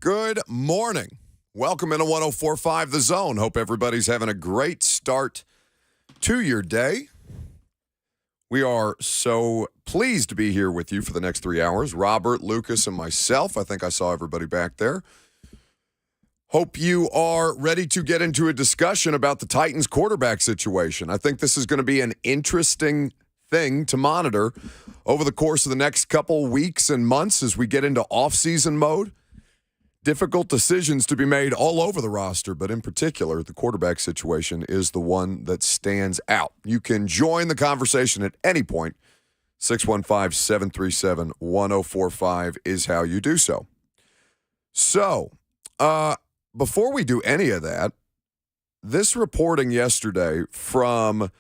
Good morning. Welcome into 104.5 The Zone. Hope everybody's having a great start to your day. We are so pleased to be here with you for the next 3 hours. Robert, Lucas, and myself. I think I saw everybody back there. Hope you are ready to get into a discussion about the Titans quarterback situation. I think this is going to be an interesting thing to monitor over the course of the next couple weeks and months as we get into off-season mode. Difficult decisions to be made all over the roster, but in particular, the quarterback situation is the one that stands out. You can join the conversation at any point. 615-737-1045 is how you do so. So, before we do any of that, this reporting yesterday from,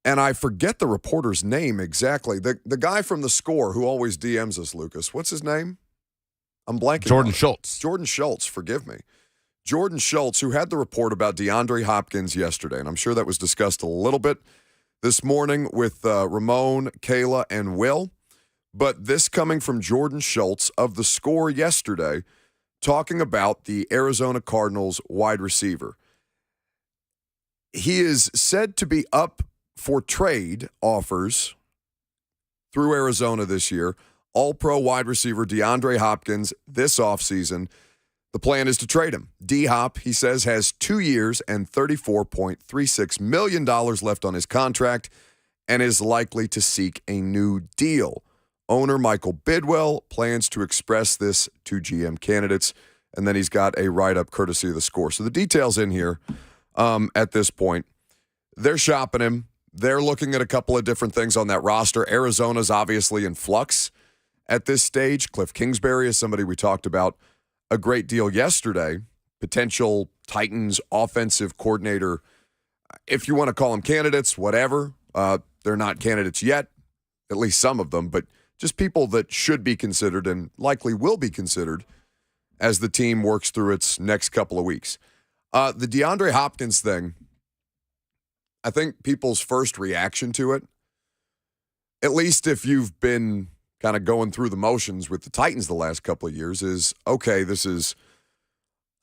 and I forget the reporter's name exactly, the guy from The Score who always DMs us, Lucas. What's his name? I'm blanking. Jordan Schultz. Jordan Schultz, forgive me. Jordan Schultz, who had the report about Deandre Hopkins yesterday, and I'm sure that was discussed a little bit this morning with Ramon, Kayla, and Will. But this coming from Jordan Schultz of The Score yesterday, talking about the Arizona Cardinals wide receiver. He is said to be up for trade offers through Arizona this year. All-pro wide receiver Deandre Hopkins this offseason. The plan is to trade him. D-Hop, he says, has 2 years and $34.36 million left on his contract and is likely to seek a new deal. Owner Michael Bidwell plans to express this to GM candidates, and then he's got a write-up courtesy of The Score. So the details in here at this point. They're shopping him. They're looking at a couple of different things on that roster. Arizona's obviously in flux at this stage. Cliff Kingsbury is somebody we talked about a great deal yesterday. Potential Titans offensive coordinator, if you want to call them candidates, whatever. They're not candidates yet, at least some of them, but just people that should be considered and likely will be considered as the team works through its next couple of weeks. The DeAndre Hopkins thing, I think people's first reaction to it, at least if you've been kind of going through the motions with the Titans the last couple of years, is, okay, this is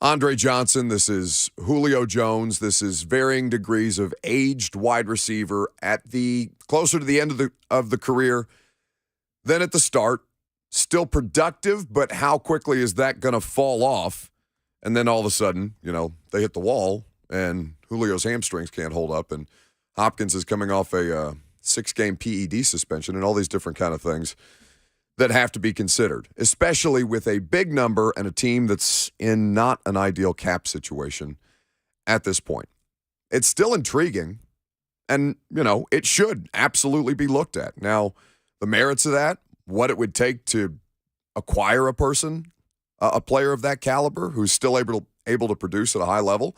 Andre Johnson, this is Julio Jones, this is varying degrees of aged wide receiver at the closer to the end of the career than at the start. Still productive, but how quickly is that going to fall off? And then all of a sudden, they hit the wall and Julio's hamstrings can't hold up and Hopkins is coming off a 6-game PED suspension and all these different kind of things that have to be considered, especially with a big number and a team that's in not an ideal cap situation at this point. It's still intriguing, and, it should absolutely be looked at. Now, the merits of that, what it would take to acquire a person, a player of that caliber who's still able to produce at a high level,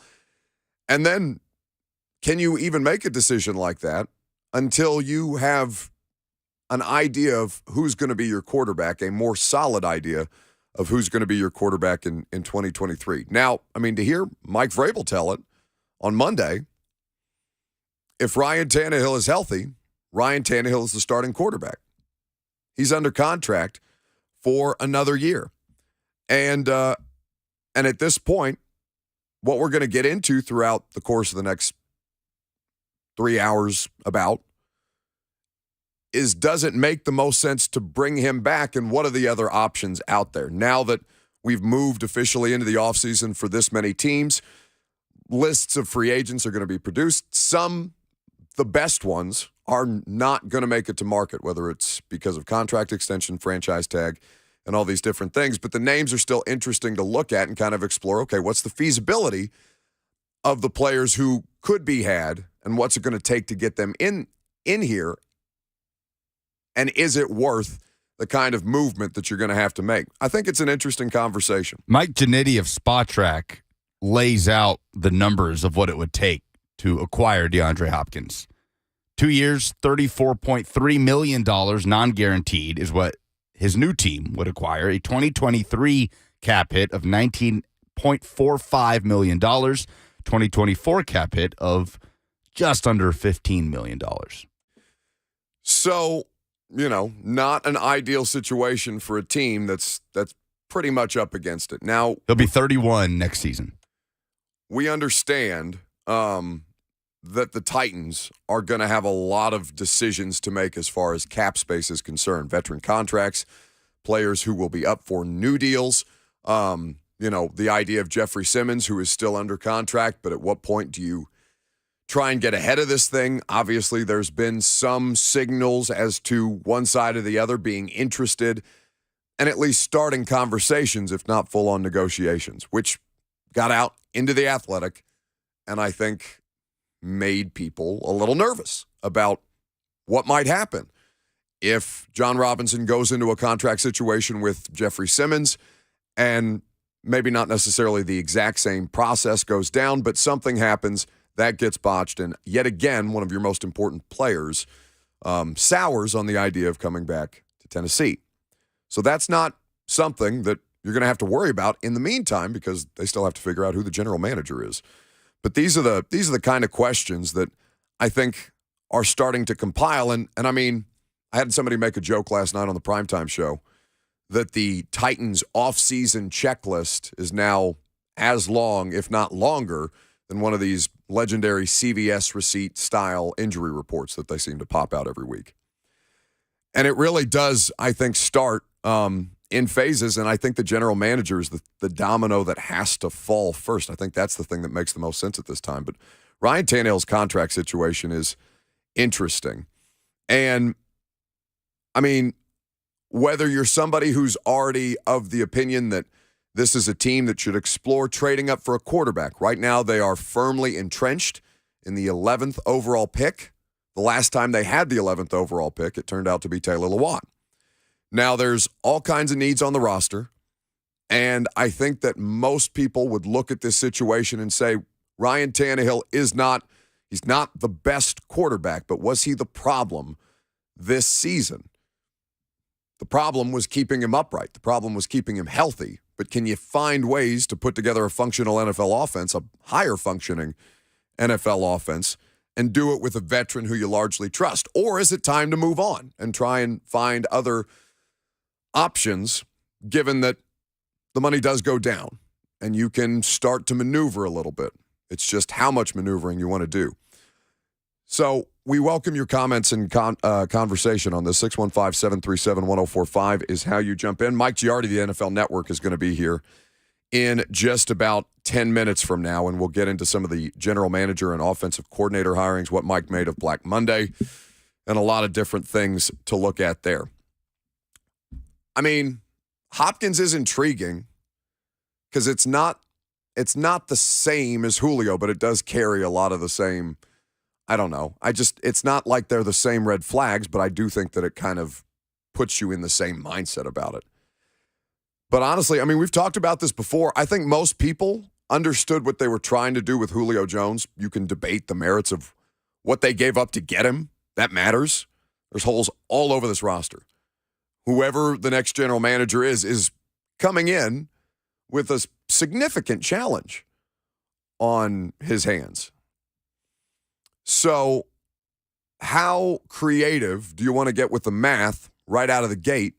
and then can you even make a decision like that until you have an idea of who's going to be your quarterback, a more solid idea of who's going to be your quarterback in 2023. Now, to hear Mike Vrabel tell it on Monday, if Ryan Tannehill is healthy, Ryan Tannehill is the starting quarterback. He's under contract for another year. And at this point, what we're going to get into throughout the course of the next 3 hours is, does it make the most sense to bring him back, and what are the other options out there? Now that we've moved officially into the offseason for this many teams, lists of free agents are going to be produced. Some, the best ones, are not going to make it to market, whether it's because of contract extension, franchise tag, and all these different things. But the names are still interesting to look at and kind of explore, okay, what's the feasibility of the players who could be had, and what's it going to take to get them in here? And is it worth the kind of movement that you're going to have to make? I think it's an interesting conversation. Mike Giardi of Spotrac lays out the numbers of what it would take to acquire DeAndre Hopkins. 2 years, $34.3 million non-guaranteed is what his new team would acquire. A 2023 cap hit of $19.45 million. 2024 cap hit of just under $15 million. So, not an ideal situation for a team that's pretty much up against it. Now, He'll be 31 next season. we understand that the Titans are going to have a lot of decisions to make as far as cap space is concerned. Veteran contracts, players who will be up for new deals. The idea of Jeffrey Simmons, who is still under contract, but at what point do you try and get ahead of this thing? Obviously, there's been some signals as to one side or the other being interested and at least starting conversations, if not full-on negotiations, which got out into The Athletic and I think made people a little nervous about what might happen if John Robinson goes into a contract situation with Jeffrey Simmons and maybe not necessarily the exact same process goes down, but something happens that gets botched. And yet again, one of your most important players sours on the idea of coming back to Tennessee. So that's not something that you're going to have to worry about in the meantime because they still have to figure out who the general manager is. But these are the kind of questions that I think are starting to compile. And I mean, I had somebody make a joke last night on the primetime show that the Titans offseason checklist is now as long, if not longer, than one of these legendary CVS receipt style injury reports that they seem to pop out every week. And it really does, I think, start in phases, and I think the general manager is the domino that has to fall first. I think that's the thing that makes the most sense at this time. But Ryan Tannehill's contract situation is interesting. And, I mean, whether you're somebody who's already of the opinion that this is a team that should explore trading up for a quarterback. Right now, they are firmly entrenched in the 11th overall pick. The last time they had the 11th overall pick, it turned out to be Taylor Lewan. Now, there's all kinds of needs on the roster, and I think that most people would look at this situation and say, Ryan Tannehill he's not the best quarterback, but was he the problem this season? The problem was keeping him upright. The problem was keeping him healthy. But can you find ways to put together a functional NFL offense, a higher functioning NFL offense, and do it with a veteran who you largely trust? Or is it time to move on and try and find other options, given that the money does go down and you can start to maneuver a little bit? It's just how much maneuvering you want to do. So we welcome your comments and conversation on this. 615-737-1045 is how you jump in. Mike Giardi of the NFL Network is going to be here in just about 10 minutes from now, and we'll get into some of the general manager and offensive coordinator hirings, what Mike made of Black Monday, and a lot of different things to look at there. I mean, Hopkins is intriguing because it's not the same as Julio, but it does carry a lot of the same. I don't know. It's not like they're the same red flags, but I do think that it kind of puts you in the same mindset about it. But honestly, I mean, we've talked about this before. I think most people understood what they were trying to do with Julio Jones. You can debate the merits of what they gave up to get him. That matters. There's holes all over this roster. Whoever the next general manager is coming in with a significant challenge on his hands. So how creative do you want to get with the math right out of the gate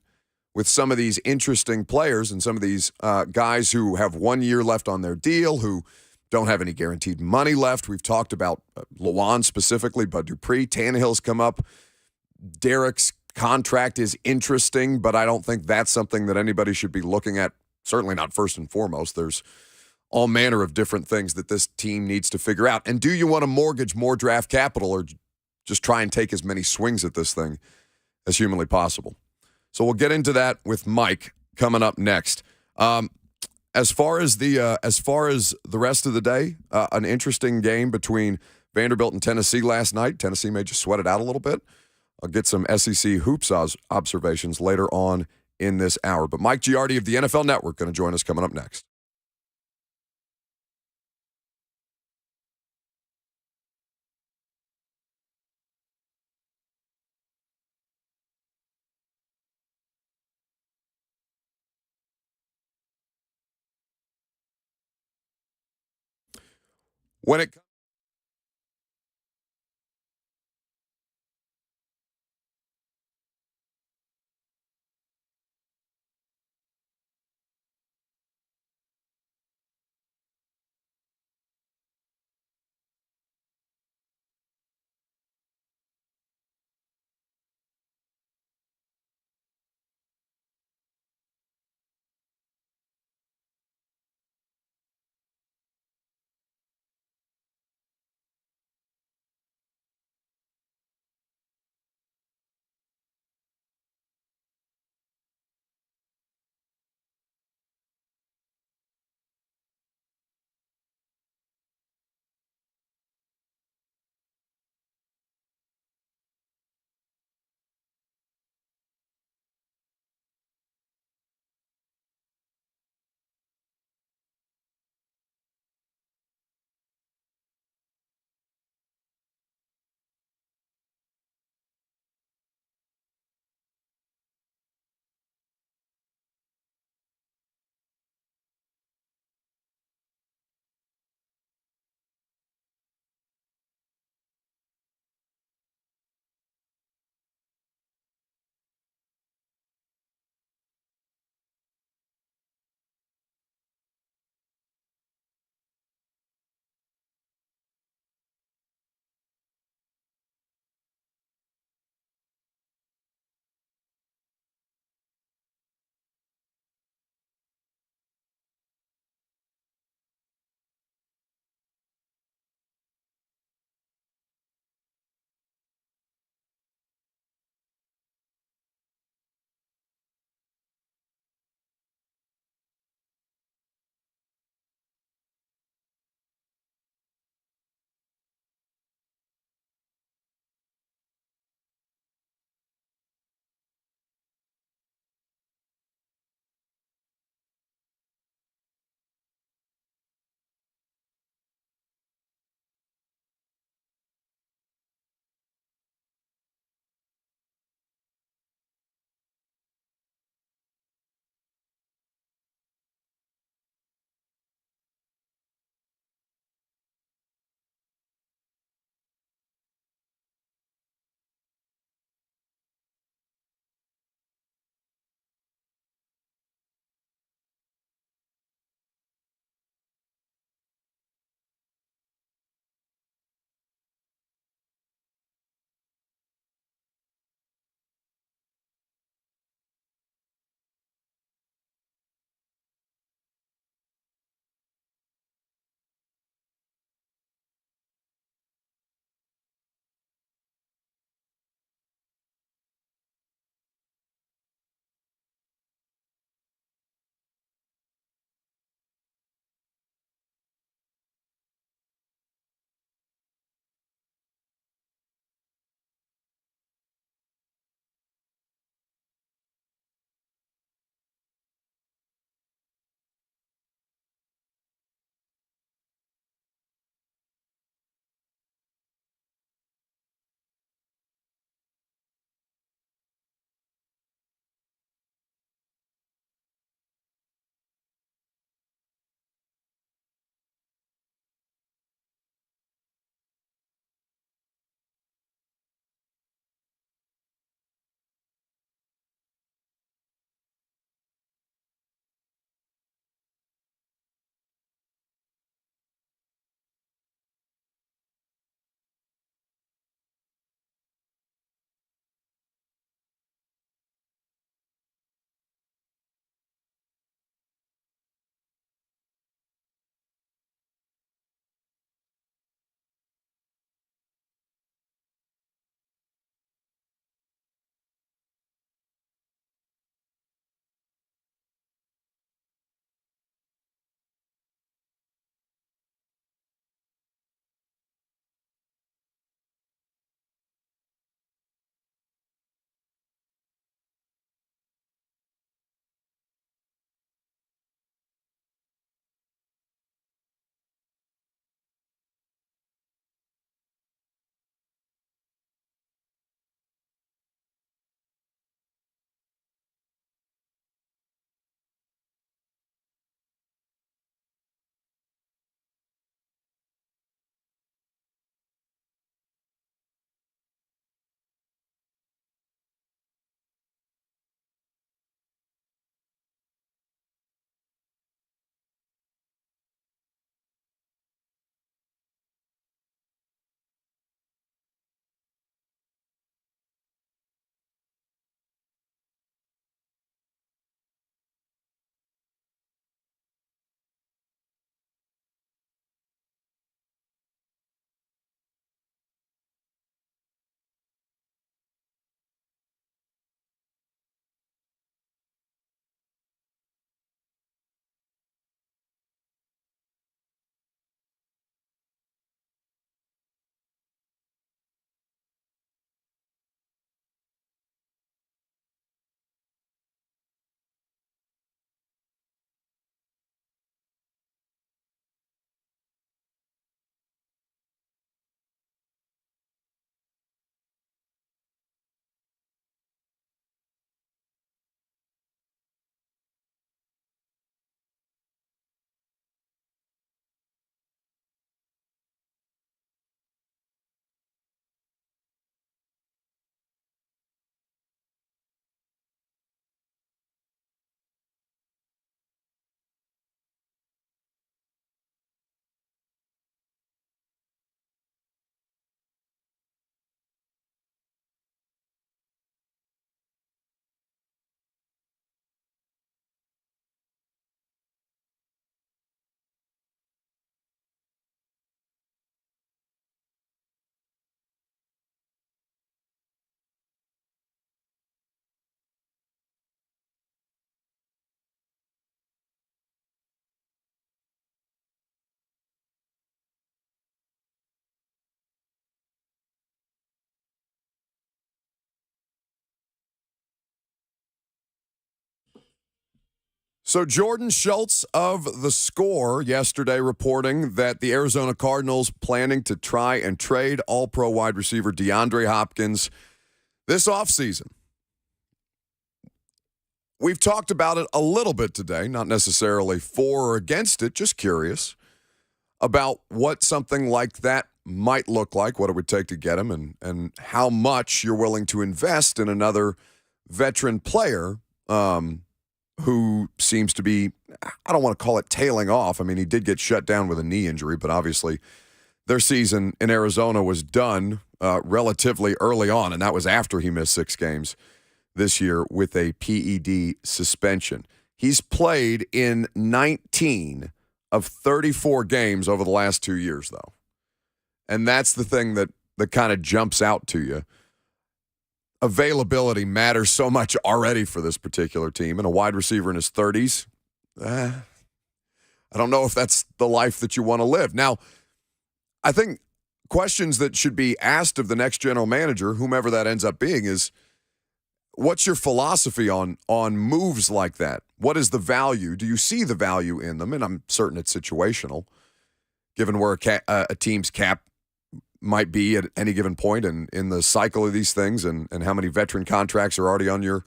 with some of these interesting players and some of these guys who have 1 year left on their deal, who don't have any guaranteed money left? We've talked about Lewan specifically, Bud Dupree. Tannehill's come up. Derek's contract is interesting, but I don't think that's something that anybody should be looking at, certainly not first and foremost. There's all manner of different things that this team needs to figure out. And do you want to mortgage more draft capital or just try and take as many swings at this thing as humanly possible? So we'll get into that with Mike coming up next. As far as the rest of the day, an interesting game between Vanderbilt and Tennessee last night. Tennessee may just sweat it out a little bit. I'll get some SEC hoops observations later on in this hour. But Mike Giardi of the NFL Network going to join us coming up next. When it So Jordan Schultz of The Score yesterday reporting that the Arizona Cardinals planning to try and trade all-pro wide receiver DeAndre Hopkins this offseason. We've talked about it a little bit today, not necessarily for or against it, just curious about what something like that might look like, what it would take to get him, and how much you're willing to invest in another veteran player who seems to be, I don't want to call it tailing off. I mean, he did get shut down with a knee injury, but obviously their season in Arizona was done relatively early on, and that was after he missed 6 games this year with a PED suspension. He's played in 19 of 34 games over the last 2 years, though. And that's the thing that kind of jumps out to you. Availability matters so much already for this particular team, and a wide receiver in his 30s, I don't know if that's the life that you want to live. Now, I think questions that should be asked of the next general manager, whomever that ends up being, is what's your philosophy on moves like that? What is the value? Do you see the value in them? And I'm certain it's situational, given where a team's cap might be at any given point in the cycle of these things and how many veteran contracts are already on your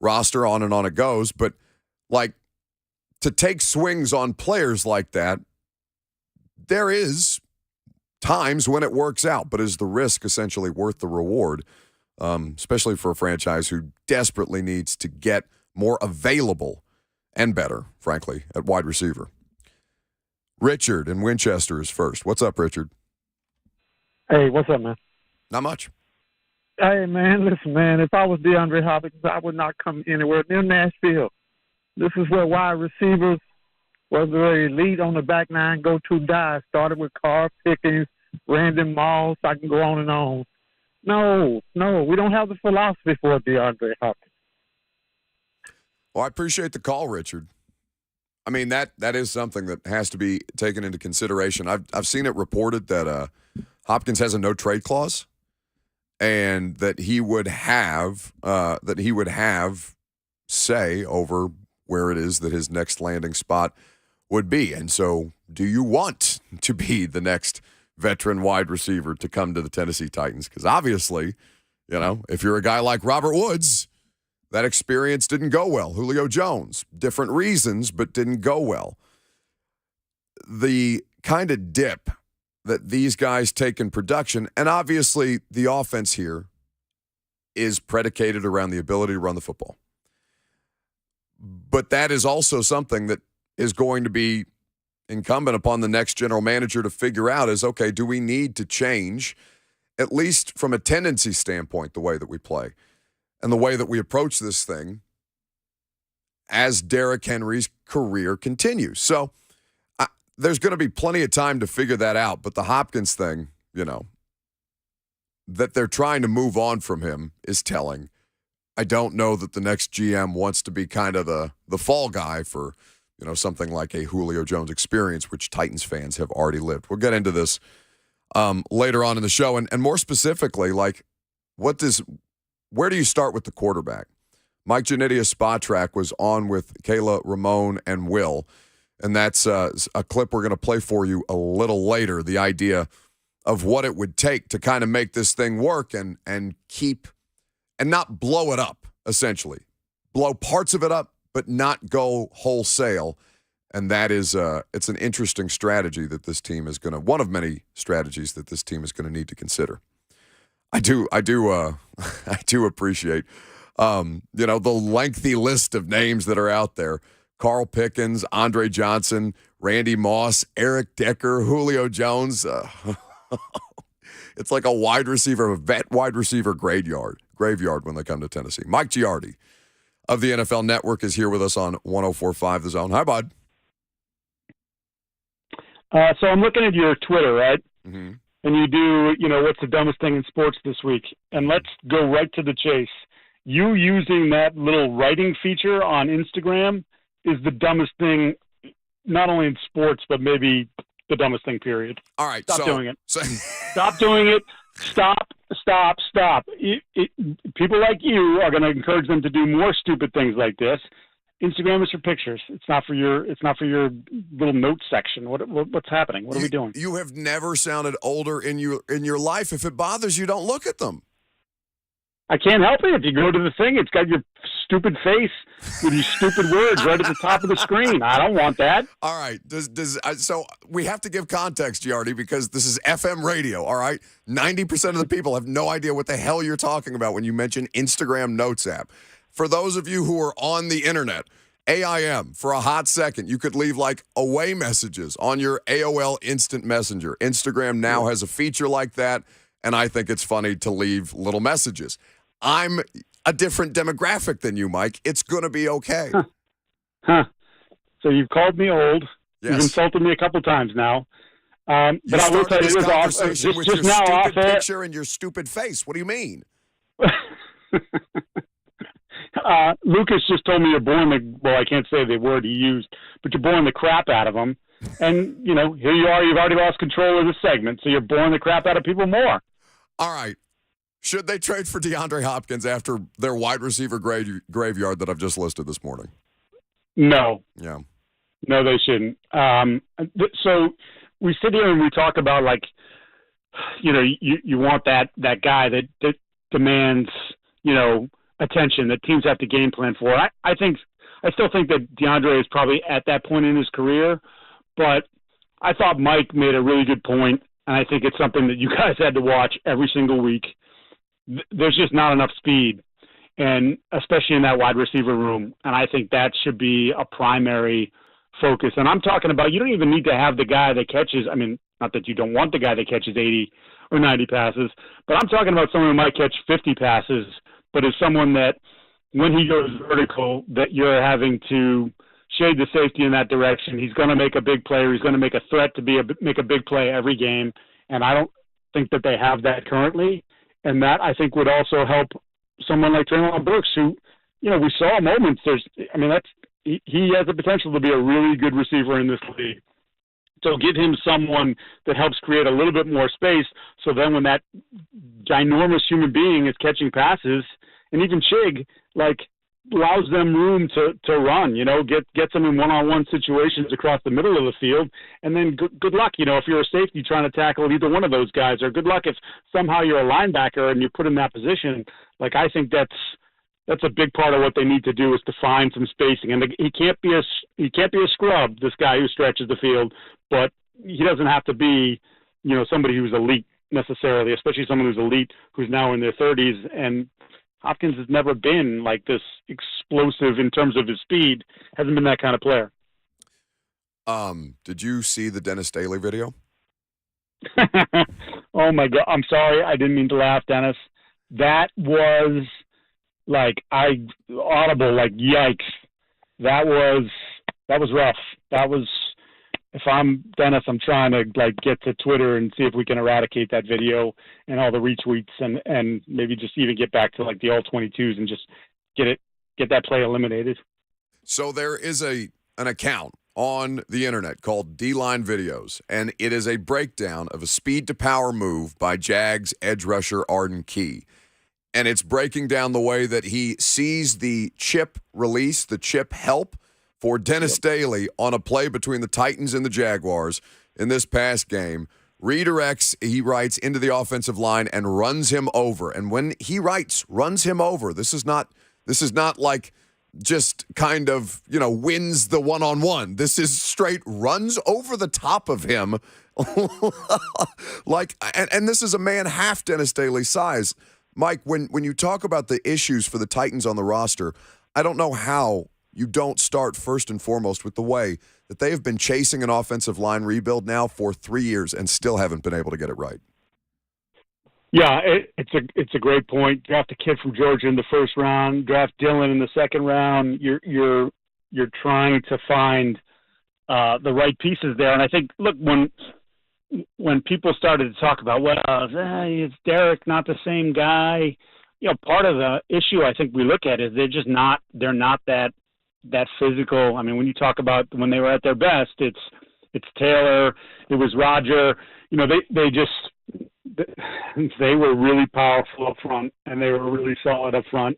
roster, on and on it goes. But, like, to take swings on players like that, there is times when it works out, but is the risk essentially worth the reward, especially for a franchise who desperately needs to get more available and better, frankly, at wide receiver? Richard in Winchester is first. What's up, Richard? Hey, what's up, man? Not much. Hey, man, listen, man, if I was DeAndre Hopkins, I would not come anywhere near Nashville. This is where wide receivers, whether they're elite on the back nine, go to die. Started with Carl Pickens, Randy Moss, I can go on and on. No, we don't have the philosophy for DeAndre Hopkins. Well, I appreciate the call, Richard. I mean, that is something that has to be taken into consideration. I've seen it reported that Hopkins has a no-trade clause, and that he would have say over where it is that his next landing spot would be. And so, do you want to be the next veteran wide receiver to come to the Tennessee Titans? Because obviously, if you're a guy like Robert Woods, that experience didn't go well. Julio Jones, different reasons, but didn't go well. The kind of dip that these guys take in production, and obviously the offense here is predicated around the ability to run the football. But that is also something that is going to be incumbent upon the next general manager to figure out is, okay, do we need to change, at least from a tendency standpoint, the way that we play and the way that we approach this thing as Derrick Henry's career continues? So there's going to be plenty of time to figure that out. But the Hopkins thing, that they're trying to move on from him is telling. I don't know that the next GM wants to be kind of the fall guy for, something like a Julio Jones experience, which Titans fans have already lived. We'll get into this later on in the show. And more specifically, like, where do you start with the quarterback? Mike Giannitti of Spot Track was on with Kayla, Ramon, and Will. And that's a clip we're going to play for you a little later, the idea of what it would take to kind of make this thing work and keep and not blow it up, essentially. Blow parts of it up, but not go wholesale. And that is, it's an interesting strategy that this team is going to, one of many strategies that this team is going to need to consider. I do appreciate, the lengthy list of names that are out there. Carl Pickens, Andre Johnson, Randy Moss, Eric Decker, Julio Jones. It's like a vet wide receiver graveyard when they come to Tennessee. Mike Giardi of the NFL Network is here with us on 104.5 The Zone. Hi, bud. So I'm looking at your Twitter, right? Mm-hmm. And you do, what's the dumbest thing in sports this week? And let's go right to the chase. You using that little writing feature on Instagram is the dumbest thing, not only in sports, but maybe the dumbest thing, period. All right. Stop doing it. Stop doing it. Stop. People like you are going to encourage them to do more stupid things like this. Instagram is for pictures. It's not for your little note section. What's happening? What are we doing? You have never sounded older in your life. If it bothers you, don't look at them. I can't help it. If you go to the thing, it's got your stupid face with these stupid words right at the top of the screen. I don't want that. All right. So we have to give context, Giardi, because this is FM radio, all right? 90% of the people have no idea what the hell you're talking about when you mention Instagram Notes app. For those of you who are on the internet, AIM, for a hot second, you could leave like away messages on your AOL Instant Messenger. Instagram now has a feature like that, and I think it's funny to leave little messages. I'm a different demographic than you, Mike. It's going to be okay. So you've called me old. Yes. You've insulted me a couple times now. But you I will tell you this this conversation off, with just your now off stupid air. picture and your stupid face. What do you mean? Lucas just told me you're boring I can't say the word he used, but you're boring the crap out of him. And, here you are. You've already lost control of the segment, so you're boring the crap out of people more. All right. Should they trade for DeAndre Hopkins after their wide receiver graveyard that I've just listed this morning? No. Yeah. No, they shouldn't. So we sit here and we talk about, you want that guy that demands, attention that teams have to game plan for. I still think that DeAndre is probably at that point in his career, but I thought Mike made a really good point, and I think it's something that you guys had to watch every single week. There's just not enough speed, and especially in that wide receiver room, and I think that should be a primary focus. And I'm talking about you don't even need to have the guy that catches – not that you don't want the guy that catches 80 or 90 passes, but I'm talking about someone who might catch 50 passes, but is someone that when he goes vertical that you're having to shade the safety in that direction. He's going to make a big play, or he's going to make a threat to make a big play every game, and I don't think that they have that currently. And that, I think, would also help someone like Traylon Burks, who, we saw moments. He has the potential to be a really good receiver in this league. So give him someone that helps create a little bit more space. So then when that ginormous human being is catching passes, and even Chig, allows them room to run, gets them in one-on-one situations across the middle of the field. And then good luck, if you're a safety trying to tackle either one of those guys, or good luck if somehow you're a linebacker and you're put in that position. I think that's a big part of what they need to do, is to find some spacing. And he can't be a scrub, this guy who stretches the field, but he doesn't have to be, somebody who's elite necessarily, especially someone who's elite who's now in their 30s. And Hopkins has never been like this explosive in terms of his speed, hasn't been that kind of player. Did you see the Dennis Daly video? Oh my God. I'm sorry. I didn't mean to laugh, Dennis. That was audible, yikes. That was rough. That was, if I'm Dennis, I'm trying to get to Twitter and see if we can eradicate that video and all the retweets and maybe just even get back to the all 22s and just get that play eliminated. So there is an account on the internet called D-Line Videos, and it is a breakdown of a speed to power move by Jags edge rusher Arden Key. And it's breaking down the way that he sees the chip release, the chip help for Dennis Daly on a play between the Titans and the Jaguars in this past game. Redirects, he writes, into the offensive line and runs him over. And when he writes runs him over, this is not just kind of, wins the one-on-one. This is straight runs over the top of him. And this is a man half Dennis Daly's size. Mike, when you talk about the issues for the Titans on the roster, I don't know how you don't start first and foremost with the way that they have been chasing an offensive line rebuild now for 3 years and still haven't been able to get it right. Yeah, it's a great point. Draft a kid from Georgia in the first round, draft Dylan in the second round. You're trying to find the right pieces there, and I think when people started to talk about, is Derek not the same guy? Part of the issue I think we look at is they're not that physical. When you talk about when they were at their best, it's Taylor, it was Roger. They were really powerful up front, and they were really solid up front.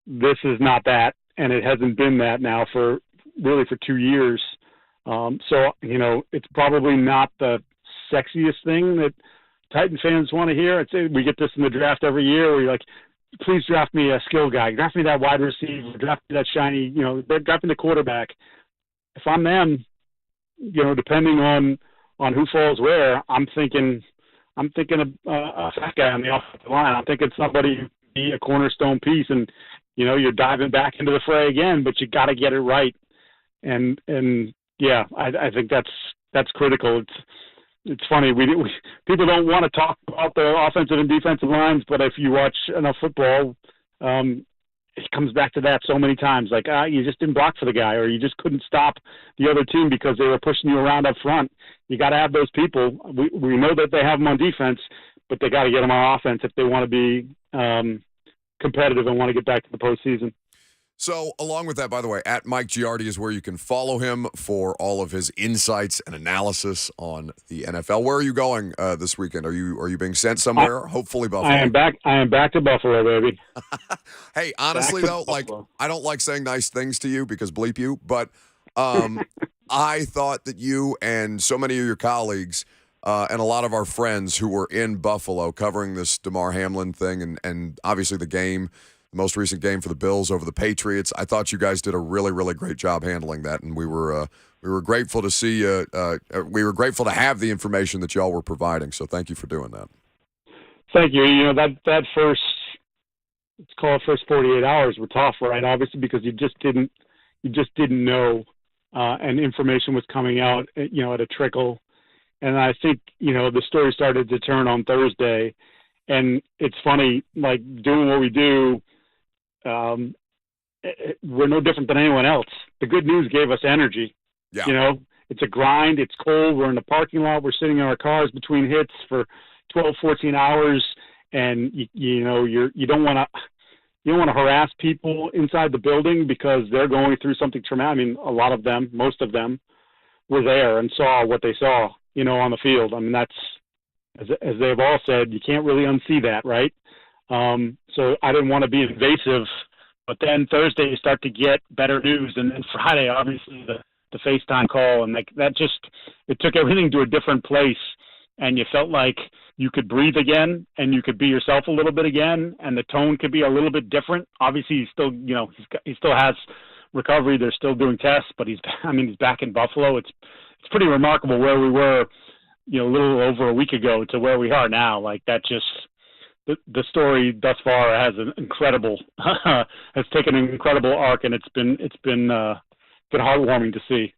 This is not that. and it hasn't been that now for 2 years. So, it's probably not the sexiest thing that Titan fans want to hear. I'd say we get this in the draft every year where you're like, please draft me a skill guy, draft me that wide receiver, draft me that shiny, they're drafting the quarterback. If I'm them, depending on who falls where, I'm thinking a fat guy on the offensive line. I'm thinking somebody who can be a cornerstone piece, and you're diving back into the fray again, but you got to get it right. And yeah, I think that's critical. It's funny. People don't want to talk about the offensive and defensive lines, but if you watch enough football, it comes back to that so many times. Like, you just didn't block for the guy, or you just couldn't stop the other team because they were pushing you around up front. You got to have those people. We know that they have them on defense, but they got to get them on offense if they want to be competitive and want to get back to the postseason. So, along with that, by the way, at Mike Giardi is where you can follow him for all of his insights and analysis on the NFL. Where are you going this weekend? Are you being sent somewhere? Hopefully, Buffalo. I am back to Buffalo, baby. Hey, honestly though, I don't like saying nice things to you because bleep you, but I thought that you and so many of your colleagues and a lot of our friends who were in Buffalo covering this Damar Hamlin thing and obviously the most recent game for the Bills over the Patriots. I thought you guys did a really, really great job handling that, and we were grateful to see we were grateful to have the information that y'all were providing. So thank you for doing that. Thank you. That first, let's call it first 48 hours were tough, right? Obviously, because you just didn't know, and information was coming out, at a trickle. And I think, the story started to turn on Thursday, and it's funny, like doing what we do. We're no different than anyone else. The good news gave us energy. Yeah. It's a grind. It's cold. We're in the parking lot. We're sitting in our cars between hits for 12, 14 hours. And you don't want to harass people inside the building because they're going through something traumatic. I mean, a lot of them, most of them were there and saw what they saw, on the field. I mean, that's, as they've all said, you can't really unsee that, right? So I didn't want to be invasive, but then Thursday you start to get better news, and then Friday, obviously the FaceTime call, and it took everything to a different place, and you felt like you could breathe again, and you could be yourself a little bit again, and the tone could be a little bit different. Obviously, he's still, he still has recovery. They're still doing tests, but he's back in Buffalo. It's pretty remarkable where we were, a little over a week ago to where we are now. Like that just. The story thus far has has taken an incredible arc, and it's been heartwarming to see.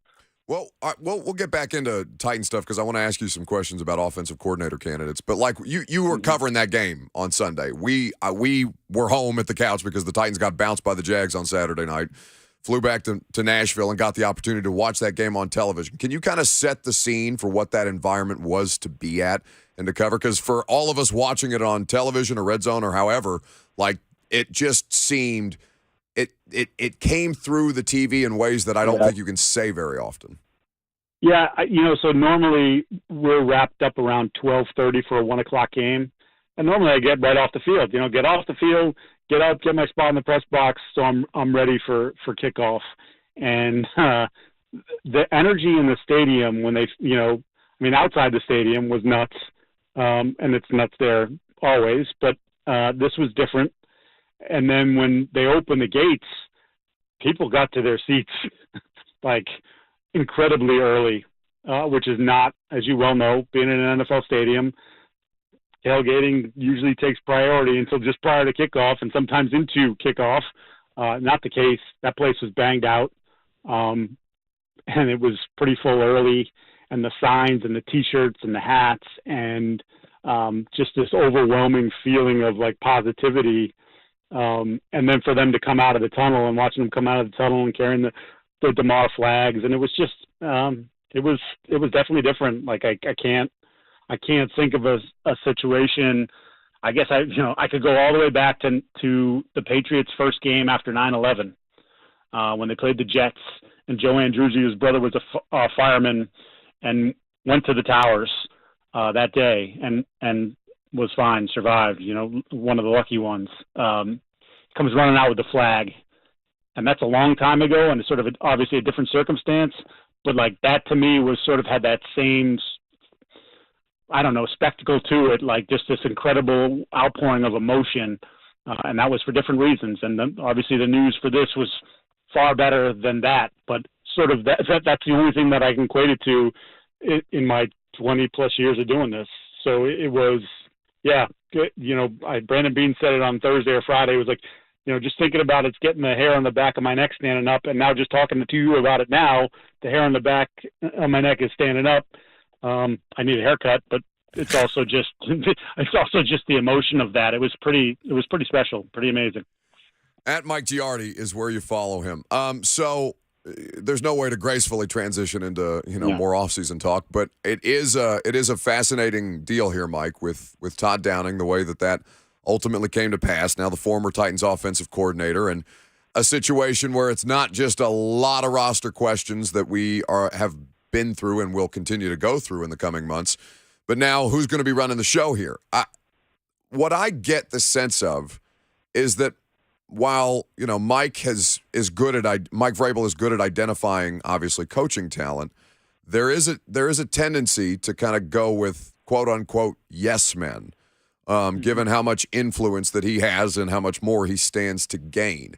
Well, we'll get back into Titan stuff because I want to ask you some questions about offensive coordinator candidates. But like you were covering that game on Sunday. We were home at the couch because the Titans got bounced by the Jags on Saturday night. Flew back to Nashville and got the opportunity to watch that game on television. Can you kind of set the scene for what that environment was to be at and to cover? Because for all of us watching it on television or Red Zone or however, like it just seemed it came through the TV in ways that I don't think you can say very often. Yeah, so normally we're wrapped up around 12:30 for a 1 o'clock game, and normally I get right off the field. Get off the field. Get up, get my spot in the press box, so I'm ready for kickoff. And the energy in the stadium when they, outside the stadium was nuts, and it's nuts there always. But this was different. And then when they opened the gates, people got to their seats like incredibly early, which is not, as you well know, being in an NFL stadium. Tailgating usually takes priority until just prior to kickoff and sometimes into kickoff. Not the case. That place was banged out, and it was pretty full early. And the signs and the T-shirts and the hats and just this overwhelming feeling of like positivity. And then for them to come out of the tunnel and watching them come out of the tunnel and carrying the Damar flags, and it was just it was definitely different. Like I can't think of a situation. I guess I could go all the way back to the Patriots' first game after 9/11 when they played the Jets, and Joe Andruzzi, his brother, was a fireman and went to the towers that day and was fine, survived. One of the lucky ones. Comes running out with the flag, and that's a long time ago, and it's sort of obviously a different circumstance. But like that to me was sort of had that same, I don't know, spectacle to it, like just this incredible outpouring of emotion, and that was for different reasons. And then obviously the news for this was far better than that, but sort of that's the only thing that I can equate it to in my 20 plus years of doing this. So it was, yeah, you know, Brandon Beane said it on Thursday or Friday. It was like, you know, just thinking about it's getting the hair on the back of my neck standing up, and now just talking to you about it now, the hair on the back of my neck is standing up. I need a haircut, but it's also just the emotion of that. It was pretty special, pretty amazing. At Mike Giardi is where you follow him. So there's no way to gracefully transition into more offseason talk, but it is a fascinating deal here, Mike, with Todd Downing, the way that ultimately came to pass. Now the former Titans offensive coordinator, and a situation where it's not just a lot of roster questions that we have been through and will continue to go through in the coming months, but now who's going to be running the show here? What I get the sense of is that while Mike Vrabel is good at identifying obviously coaching talent, there is a tendency to kind of go with quote unquote yes men, given how much influence that he has and how much more he stands to gain.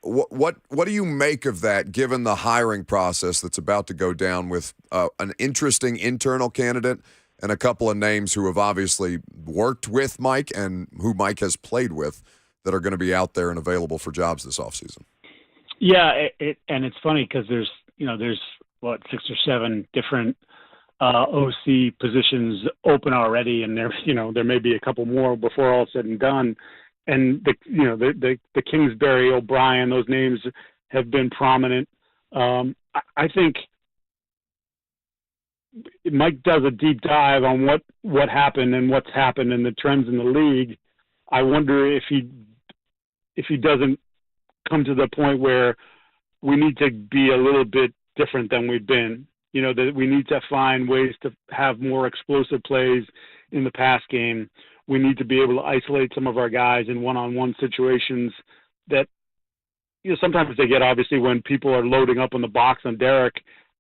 What do you make of that, given the hiring process that's about to go down with an interesting internal candidate and a couple of names who have obviously worked with Mike and who Mike has played with that are going to be out there and available for jobs this offseason? Yeah, and it's funny because there's 6 or 7 different OC positions open already, and there may be a couple more before all said and done. And the Kingsbury, O'Brien, those names have been prominent. I think Mike does a deep dive on what happened and what's happened and the trends in the league. I wonder if he doesn't come to the point where we need to be a little bit different than we've been. That we need to find ways to have more explosive plays in the pass game. We need to be able to isolate some of our guys in one-on-one situations that, sometimes they get obviously when people are loading up on the box on Derek,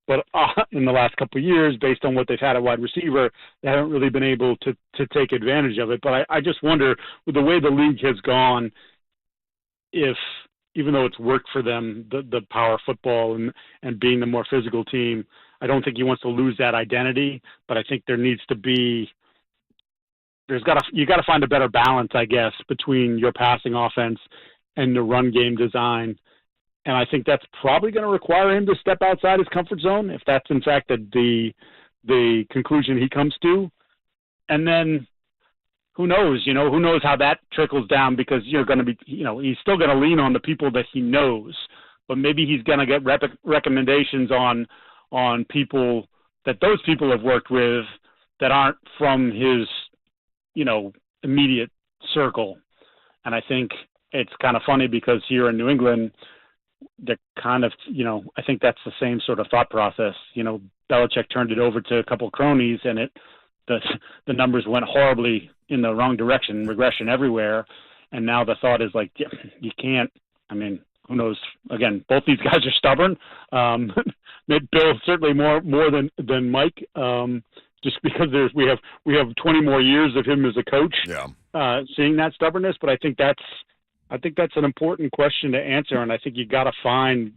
but in the last couple of years, based on what they've had at wide receiver, they haven't really been able to take advantage of it. But I just wonder, with the way the league has gone, if, even though it's worked for them, the power football and being the more physical team, I don't think he wants to lose that identity, but I think there needs to be, you got to find a better balance, I guess, between your passing offense and the run game design. And I think that's probably going to require him to step outside his comfort zone, if that's in fact the conclusion he comes to. And then who knows, who knows how that trickles down, because you're going to be, he's still going to lean on the people that he knows, but maybe he's going to get recommendations on people that those people have worked with that aren't from his, immediate circle. And I think it's kind of funny because here in New England, they're kind of, I think that's the same sort of thought process. Belichick turned it over to a couple of cronies, and the numbers went horribly in the wrong direction, regression everywhere. And now the thought is like, yeah, you can't, who knows? Again, both these guys are stubborn. Bill certainly more than Mike, just because we have 20 more years of him as a coach, seeing that stubbornness. But I think that's an important question to answer, and I think you got to find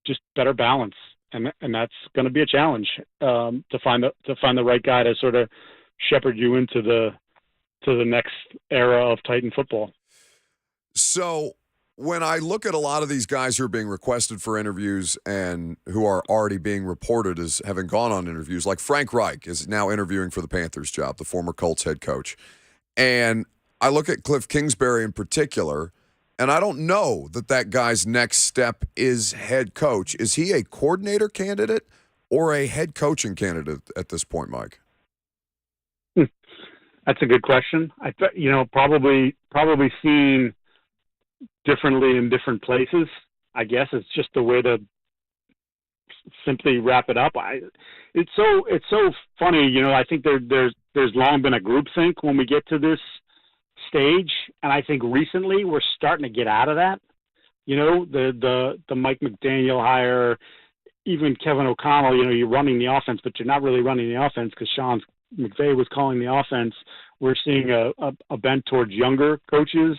just better balance, and that's going to be a challenge to find the right guy to sort of shepherd you into the next era of Titan football. So when I look at a lot of these guys who are being requested for interviews and who are already being reported as having gone on interviews, like Frank Reich is now interviewing for the Panthers job, the former Colts head coach, and I look at Cliff Kingsbury in particular, and I don't know that guy's next step is head coach. Is he a coordinator candidate or a head coaching candidate at this point, Mike? That's a good question. I probably seen differently in different places. I guess it's just the way to simply wrap it up. It's so funny. I think there's long been a groupthink when we get to this stage, and I think recently we're starting to get out of that. the Mike McDaniel hire, even Kevin O'Connell, you're running the offense, but you're not really running the offense because Sean McVay was calling the offense. We're seeing a bent towards younger coaches,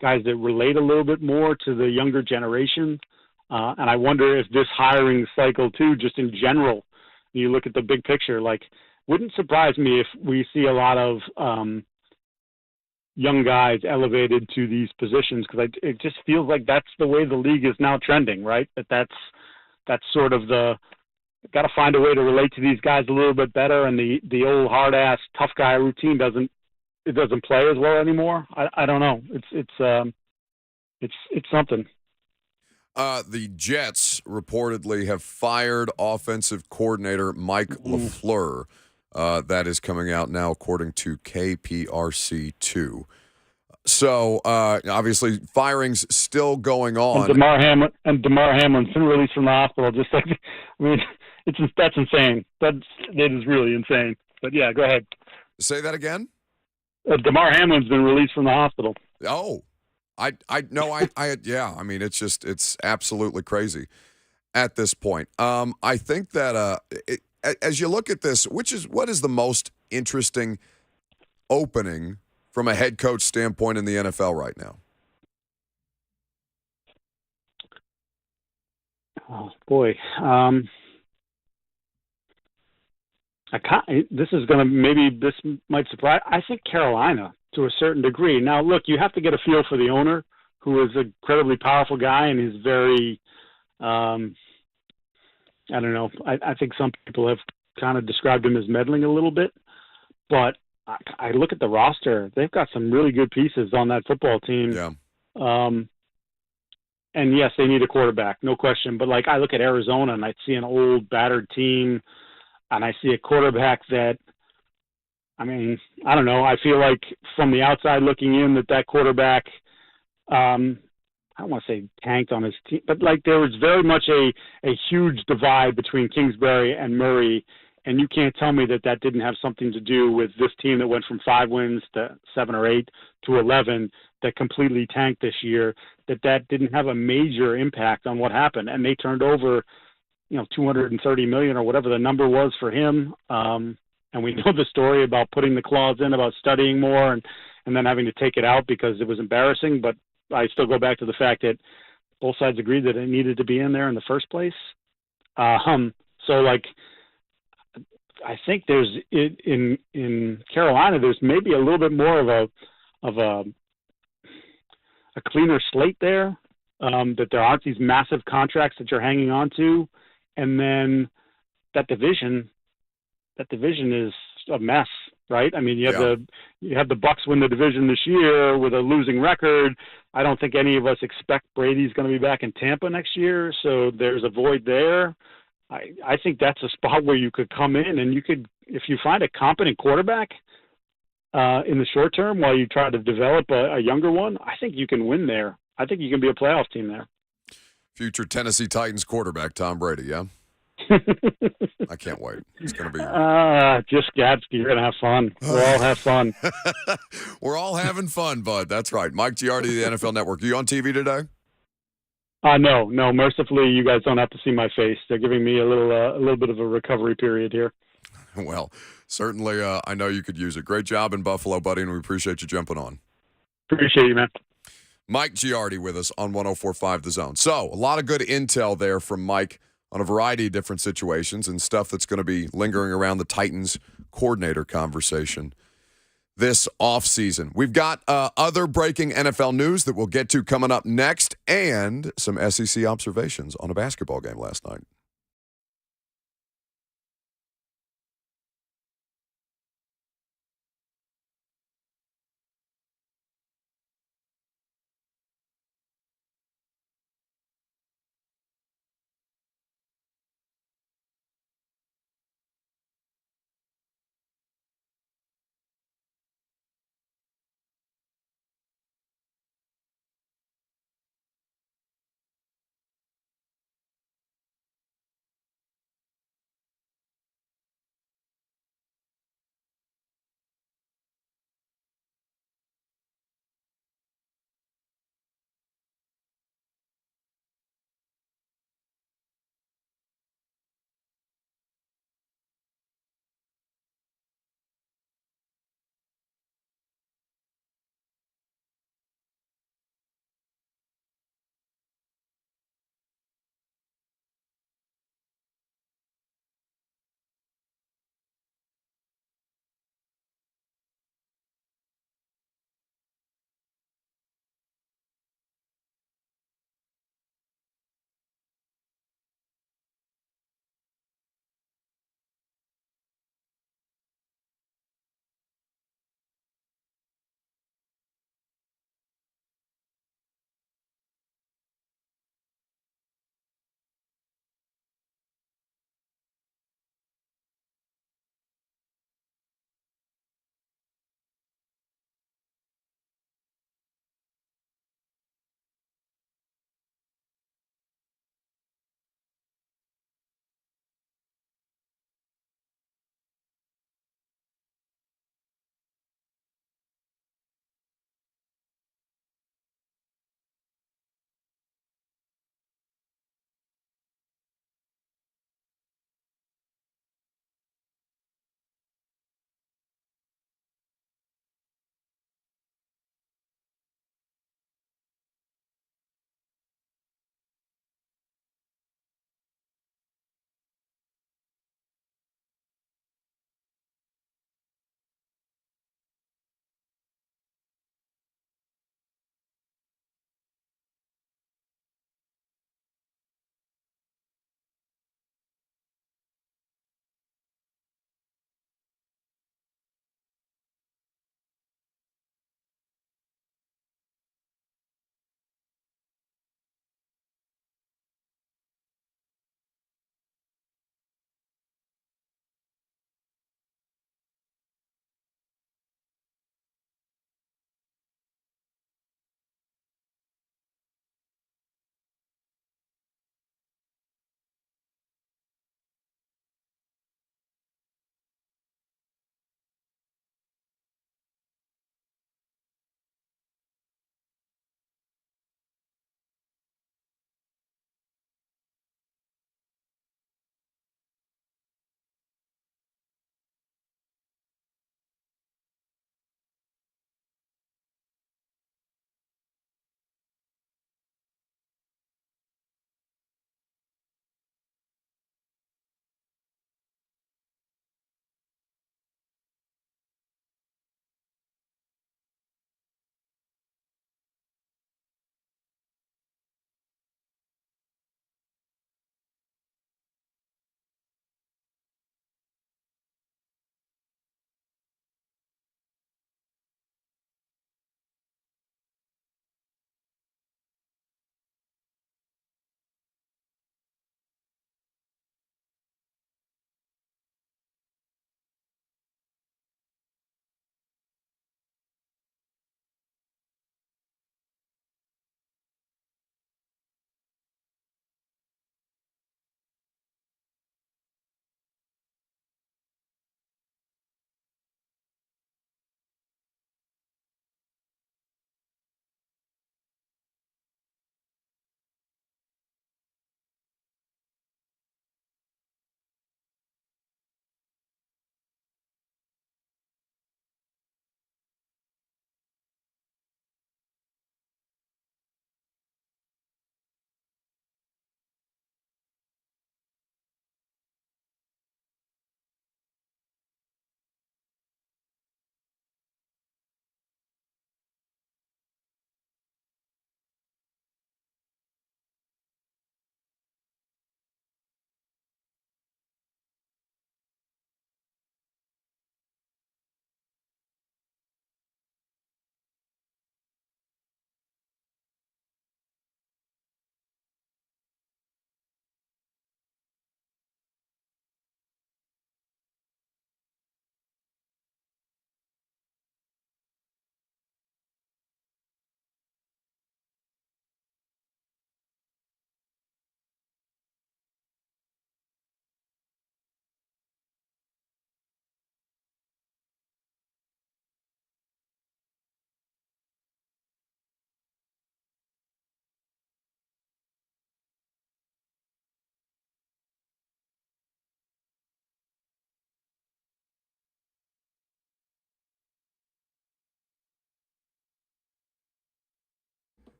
guys that relate a little bit more to the younger generation. And I wonder if this hiring cycle, too, just in general, you look at the big picture, wouldn't surprise me if we see a lot of young guys elevated to these positions, because it just feels like that's the way the league is now trending, right? That's sort of got to find a way to relate to these guys a little bit better, and the old hard ass tough guy routine doesn't play as well anymore. I don't know. It's something. The Jets reportedly have fired offensive coordinator Mike LaFleur. That is coming out now, according to KPRC2. So, obviously, firings still going on. And Damar Hamlin's been released from the hospital. That's insane. It is really insane. But yeah, go ahead. Say that again. Damar Hamlin's been released from the hospital. Oh, yeah. I mean, it's absolutely crazy at this point. I think that as you look at this, what is the most interesting opening from a head coach standpoint in the NFL right now? Oh boy, this might surprise. I think Carolina to a certain degree. Now, look, you have to get a feel for the owner, who is an incredibly powerful guy and is very, I don't know. I think some people have kind of described him as meddling a little bit, but I look at the roster. They've got some really good pieces on that football team. Yeah. And yes, they need a quarterback, no question. But I look at Arizona and I see an old, battered team, and I see a quarterback that, I don't know. I feel like from the outside looking in that quarterback, I don't want to say tanked on his team, but there was very much a huge divide between Kingsbury and Murray, and you can't tell me that didn't have something to do with this team that went from 5 wins to 7 or 8 to 11 that completely tanked this year, that didn't have a major impact on what happened. And they turned over, $230 million or whatever the number was for him. And we know the story about putting the clause in about studying more and then having to take it out because it was embarrassing. But I still go back to the fact that both sides agreed that it needed to be in there in the first place. I think there's in Carolina, there's maybe a little bit more of a cleaner slate there, that there aren't these massive contracts that you're hanging on to. And then that division is a mess, right? I mean, you have the Bucks win the division this year with a losing record. I don't think any of us expect Brady's going to be back in Tampa next year, so there's a void there. I think that's a spot where you could come in and you could, if you find a competent quarterback in the short term while you try to develop a younger one, I think you can win there. I think you can be a playoff team there. Future Tennessee Titans quarterback Tom Brady, yeah? I can't wait. It's going to be... you're going to have fun. We'll all have fun. We're all having fun, bud. That's right. Mike Giardi of the NFL Network. Are you on TV today? No. Mercifully, you guys don't have to see my face. They're giving me a little bit of a recovery period here. Well, certainly I know you could use it. Great job in Buffalo, buddy, and we appreciate you jumping on. Appreciate you, man. Mike Giardi with us on 104.5 The Zone. So, a lot of good intel there from Mike on a variety of different situations and stuff that's going to be lingering around the Titans coordinator conversation this offseason. We've got other breaking NFL news that we'll get to coming up next and some SEC observations on a basketball game last night.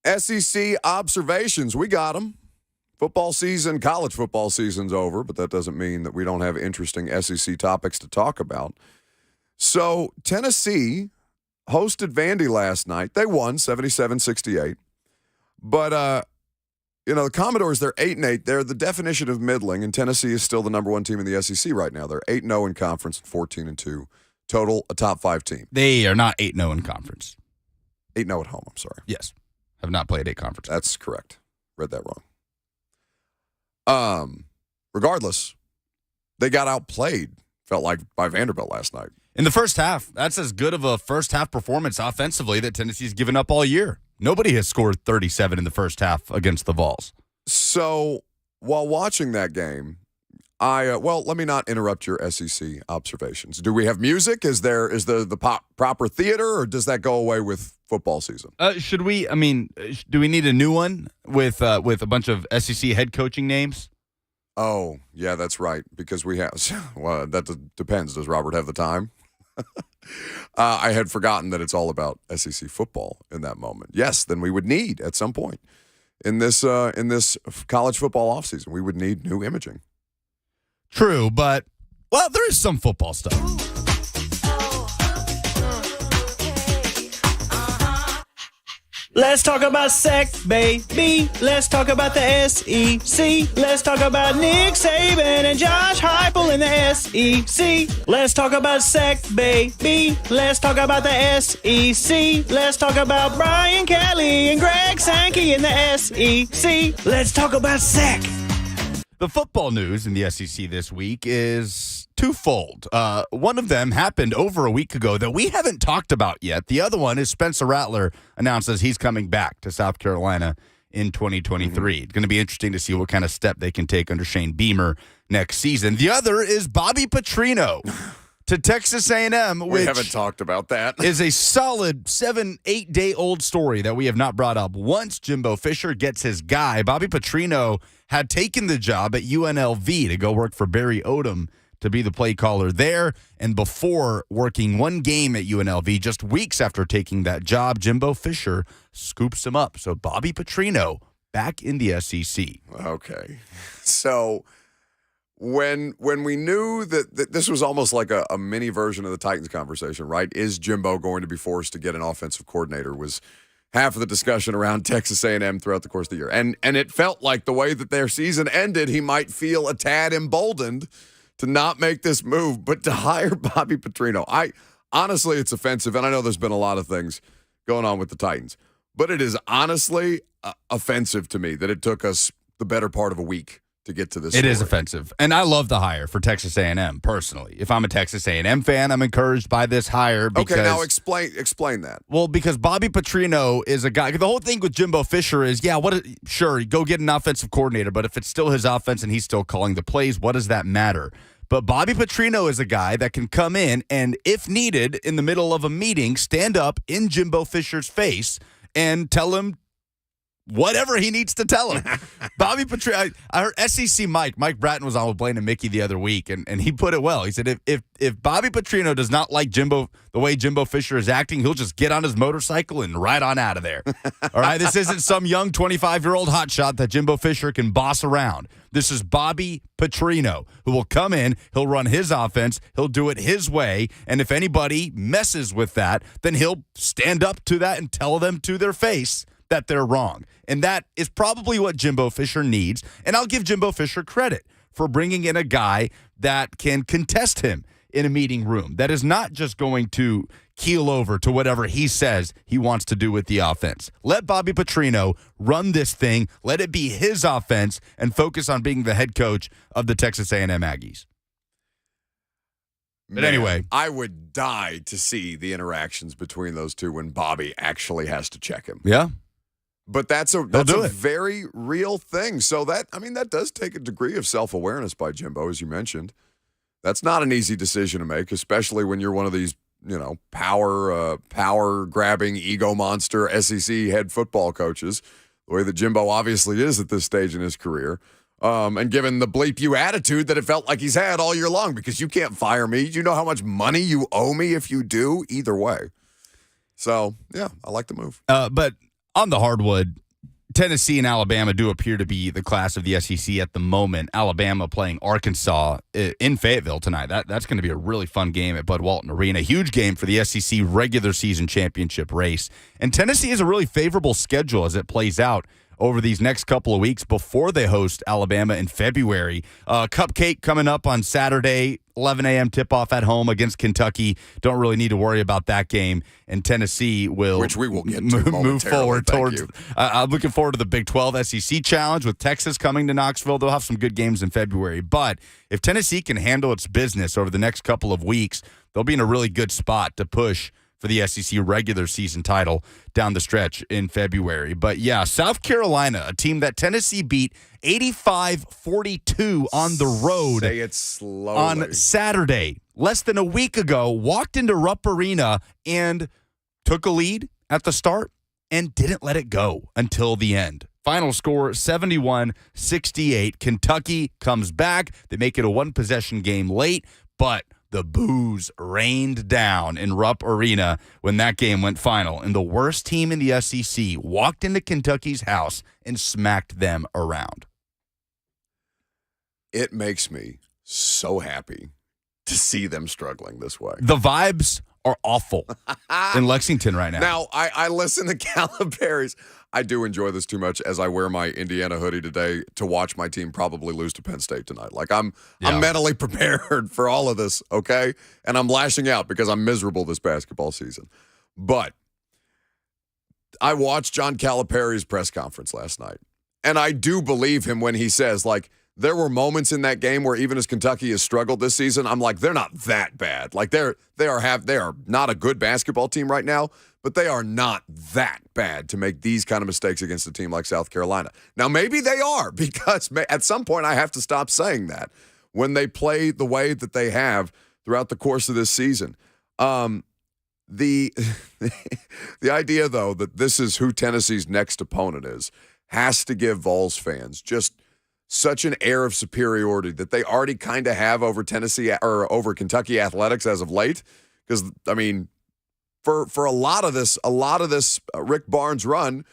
SEC observations. We got them. Football season, college football season's over, but that doesn't mean that we don't have interesting SEC topics to talk about. So Tennessee hosted Vandy last night. They won 77-68. But, the Commodores, they're 8-8. They're the definition of middling, and Tennessee is still the number one team in the SEC right now. They're 8-0 in conference and 14-2. Total, a top 5 team. They are not 8-0 in conference. 8-0 at home, I'm sorry. Yes. Have not played a conference. That's correct. Read that wrong. Regardless, they got outplayed, felt like, by Vanderbilt last night. In the first half, that's as good of a first half performance offensively that Tennessee's given up all year. Nobody has scored 37 in the first half against the Vols. So while watching that game, let me not interrupt your SEC observations. Do we have music? Is the proper theater, or does that go away with football season? Do we need a new one with a bunch of SEC head coaching names? Oh, yeah, that's right. Because we have. Well, that depends. Does Robert have the time? I had forgotten that it's all about SEC football in that moment. Yes, then we would need at some point in this college football offseason, we would need new imaging. True, but there is some football stuff. Let's talk about SEC, baby. Let's talk about the SEC. Let's talk about Nick Saban and Josh Heupel in the SEC. Let's talk about SEC, baby. Let's talk about the SEC. Let's talk about Brian Kelly and Greg Sankey in the SEC. Let's talk about SEC. The football news in the SEC this week is twofold. One of them happened over a week ago that we haven't talked about yet. The other one is Spencer Rattler announces he's coming back to South Carolina in 2023. It's going to be interesting to see what kind of step they can take under Shane Beamer next season. The other is Bobby Petrino to Texas A&M, which we haven't talked about that. is a solid 7-8 day old story that we have not brought up. Once Jimbo Fisher gets his guy, Bobby Petrino had taken the job at UNLV to go work for Barry Odom to be the play caller there. And before working one game at UNLV, just weeks after taking that job, Jimbo Fisher scoops him up. So Bobby Petrino back in the SEC. Okay. So when we knew that this was almost like a mini version of the Titans conversation, right? Is Jimbo going to be forced to get an offensive coordinator was half of the discussion around Texas A&M throughout the course of the year. And it felt like the way that their season ended, he might feel a tad emboldened to not make this move, but to hire Bobby Petrino. Honestly, it's offensive, and I know there's been a lot of things going on with the Titans, but it is honestly offensive to me that it took us the better part of a week to get to this. It is offensive. And I love the hire for Texas A&M personally. If I'm a Texas A&M fan, I'm encouraged by this hire. Because, okay, now explain that. Well, because Bobby Petrino is a guy. The whole thing with Jimbo Fisher is, sure, go get an offensive coordinator, but if it's still his offense and he's still calling the plays, what does that matter? But Bobby Petrino is a guy that can come in and, if needed, in the middle of a meeting, stand up in Jimbo Fisher's face and tell him whatever he needs to tell him. Bobby Petrino, I heard SEC Mike Bratton was on with Blaine and Mickey the other week, and he put it well. He said if Bobby Petrino does not like Jimbo, the way Jimbo Fisher is acting, he'll just get on his motorcycle and ride on out of there. All right, this isn't some young 25-year-old hotshot that Jimbo Fisher can boss around. This is Bobby Petrino, who will come in, he'll run his offense, he'll do it his way, and if anybody messes with that, then he'll stand up to that and tell them to their face that they're wrong. And that is probably what Jimbo Fisher needs. And I'll give Jimbo Fisher credit for bringing in a guy that can contest him in a meeting room, that is not just going to keel over to whatever he says he wants to do with the offense. Let Bobby Petrino run this thing. Let it be his offense and focus on being the head coach of the Texas A&M Aggies. But anyway, I would die to see the interactions between those two when Bobby actually has to check him. Yeah. But that's a very real thing. So that does take a degree of self-awareness by Jimbo, as you mentioned. That's not an easy decision to make, especially when you're one of these, power-grabbing, ego monster SEC head football coaches, the way that Jimbo obviously is at this stage in his career. And given the bleep you attitude that it felt like he's had all year long, because you can't fire me. You know how much money you owe me if you do? Either way. So, yeah, I like the move. But On the hardwood, Tennessee and Alabama do appear to be the class of the SEC at the moment. Alabama playing Arkansas in Fayetteville tonight. That's going to be a really fun game at Bud Walton Arena. Huge game for the SEC regular season championship race. And Tennessee has a really favorable schedule as it plays out over these next couple of weeks before they host Alabama in February. Cupcake coming up on Saturday, 11 a.m. tip-off at home against Kentucky. Don't really need to worry about that game. And Tennessee will, which we will get to move forward towards. You. I'm looking forward to the Big 12 SEC Challenge with Texas coming to Knoxville. They'll have some good games in February. But if Tennessee can handle its business over the next couple of weeks, they'll be in a really good spot to push for the SEC regular season title down the stretch in February. But yeah, South Carolina, a team that Tennessee beat 85-42 on the road. Say it slowly. On Saturday, less than a week ago, walked into Rupp Arena and took a lead at the start and didn't let it go until the end. Final score, 71-68. Kentucky comes back. They make it a one-possession game late, but the boos rained down in Rupp Arena when that game went final. And the worst team in the SEC walked into Kentucky's house and smacked them around. It makes me so happy to see them struggling this way. The vibes are awful in Lexington right now. Now, I listen to Calipari's. I do enjoy this too much as I wear my Indiana hoodie today to watch my team probably lose to Penn State tonight. Like I'm mentally prepared for all of this, okay? And I'm lashing out because I'm miserable this basketball season. But I watched John Calipari's press conference last night, and I do believe him when he says, like, there were moments in that game where even as Kentucky has struggled this season, I'm like, they're not that bad. Like they are not a good basketball team right now, but they are not that bad to make these kind of mistakes against a team like South Carolina. Now, maybe they are, because at some point I have to stop saying that when they play the way that they have throughout the course of this season. The idea, though, that this is who Tennessee's next opponent is has to give Vols fans just such an air of superiority that they already kind of have over Tennessee or over Kentucky athletics as of late. Because, I mean, for a lot of this Rick Barnes run,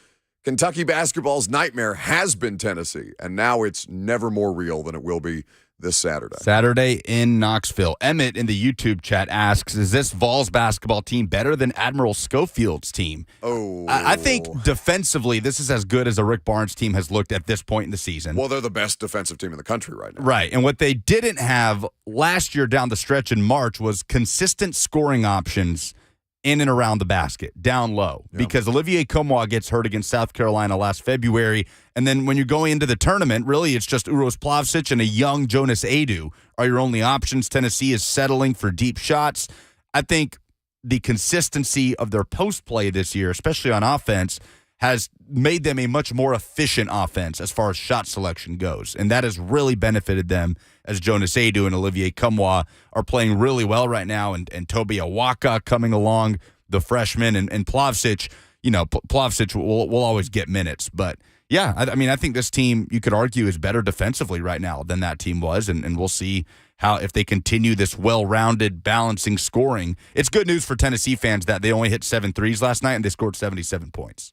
Kentucky basketball's nightmare has been Tennessee, and now it's never more real than it will be this Saturday. Saturday in Knoxville. Emmett in the YouTube chat asks, is this Vols basketball team better than Admiral Schofield's team? Oh. I think defensively, this is as good as a Rick Barnes team has looked at this point in the season. Well, they're the best defensive team in the country right now. Right. And what they didn't have last year down the stretch in March was consistent scoring options in and around the basket, down low, because Olivier Comois gets hurt against South Carolina last February. And then when you're going into the tournament, really it's just Uros Plavsic and a young Jonas Adu are your only options. Tennessee is settling for deep shots. I think the consistency of their post play this year, especially on offense, has made them a much more efficient offense as far as shot selection goes. And that has really benefited them as Jonas Adu and Olivier Comois are playing really well right now. And Toby Awaka coming along, the freshman, and Plavsic, Plavsic will always get minutes. But, yeah, I mean, I think this team, you could argue, is better defensively right now than that team was. And we'll see how, if they continue this well-rounded, balancing scoring. It's good news for Tennessee fans that they only hit 7 threes last night and they scored 77 points.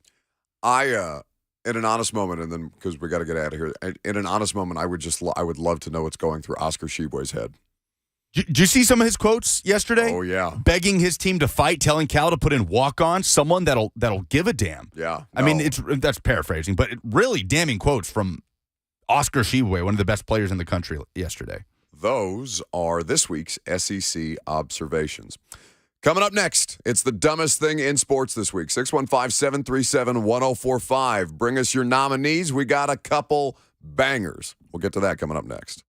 In an honest moment, and then because we got to get out of here, in an honest moment, I would love to know what's going through Oscar Tshiebwe's head. Did you see some of his quotes yesterday? Oh, yeah. Begging his team to fight, telling Cal to put in walk-on, someone that'll give a damn. Yeah. I mean, that's paraphrasing, but really damning quotes from Oscar Tshiebwe, one of the best players in the country yesterday. Those are this week's SEC observations. Coming up next, it's the dumbest thing in sports this week. 615-737-1045. Bring us your nominees. We got a couple bangers. We'll get to that coming up next.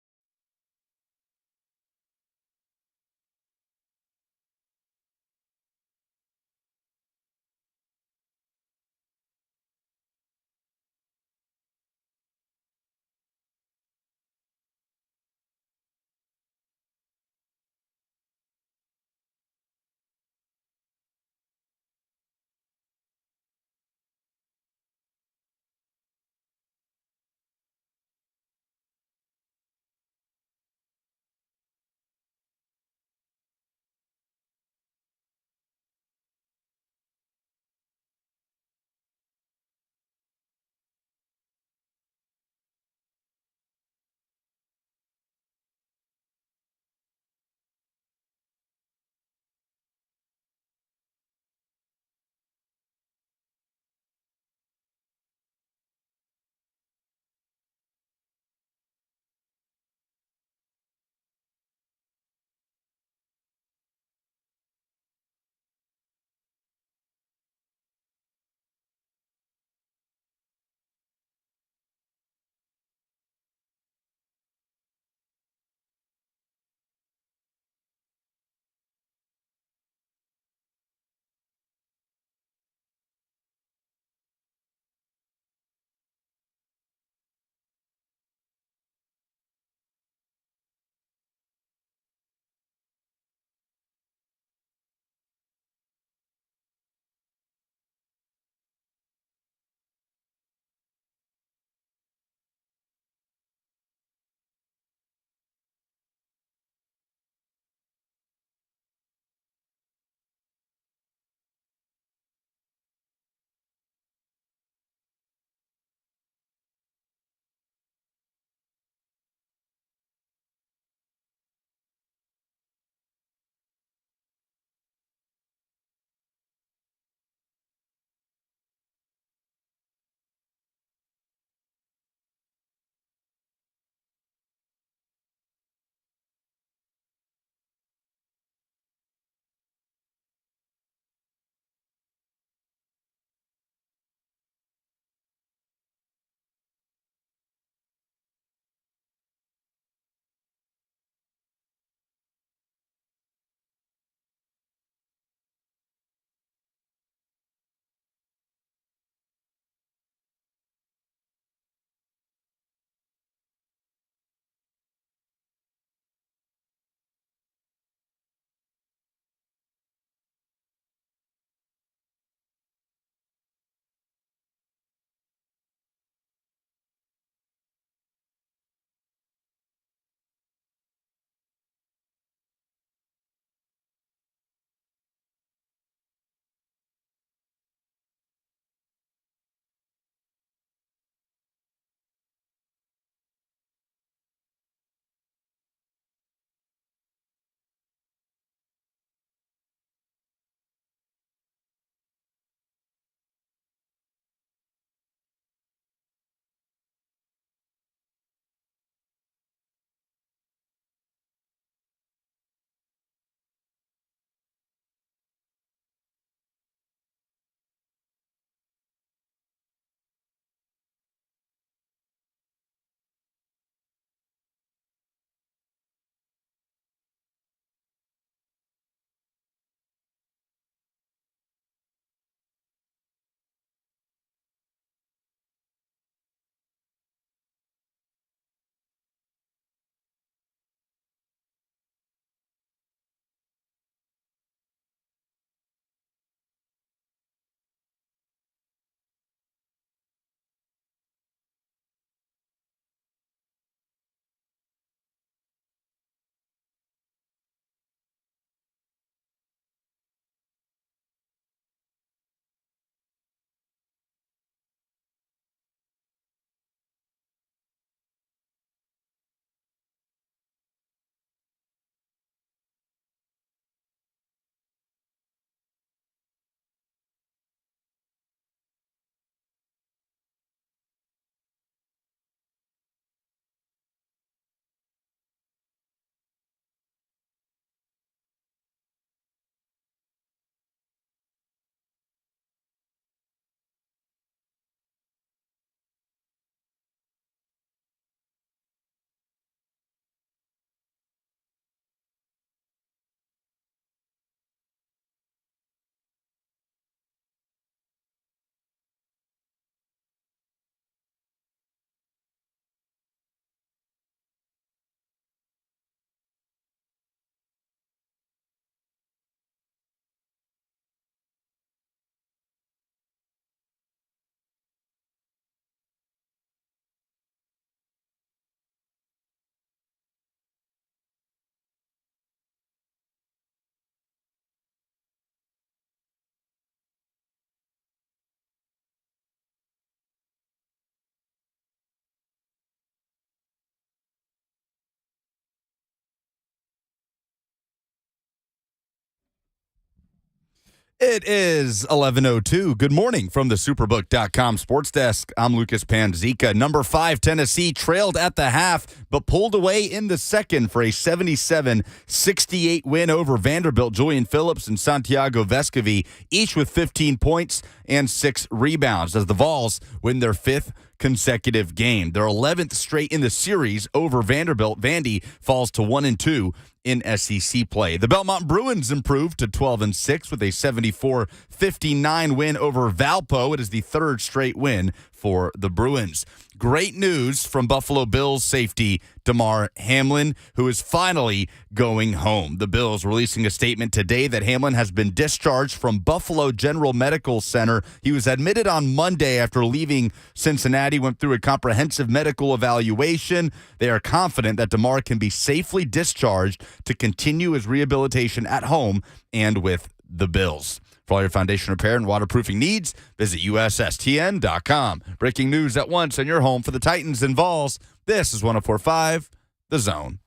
It is 11:02. Good morning from the Superbook.com sports desk. I'm Lucas Panzica. Number 5, Tennessee trailed at the half, but pulled away in the second for a 77-68 win over Vanderbilt. Julian Phillips and Santiago Vescovi, each with 15 points and 6 rebounds, as the Vols win their 5th consecutive game. Their 11th straight in the series over Vanderbilt. Vandy falls to 1-2 in SEC play. The Belmont Bruins improved to 12-6 with a 74-59 win over Valpo. It is the 3rd straight win for the Bruins. Great news from Buffalo Bills safety Damar Hamlin, who is finally going home. The Bills releasing a statement today that Hamlin has been discharged from Buffalo General Medical Center. He was admitted on Monday after leaving Cincinnati, went through a comprehensive medical evaluation. They are confident that Damar can be safely discharged to continue his rehabilitation at home and with the Bills. For all your foundation repair and waterproofing needs, visit USSTN.com. Breaking news at once on your home for the Titans and Vols. This is 104.5 The Zone.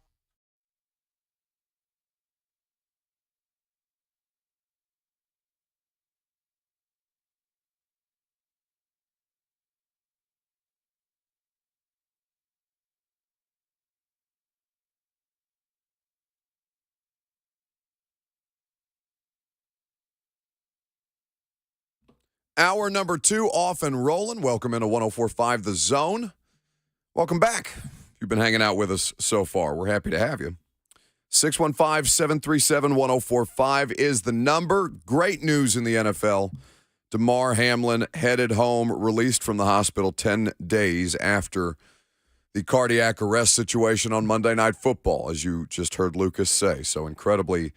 Hour number 2 off and rolling. Welcome into 104.5 The Zone. Welcome back. You've been hanging out with us so far. We're happy to have you. 615-737-1045 is the number. Great news in the NFL. Damar Hamlin headed home, released from the hospital 10 days after the cardiac arrest situation on Monday Night Football, as you just heard Lucas say. So incredibly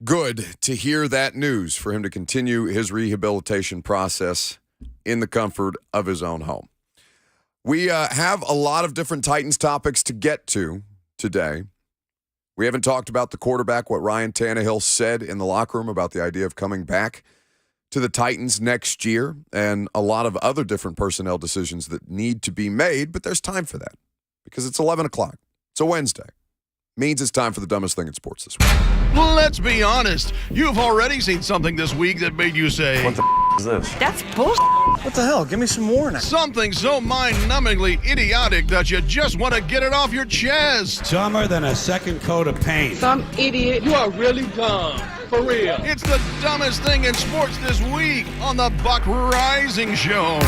good to hear that news for him to continue his rehabilitation process in the comfort of his own home. We have a lot of different Titans topics to get to today. We haven't talked about the quarterback, what Ryan Tannehill said in the locker room about the idea of coming back to the Titans next year, and a lot of other different personnel decisions that need to be made, but there's time for that because it's 11 o'clock. It's a Wednesday. Means it's time for the dumbest thing in sports this week. Let's be honest. You've already seen something this week that made you say, What the is this? That's bullshit. What the hell? Give me some more now. something so mind-numbingly idiotic that you just want to get it off your chest. Dumber than a second coat of paint. Some idiot. You are really dumb. For real. It's the dumbest thing in sports this week on the Buck Reising Show.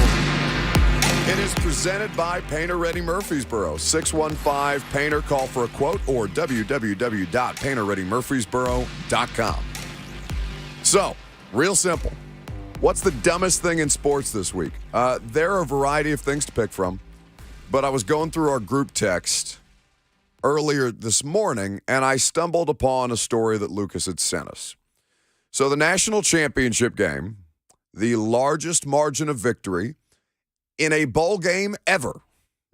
It is presented by Painter Ready Murfreesboro. 615-PAINTER. Call for a quote or www.painterreadymurfreesboro.com. So, real simple. What's the dumbest thing in sports this week? There are a variety of things to pick from, but I was going through our group text earlier this morning, and I stumbled upon a story that Lucas had sent us. So the national championship game, the largest margin of victory in a bowl game ever,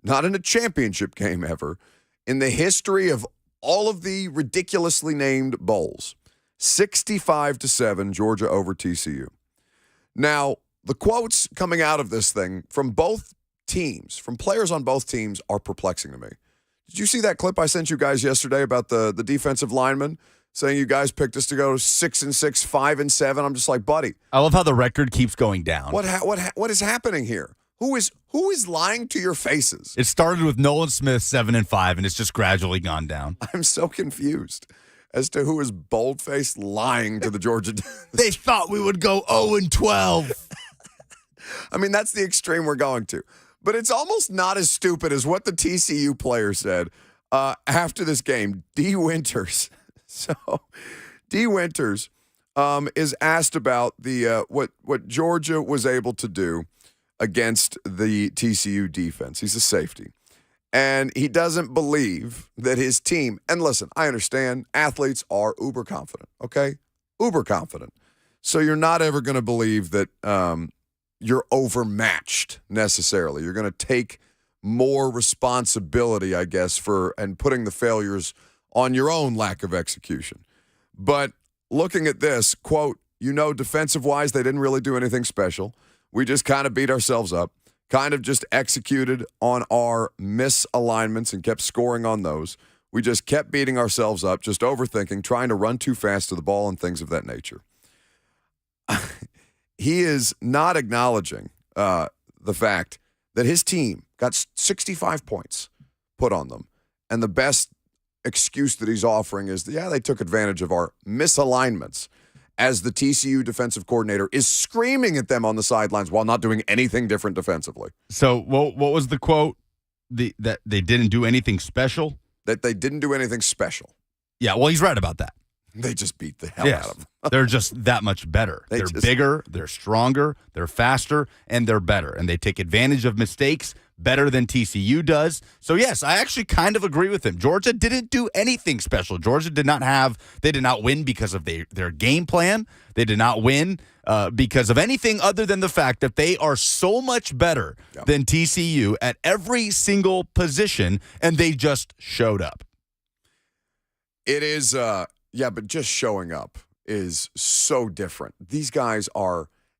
not in a championship game ever, in the history of all of the ridiculously named bowls. 65-7, Georgia over TCU. Now, the quotes coming out of this thing from both teams, from players on both teams, are perplexing to me. Did you see that clip I sent you guys yesterday about the defensive lineman saying you guys picked us to go 6-6, 5-7? I'm just like, buddy. I love how the record keeps going down. What is happening here? Who is lying to your faces? It started with Nolan Smith 7-5, and it's just gradually gone down. I'm so confused as to who is bold-faced lying to the Georgia. They thought we would go 0-12. I mean, that's the extreme we're going to. But it's almost not as stupid as what the TCU player said after this game. D. Winters. So, D. Winters is asked about the what Georgia was able to do against the TCU defense. He's a safety. And he doesn't believe that his team, and listen, I understand athletes are uber confident, okay? Uber confident. So you're not ever going to believe that you're overmatched necessarily. You're going to take more responsibility, I guess, and putting the failures on your own lack of execution. But looking at this, quote, defensive-wise, they didn't really do anything special. We just kind of beat ourselves up, kind of just executed on our misalignments and kept scoring on those. We just kept beating ourselves up, just overthinking, trying to run too fast to the ball and things of that nature. he is not acknowledging the fact that his team got 65 points put on them. And the best excuse that he's offering is, they took advantage of our misalignments, as the TCU defensive coordinator is screaming at them on the sidelines while not doing anything different defensively. So what was the quote? That they didn't do anything special? That they didn't do anything special. Yeah, well, he's right about that. They just beat the hell out of them. They're just that much better. They're bigger, they're stronger, they're faster, and they're better. And they take advantage of mistakes better than TCU does. So, yes, I actually kind of agree with him. Georgia didn't do anything special. Georgia did not win because of their game plan. They did not win because of anything other than the fact that they are so much better than TCU at every single position, and they just showed up. It is, but just showing up is so different. These guys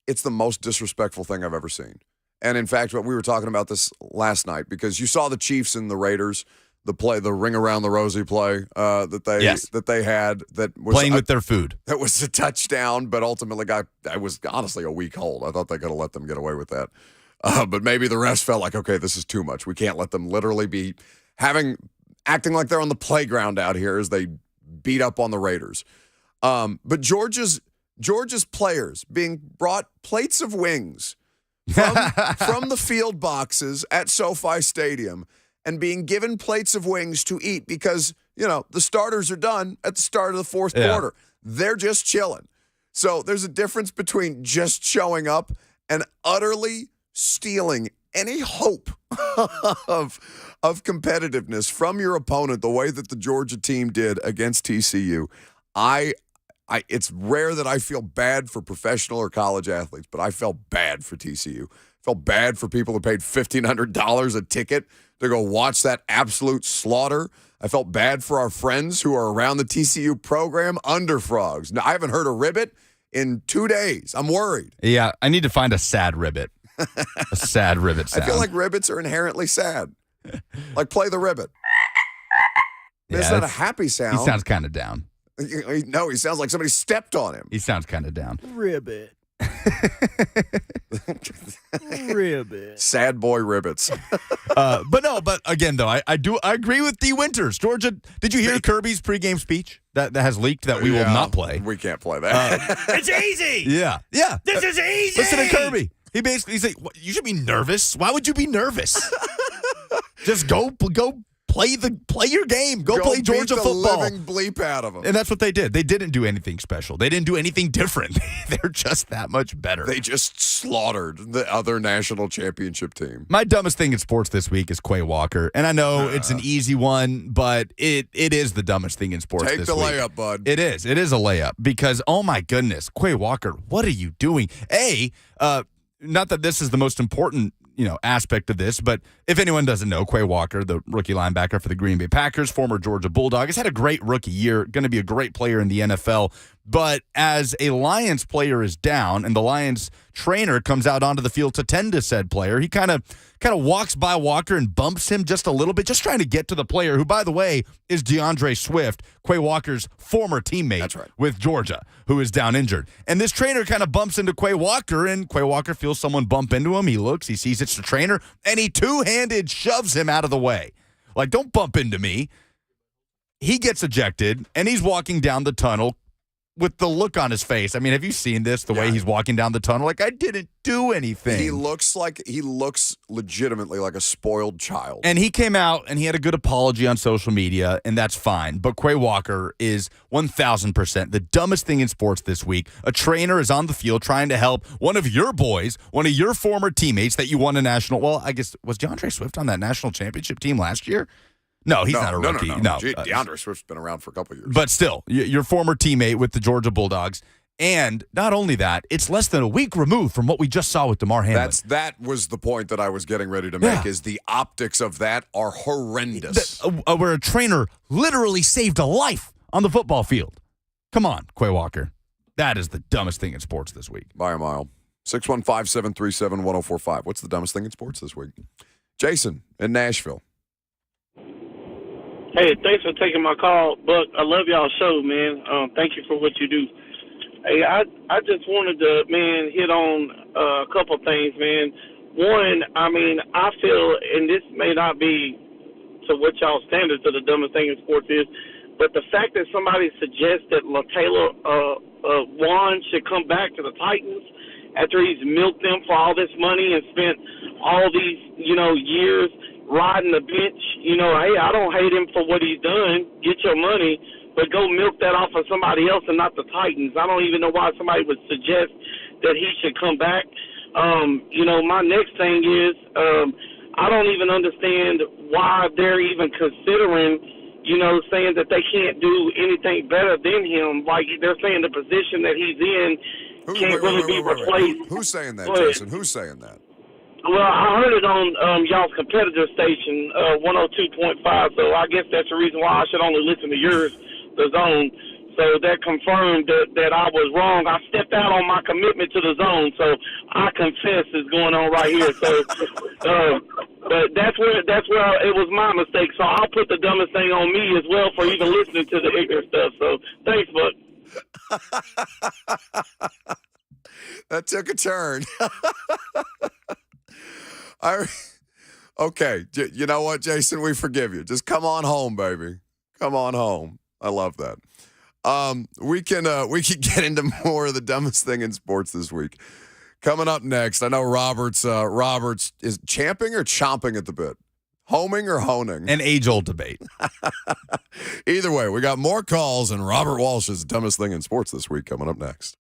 it's the most disrespectful thing I've ever seen. And in fact, we were talking about this last night because you saw the Chiefs and the Raiders, the ring around the rosy play that they had that was playing with their food. That was a touchdown, but ultimately I was honestly a weak hold. I thought they could have let them get away with that. But maybe the refs felt like, okay, this is too much. We can't let them literally be acting like they're on the playground out here as they beat up on the Raiders. But Georgia's players being brought plates of wings from the field boxes at SoFi Stadium and being given plates of wings to eat because, the starters are done at the start of the fourth quarter. They're just chilling. So there's a difference between just showing up and utterly stealing any hope of competitiveness from your opponent the way that the Georgia team did against TCU. It's rare that I feel bad for professional or college athletes, but I felt bad for TCU. I felt bad for people who paid $1,500 a ticket to go watch that absolute slaughter. I felt bad for our friends who are around the TCU program under frogs. Now, I haven't heard a ribbit in 2 days. I'm worried. Yeah, I need to find a sad ribbit. A sad ribbit sound. I feel like ribbits are inherently sad. Like, play the ribbit. It's not a happy sound. He sounds kind of down. No, he sounds like somebody stepped on him. He sounds kind of down. Ribbit. Ribbit. Sad boy ribbits. But again, though, I agree with D. Winters. Georgia, did you hear Kirby's pregame speech that has leaked that we will not play? We can't play that. It's easy. Yeah. This is easy. Listen to Kirby. He's like, you should be nervous. Why would you be nervous? Just go play your game. Go play Georgia football. Living bleep out of them. And that's what they did. They didn't do anything special. They didn't do anything different. They're just that much better. They just slaughtered the other national championship team. My dumbest thing in sports this week is Quay Walker. And I know it's an easy one, but it is the dumbest thing in sports this week. Take the layup, bud. It is. It is a layup because, oh my goodness, Quay Walker, what are you doing? Not that this is the most important aspect of this, but if anyone doesn't know, Quay Walker, the rookie linebacker for the Green Bay Packers, former Georgia Bulldog, has had a great rookie year, going to be a great player in the NFL. But as a Lions player is down and the Lions trainer comes out onto the field to tend to said player, he kind of walks by Walker and bumps him just a little bit, just trying to get to the player, who, by the way, is DeAndre Swift, Quay Walker's former teammate with Georgia, who is down injured. And this trainer kind of bumps into Quay Walker, and Quay Walker feels someone bump into him. He looks, he sees it's the trainer, and he two-handed shoves him out of the way. Like, don't bump into me. He gets ejected, and he's walking down the tunnel with the look on his face. I mean, have you seen this, the way he's walking down the tunnel? Like, I didn't do anything. He looks legitimately like a spoiled child. And he came out and he had a good apology on social media, and that's fine. But Quay Walker is 1,000% the dumbest thing in sports this week. A trainer is on the field trying to help one of your boys, one of your former teammates that you won a national, well, I guess, was DeAndre Swift on that national championship team last year? No, he's not a rookie. No. DeAndre Swift's been around for a couple of years. But still, your former teammate with the Georgia Bulldogs. And not only that, it's less than a week removed from what we just saw with DeMar Hamlin. That was the point that I was getting ready to make, is the optics of that are horrendous. Where a trainer literally saved a life on the football field. Come on, Quay Walker. That is the dumbest thing in sports this week. By a mile. 615-737-1045. What's the dumbest thing in sports this week? Jason in Nashville. Hey, thanks for taking my call, Buck. I love y'all show, man. Thank you for what you do. Hey, I just wanted to, man, hit on a couple things, man. One, I mean, I feel, and this may not be to what y'all standards of the dumbest thing in sports is, but the fact that somebody suggests that LaTaylor Wan should come back to the Titans after he's milked them for all this money and spent all these, years riding the bench, hey, I don't hate him for what he's done. Get your money, but go milk that off of somebody else and not the Titans. I don't even know why somebody would suggest that he should come back. My next thing is I don't even understand why they're even considering, saying that they can't do anything better than him. Like they're saying the position that he's in can't really be replaced. Who's saying that, Jason? Who's saying that? Well, I heard it on y'all's competitor station, 102.5, so I guess that's the reason why I should only listen to yours, the Zone. So that confirmed that I was wrong. I stepped out on my commitment to the Zone, so I confess is going on right here. So, but that's where it was my mistake. So I'll put the dumbest thing on me as well for even listening to the ignorant stuff. So thanks, Buck. That took a turn. Okay, you know what, Jason? We forgive you. Just come on home, baby. Come on home. I love that. We can get into more of the dumbest thing in sports this week. Coming up next, I know Roberts is champing or chomping at the bit, homing or honing. An age-old debate. Either way, we got more calls and Robert Walsh's dumbest thing in sports this week coming up next.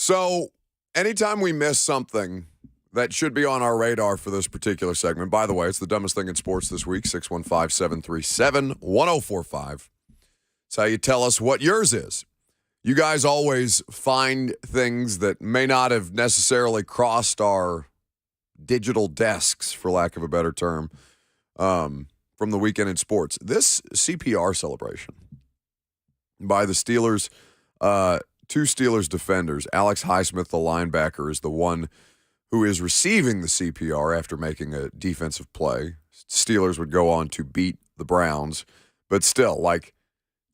So anytime we miss something that should be on our radar for this particular segment, by the way, it's the dumbest thing in sports this week, 615-737-1045. It's how you tell us what yours is. You guys always find things that may not have necessarily crossed our digital desks, for lack of a better term, from the weekend in sports. This CPR celebration by the Steelers, two Steelers defenders, Alex Highsmith, the linebacker, is the one who is receiving the CPR after making a defensive play. Steelers would go on to beat the Browns, but still, like,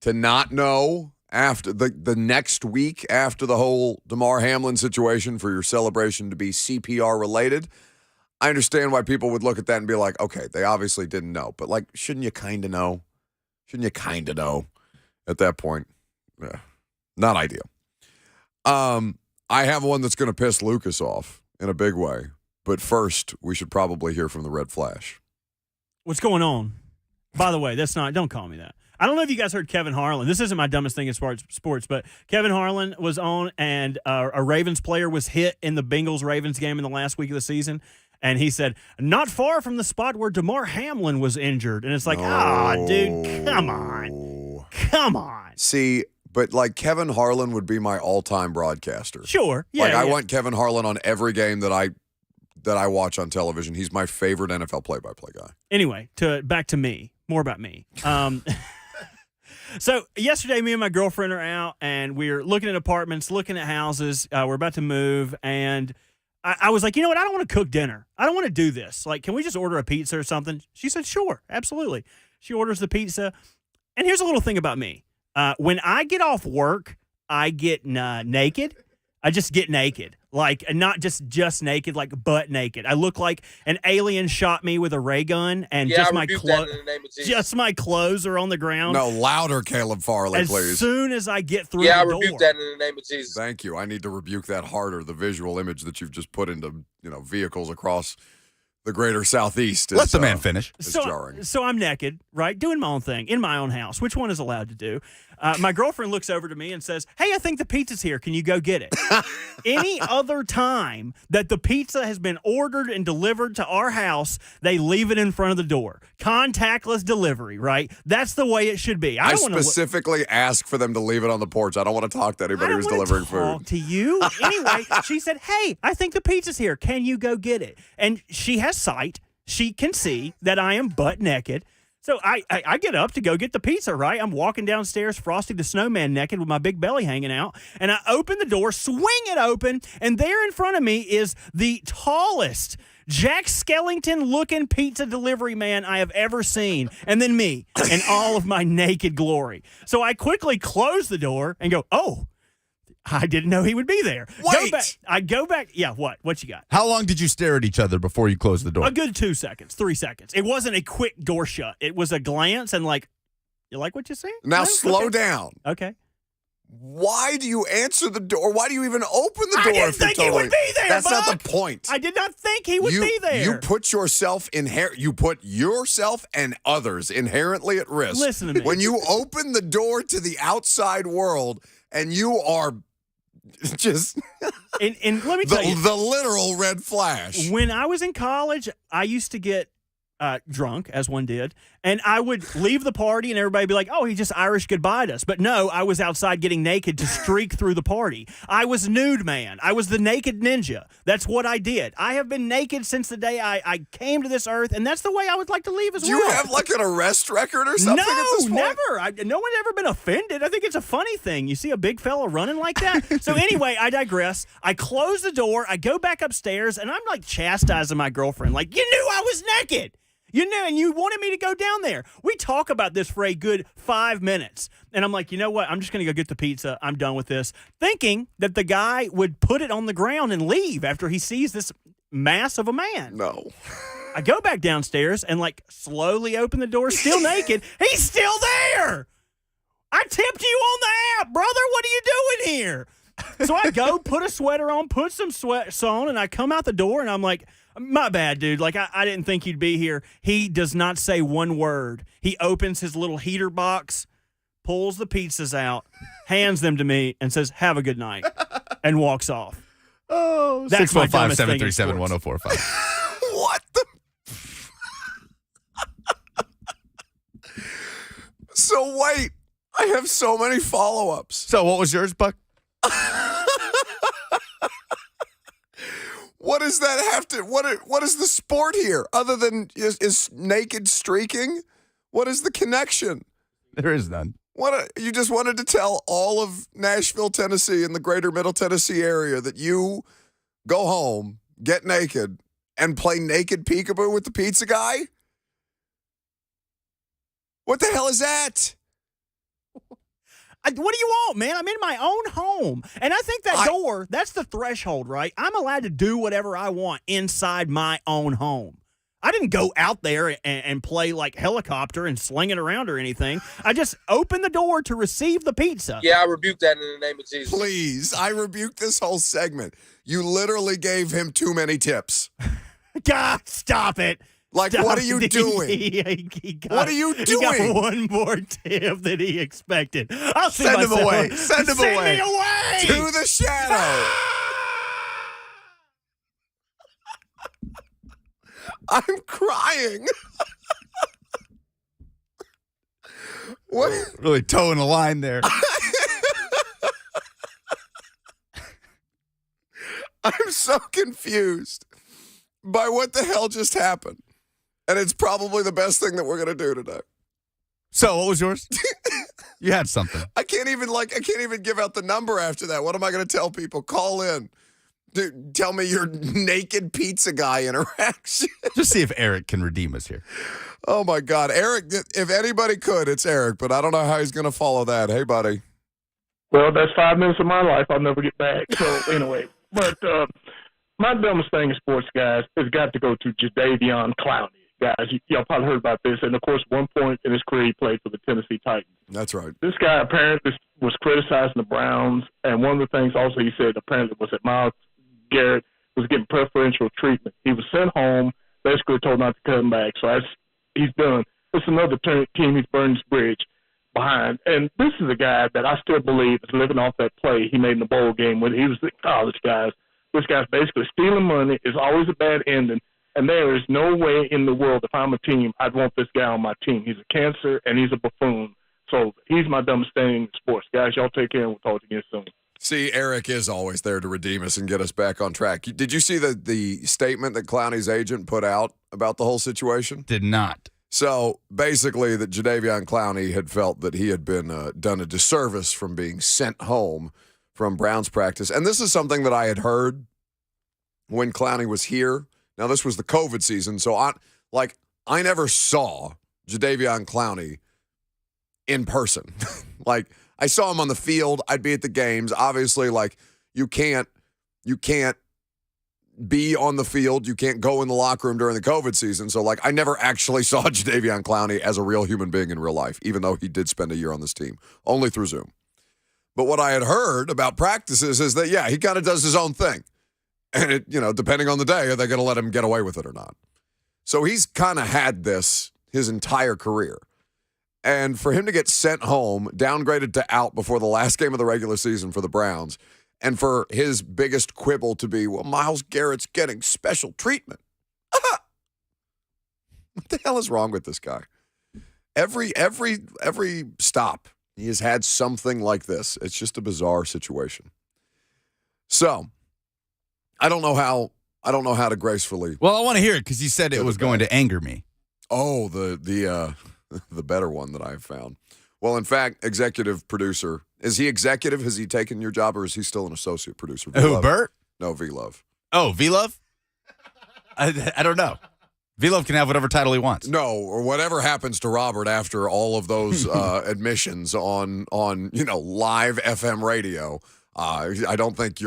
to not know after the next week after the whole Damar Hamlin situation for your celebration to be CPR related, I understand why people would look at that and be like, okay, they obviously didn't know. But, like, shouldn't you kind of know? Shouldn't you kind of know at that point? Yeah, not ideal. I have one that's going to piss Lucas off in a big way. But first, we should probably hear from the Red Flash. What's going on? By the way, don't call me that. I don't know if you guys heard Kevin Harlan. This isn't my dumbest thing in sports, but Kevin Harlan was on, and a Ravens player was hit in the Bengals-Ravens game in the last week of the season. And he said, not far from the spot where Damar Hamlin was injured. And it's like, dude, come on. Come on. See, but like Kevin Harlan would be my all-time broadcaster. Sure. Yeah. I want Kevin Harlan on every game that I watch on television. He's my favorite NFL play-by-play guy. Anyway, back to me. More about me. So yesterday, me and my girlfriend are out, and we're looking at apartments, looking at houses. We're about to move, and I was like, you know what? I don't want to cook dinner. I don't want to do this. Like, can we just order a pizza or something? She said, sure, absolutely. She orders the pizza. And here's a little thing about me. When I get off work, I get naked. I just get naked. Like, not just naked, like butt naked. I look like an alien shot me with a ray gun, and just my clothes are on the ground. No, louder, Caleb Farley, please. As soon as I get through the door. Yeah, I rebuke that in the name of Jesus. Thank you. I need to rebuke that harder. The visual image that you've just put into, vehicles across the greater Southeast is, let the man finish. Jarring. So I'm naked, right, doing my own thing in my own house, which one is allowed to do. My girlfriend looks over to me and says, hey, I think the pizza's here. Can you go get it? Any other time that the pizza has been ordered and delivered to our house, they leave it in front of the door. Contactless delivery, right? That's the way it should be. I specifically ask for them to leave it on the porch. I don't want to talk to anybody who's delivering food. I don't want to talk to you. Anyway, she said, hey, I think the pizza's here. Can you go get it? And she has sight. She can see that I am butt naked. So I get up to go get the pizza, right? I'm walking downstairs, Frosty the Snowman naked with my big belly hanging out, and I open the door, swing it open, and there in front of me is the tallest Jack Skellington-looking pizza delivery man I have ever seen, and then me in all of my naked glory. So I quickly close the door and go, oh, I didn't know he would be there. Wait. I go back. Yeah, what? What you got? How long did you stare at each other before you closed the door? A good 2 seconds, 3 seconds. It wasn't a quick door shut. It was a glance and like, you like what you see? Now slow down. Okay. Why do you answer the door? Why do you even open the door? I didn't think he would be there. That's Buck. not the point. I did not think he would be there. You put yourself and others inherently at risk. Listen to me. When you open the door to the outside world and you are just and let me tell you, the literal red flash. When I was in college, I used to get drunk, as one did, and I would leave the party and everybody would be like, oh, he just Irish goodbye'd us. But no, I was outside getting naked to streak through the party. I was nude man. I was the naked ninja. That's what I did. I have been naked since the day I came to this earth, and that's the way I would like to leave as well. Do you have like an arrest record or something at this point? Never. No one's ever been offended. I think it's a funny thing. You see a big fella running like that. So anyway, I digress. I close the door. I go back upstairs, and I'm like chastising my girlfriend. Like, you knew I was naked. You knew, and you wanted me to go down there. We talk about this for a good 5 minutes. And I'm like, you know what? I'm just going to go get the pizza. I'm done with this. Thinking that the guy would put it on the ground and leave after he sees this mass of a man. No. I go back downstairs and, like, slowly open the door, still naked. He's still there. I tipped you on the app, brother. What are you doing here? So I go, put a sweater on, put some sweats on, and I come out the door, and I'm like, my bad, dude. Like, I didn't think you'd be here. He does not say one word. He opens his little heater box, pulls the pizzas out, hands them to me, and says, have a good night. and walks off. Oh, That's my dumbest thing in 615-737-1045. What the? So wait, I have so many follow-ups. So what was yours, Buck? What does that have to? What is the sport here other than is naked streaking? What is the connection? There is none. You just wanted to tell all of Nashville, Tennessee, and the greater Middle Tennessee area that you go home, get naked, and play naked peekaboo with the pizza guy? What the hell is that? What do you want, man? I'm in my own home. And I think that door, that's the threshold, right? I'm allowed to do whatever I want inside my own home. I didn't go out there and play like helicopter and sling it around or anything. I just opened the door to receive the pizza. Yeah, I rebuke that in the name of Jesus. Please, I rebuke this whole segment. You literally gave him too many tips. God, stop it. Like, Stop. what are you doing? What are you doing? He got one more tip than he expected. I'll see Send him myself. away. Send him Send away. me away. To the shadow. I'm crying. What? Really towing the line there. I'm so confused by what the hell just happened. And it's probably the best thing that we're going to do today. So what was yours? You had something. I can't even give out the number after that. What am I going to tell people? Call in. Dude, tell me your naked pizza guy interaction. Just see if Eric can redeem us here. Oh, my God. Eric, if anybody could, it's Eric, but I don't know how he's going to follow that. Hey, buddy. Well, that's 5 minutes of my life I'll never get back. So, anyway. But my dumbest thing in sports, guys, has got to go to Jadeveon Clowney. Guys, y'all probably heard about this. And, of course, one point in his career, he played for the Tennessee Titans. That's right. This guy apparently was criticizing the Browns. And one of the things also he said apparently was that Myles Garrett was getting preferential treatment. He was sent home, basically told not to come back. So he's done. It's another team he's burned his bridge behind. And this is a guy that I still believe is living off that play he made in the bowl game when he was in college, guys. This guy's basically stealing money. It's always a bad ending. And there is no way in the world, if I'm a team, I'd want this guy on my team. He's a cancer, and he's a buffoon. So he's my dumbest thing in sports. Guys, y'all take care, and we'll talk again soon. See, Eric is always there to redeem us and get us back on track. Did you see the statement that Clowney's agent put out about the whole situation? Did not. So basically that Jadeveon Clowney had felt that he had been done a disservice from being sent home from Browns practice. And this is something that I had heard when Clowney was here. Now, this was the COVID season, so I never saw Jadeveon Clowney in person. Like, I saw him on the field. I'd be at the games. Obviously, like, you can't be on the field. You can't go in the locker room during the COVID season. So, like, I never actually saw Jadeveon Clowney as a real human being in real life, even though he did spend a year on this team, only through Zoom. But what I had heard about practices is that, yeah, he kind of does his own thing. And, it, depending on the day, are they going to let him get away with it or not? So he's kind of had this his entire career. And for him to get sent home, downgraded to out before the last game of the regular season for the Browns, and for his biggest quibble to be, well, Myles Garrett's getting special treatment. What the hell is wrong with this guy? Every stop, he has had something like this. It's just a bizarre situation. So, I don't know how to gracefully. Well, I want to hear it because you said it was going to anger me. Oh, the better one that I've found. Well, in fact, executive producer. Is he executive? Has he taken your job, or is he still an associate producer? Who, Bert? No, V-Love. Oh, V-Love? I don't know. V-Love can have whatever title he wants. No, or whatever happens to Robert after all of those admissions on live FM radio. I don't think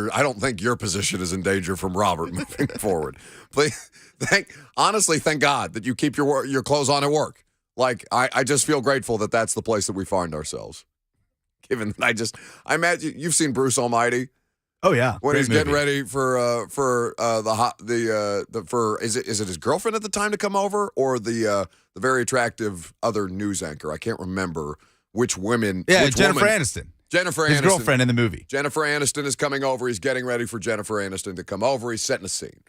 your position is in danger from Robert moving forward. Please, honestly, thank God that you keep your clothes on at work. Like, I just feel grateful that that's the place that we find ourselves. Given that I imagine you've seen Bruce Almighty. Oh yeah, when great he's movie. getting ready for is it his girlfriend at the time to come over, or the very attractive other news anchor? I can't remember which women. Yeah, which Jennifer woman, Aniston. Jennifer His Aniston. girlfriend in the movie. Jennifer Aniston is coming over. He's getting ready for Jennifer Aniston to come over. He's setting a scene.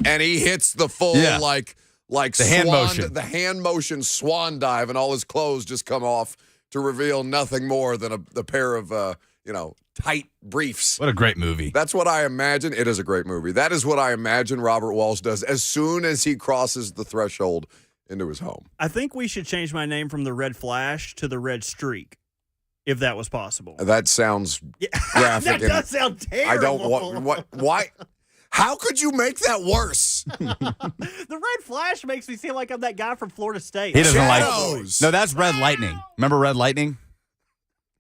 And he hits the full, like the hand motion. The hand motion swan dive, and all his clothes just come off to reveal nothing more than a pair of, tight briefs. What a great movie. That's what I imagine. It is a great movie. That is what I imagine Robert Walsh does as soon as he crosses the threshold into his home. I think we should change my name from the Red Flash to the Red Streak, if that was possible. That sounds graphic. That does sound terrible. I don't want. Why? How could you make that worse? The Red Flash makes me seem like I'm that guy from Florida State. He doesn't Shadows. No, that's Red Lightning. Remember Red Lightning?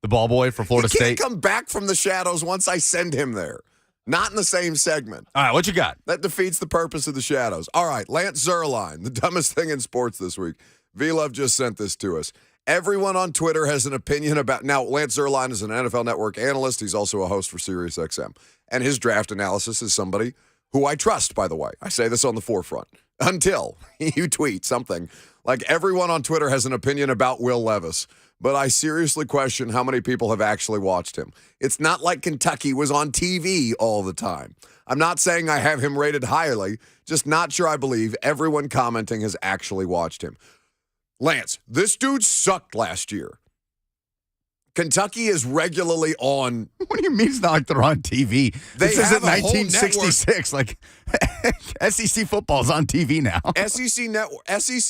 The ball boy for Florida He State? can't come back from the shadows once I send him there. Not in the same segment. All right, what you got? That defeats the purpose of the shadows. All right, Lance Zierlein, the dumbest thing in sports this week. V-Love just sent this to us. Everyone on Twitter has an opinion about... Now, Lance Zierlein is an NFL Network analyst. He's also a host for SiriusXM. And his draft analysis is somebody who I trust, by the way. I say this on the forefront. Until you tweet something. Like, everyone on Twitter has an opinion about Will Levis. But I seriously question how many people have actually watched him. It's not like Kentucky was on TV all the time. I'm not saying I have him rated highly, just not sure I believe everyone commenting has actually watched him. Lance, this dude sucked last year. Kentucky is regularly on. What do you mean it's not like they're on TV? They this isn't have a whole 1966. Like, SEC football's on TV now. SEC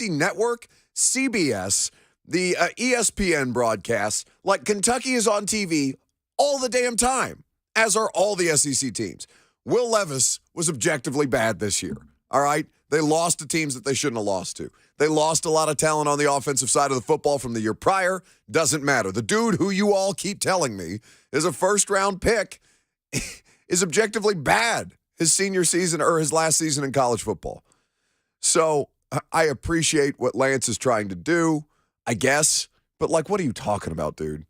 Network, CBS, the ESPN broadcasts. Like, Kentucky is on TV all the damn time, as are all the SEC teams. Will Levis was objectively bad this year, all right? They lost to teams that they shouldn't have lost to. They lost a lot of talent on the offensive side of the football from the year prior. Doesn't matter. The dude who you all keep telling me is a first-round pick is objectively bad his senior season or his last season in college football. So I appreciate what Lance is trying to do, I guess. But, like, what are you talking about, dude?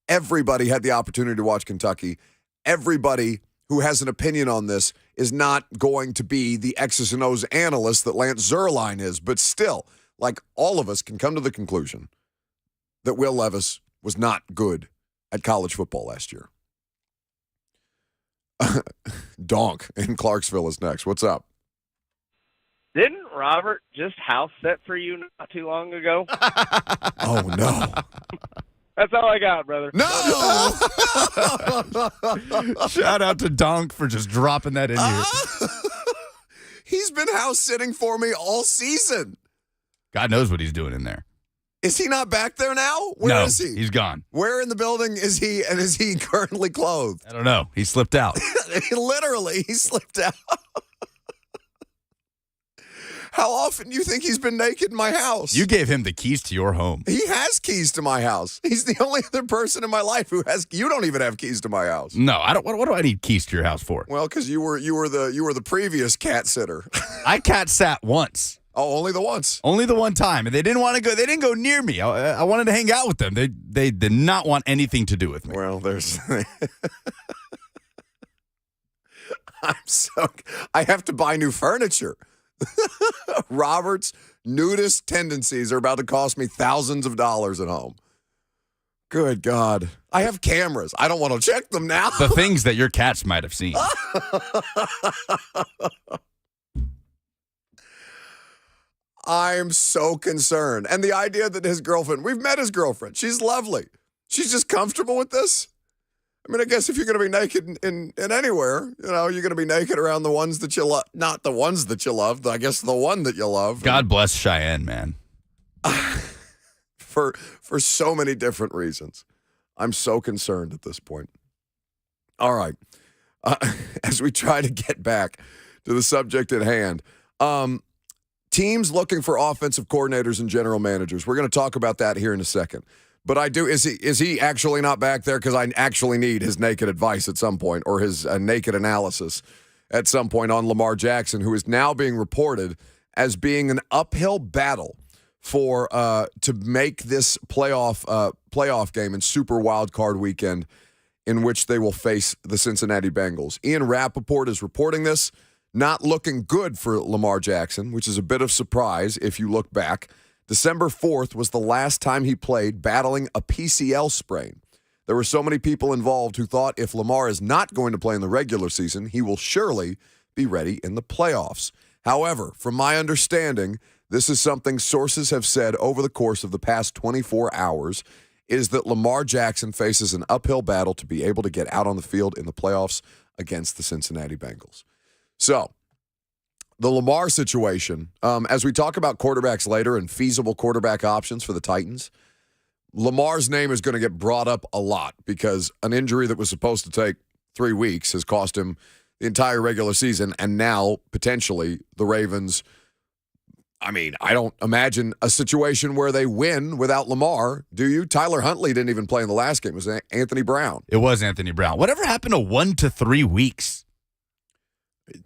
Everybody had the opportunity to watch Kentucky. Everybody who has an opinion on this is not going to be the X's and O's analyst that Lance Zierlein is. But still, like, all of us can come to the conclusion that Will Levis was not good at college football last year. Donk in Clarksville is next. What's up? Didn't Robert just house set for you not too long ago? Oh, no. That's all I got, brother. No! Shout out to Donk for just dropping that in here. He's been house sitting for me all season. God knows what he's doing in there. Is he not back there now? Where is he? He's gone. Where in the building is he, and is he currently clothed? I don't know. He slipped out. Literally, he slipped out. How often do you think he's been naked in my house? You gave him the keys to your home. He has keys to my house. He's the only other person in my life who has. You don't even have keys to my house. No, I don't. What do I need keys to your house for? Well, because you were the previous cat sitter. I cat sat once. Oh, only the once. Only the one time, and they didn't want to go. They didn't go near me. I wanted to hang out with them. They did not want anything to do with me. Well, there's. I have to buy new furniture. Robert's nudist tendencies are about to cost me thousands of dollars at home. Good God. I have cameras. I don't want to check them now. The things that your cats might have seen. I'm so concerned. And the idea that his girlfriend, we've met his girlfriend. She's lovely. She's just comfortable with this. I mean, I guess if you're going to be naked in anywhere, you're going to be naked around the ones that you love. Not the ones that you love, I guess the one that you love. God bless Cheyenne, man. For so many different reasons. I'm so concerned at this point. All right. As we try to get back to the subject at hand, teams looking for offensive coordinators and general managers. We're going to talk about that here in a second. But is he actually not back there? Because I actually need his naked advice at some point, or his naked analysis at some point on Lamar Jackson, who is now being reported as being an uphill battle for to make this playoff game in Super Wild Card Weekend, in which they will face the Cincinnati Bengals. Ian Rappaport is reporting this. Not looking good for Lamar Jackson, which is a bit of surprise if you look back. December 4th was the last time he played, battling a PCL sprain. There were so many people involved who thought if Lamar is not going to play in the regular season, he will surely be ready in the playoffs. However, from my understanding, this is something sources have said over the course of the past 24 hours, is that Lamar Jackson faces an uphill battle to be able to get out on the field in the playoffs against the Cincinnati Bengals. So, the Lamar situation, as we talk about quarterbacks later and feasible quarterback options for the Titans, Lamar's name is going to get brought up a lot because an injury that was supposed to take 3 weeks has cost him the entire regular season, and now, potentially, the Ravens, I mean, I don't imagine a situation where they win without Lamar, do you? Tyler Huntley didn't even play in the last game. It was Anthony Brown. It was Anthony Brown. Whatever happened to 1 to 3 weeks?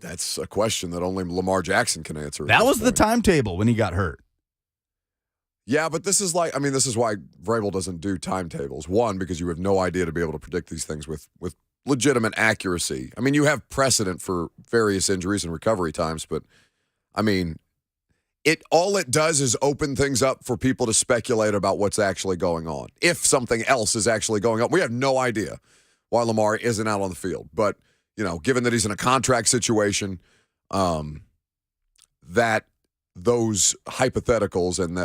That's a question that only Lamar Jackson can answer. That was the timetable when he got hurt. Yeah, but this is why Vrabel doesn't do timetables. One, because you have no idea to be able to predict these things with legitimate accuracy. I mean, you have precedent for various injuries and recovery times, but, I mean, all it does is open things up for people to speculate about what's actually going on. If something else is actually going on. We have no idea why Lamar isn't out on the field. But, given that he's in a contract situation, that those hypotheticals and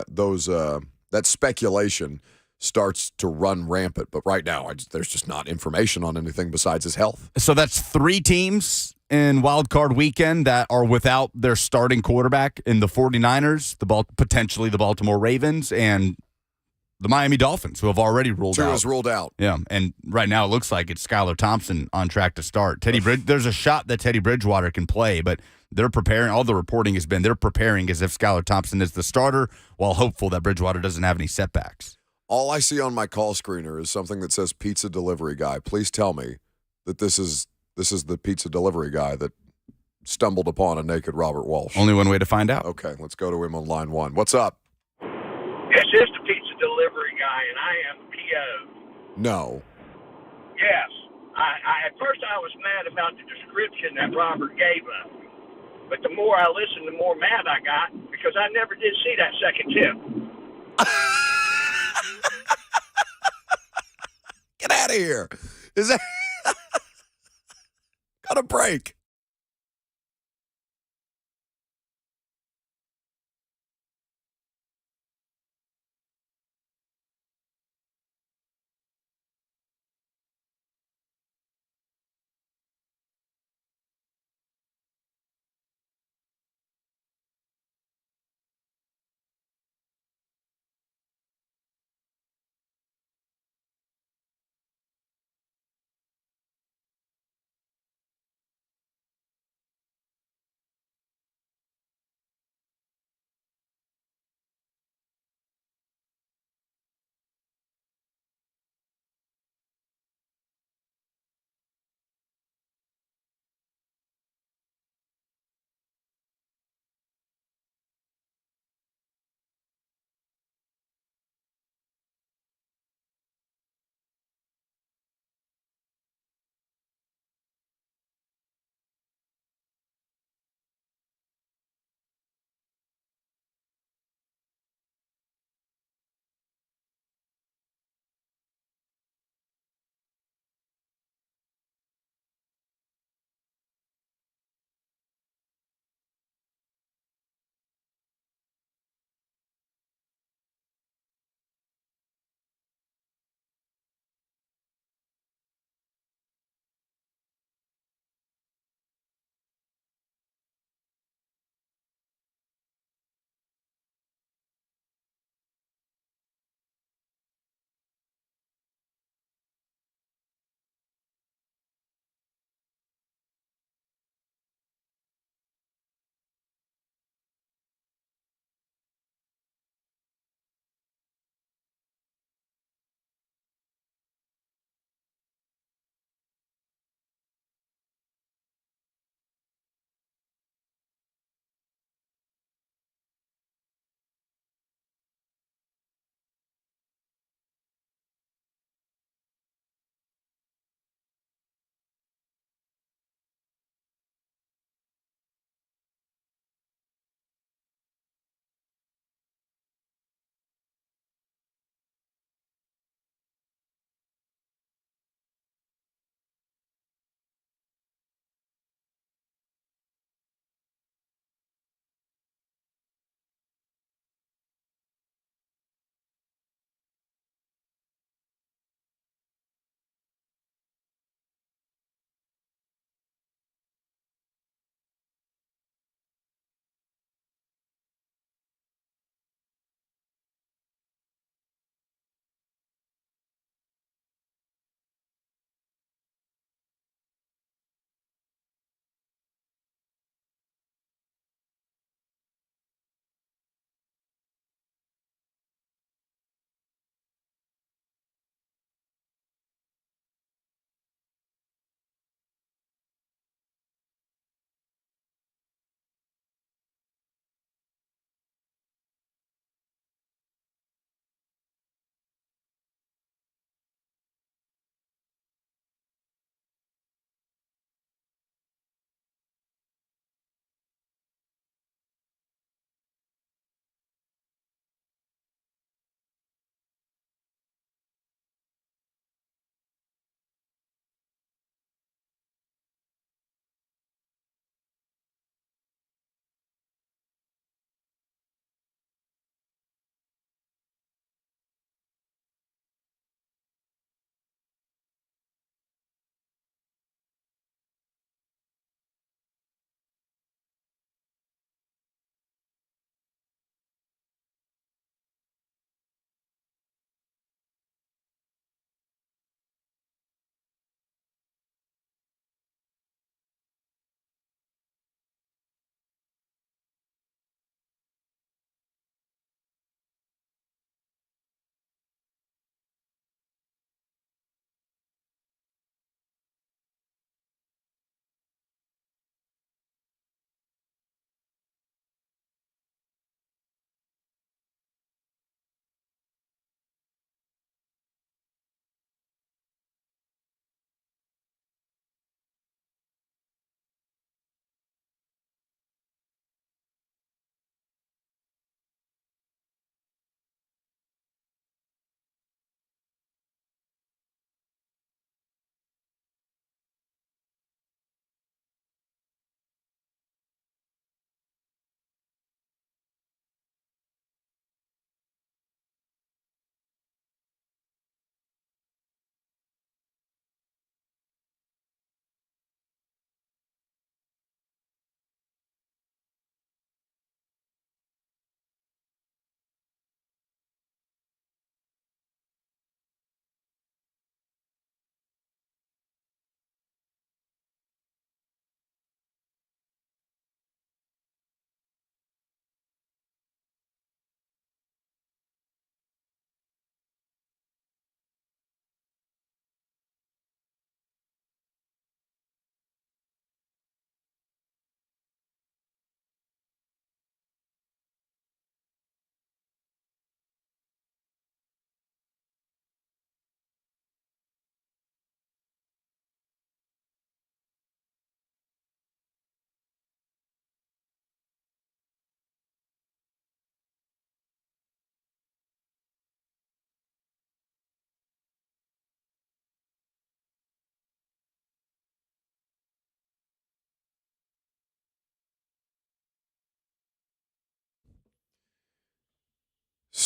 that speculation starts to run rampant. But right now, there's just not information on anything besides his health. So that's 3 teams in Wild Card Weekend that are without their starting quarterback in the 49ers, potentially the Baltimore Ravens, and the Miami Dolphins, who have already ruled out. Tua's ruled out. Yeah, and right now it looks like it's Skylar Thompson on track to start. There's a shot that Teddy Bridgewater can play, but they're preparing. All the reporting has been they're preparing as if Skylar Thompson is the starter, while hopeful that Bridgewater doesn't have any setbacks. All I see on my call screener is something that says pizza delivery guy. Please tell me that this is the pizza delivery guy that stumbled upon a naked Robert Walsh. Only one way to find out. Okay, let's go to him on line 1. What's up? It's just a pizza delivery guy, and I am P.O. No. Yes. At first I was mad about the description that Robert gave us. But the more I listened, the more mad I got because I never did see that second tip. Get out of here. Is that got a break?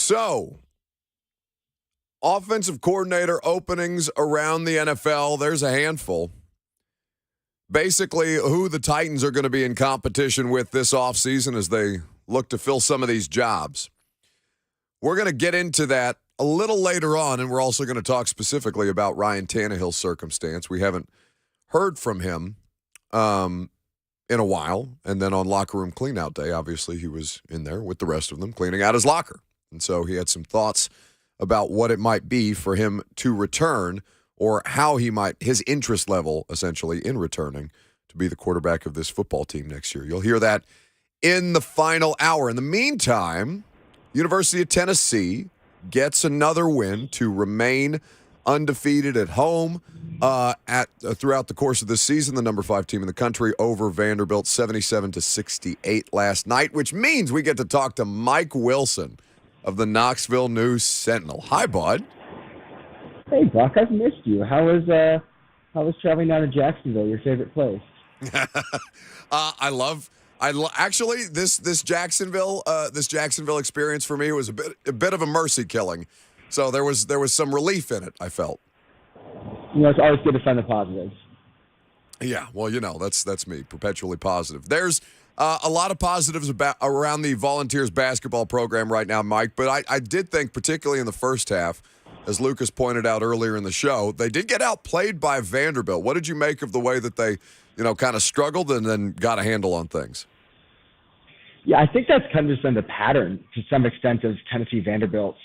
So, offensive coordinator openings around the NFL, there's a handful. Basically, who the Titans are going to be in competition with this offseason as they look to fill some of these jobs. We're going to get into that a little later on, and we're also going to talk specifically about Ryan Tannehill's circumstance. We haven't heard from him in a while, and then on Locker Room Cleanout Day, obviously he was in there with the rest of them cleaning out his locker. And so he had some thoughts about what it might be for him to return or how he might, his interest level essentially in returning to be the quarterback of this football team next year. You'll hear that in the final hour. In the meantime, University of Tennessee gets another win to remain undefeated at home throughout the course of this season. The number 5 team in the country over Vanderbilt 77-68 last night, which means we get to talk to Mike Wilson of the Knoxville News Sentinel. Hi, bud. Hey, Buck, I've missed you. How was traveling down to Jacksonville, your favorite place? Actually, this Jacksonville experience for me was a bit of a mercy killing. So there was some relief in it, I felt. It's always good to find the positives. Yeah, well, that's me, perpetually positive. There's a lot of positives around the Volunteers basketball program right now, Mike, but I did think, particularly in the first half, as Lucas pointed out earlier in the show, they did get outplayed by Vanderbilt. What did you make of the way that they, kind of struggled and then got a handle on things? Yeah, I think that's kind of just been the pattern to some extent of Tennessee Vanderbilt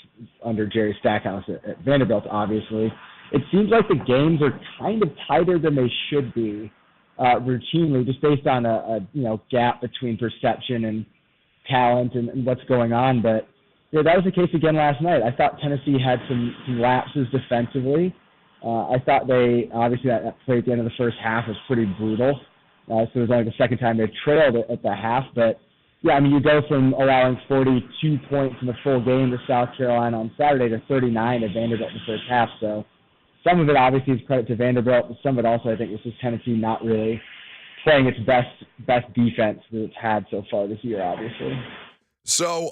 under Jerry Stackhouse at Vanderbilt, obviously. It seems like the games are kind of tighter than they should be routinely, just based on a gap between perception and talent and what's going on. But that was the case again last night. I thought Tennessee had some lapses defensively. I thought they, obviously, that play at the end of the first half was pretty brutal. So it was only the second time they've trailed at the half. But, yeah, I mean, you go from allowing 42 points in the full game to South Carolina on Saturday to 39 at Vanderbilt in the first half. So some of it, obviously, is credit to Vanderbilt, but some of it also, I think, is just Tennessee not really playing its best defense that it's had so far this year, obviously. So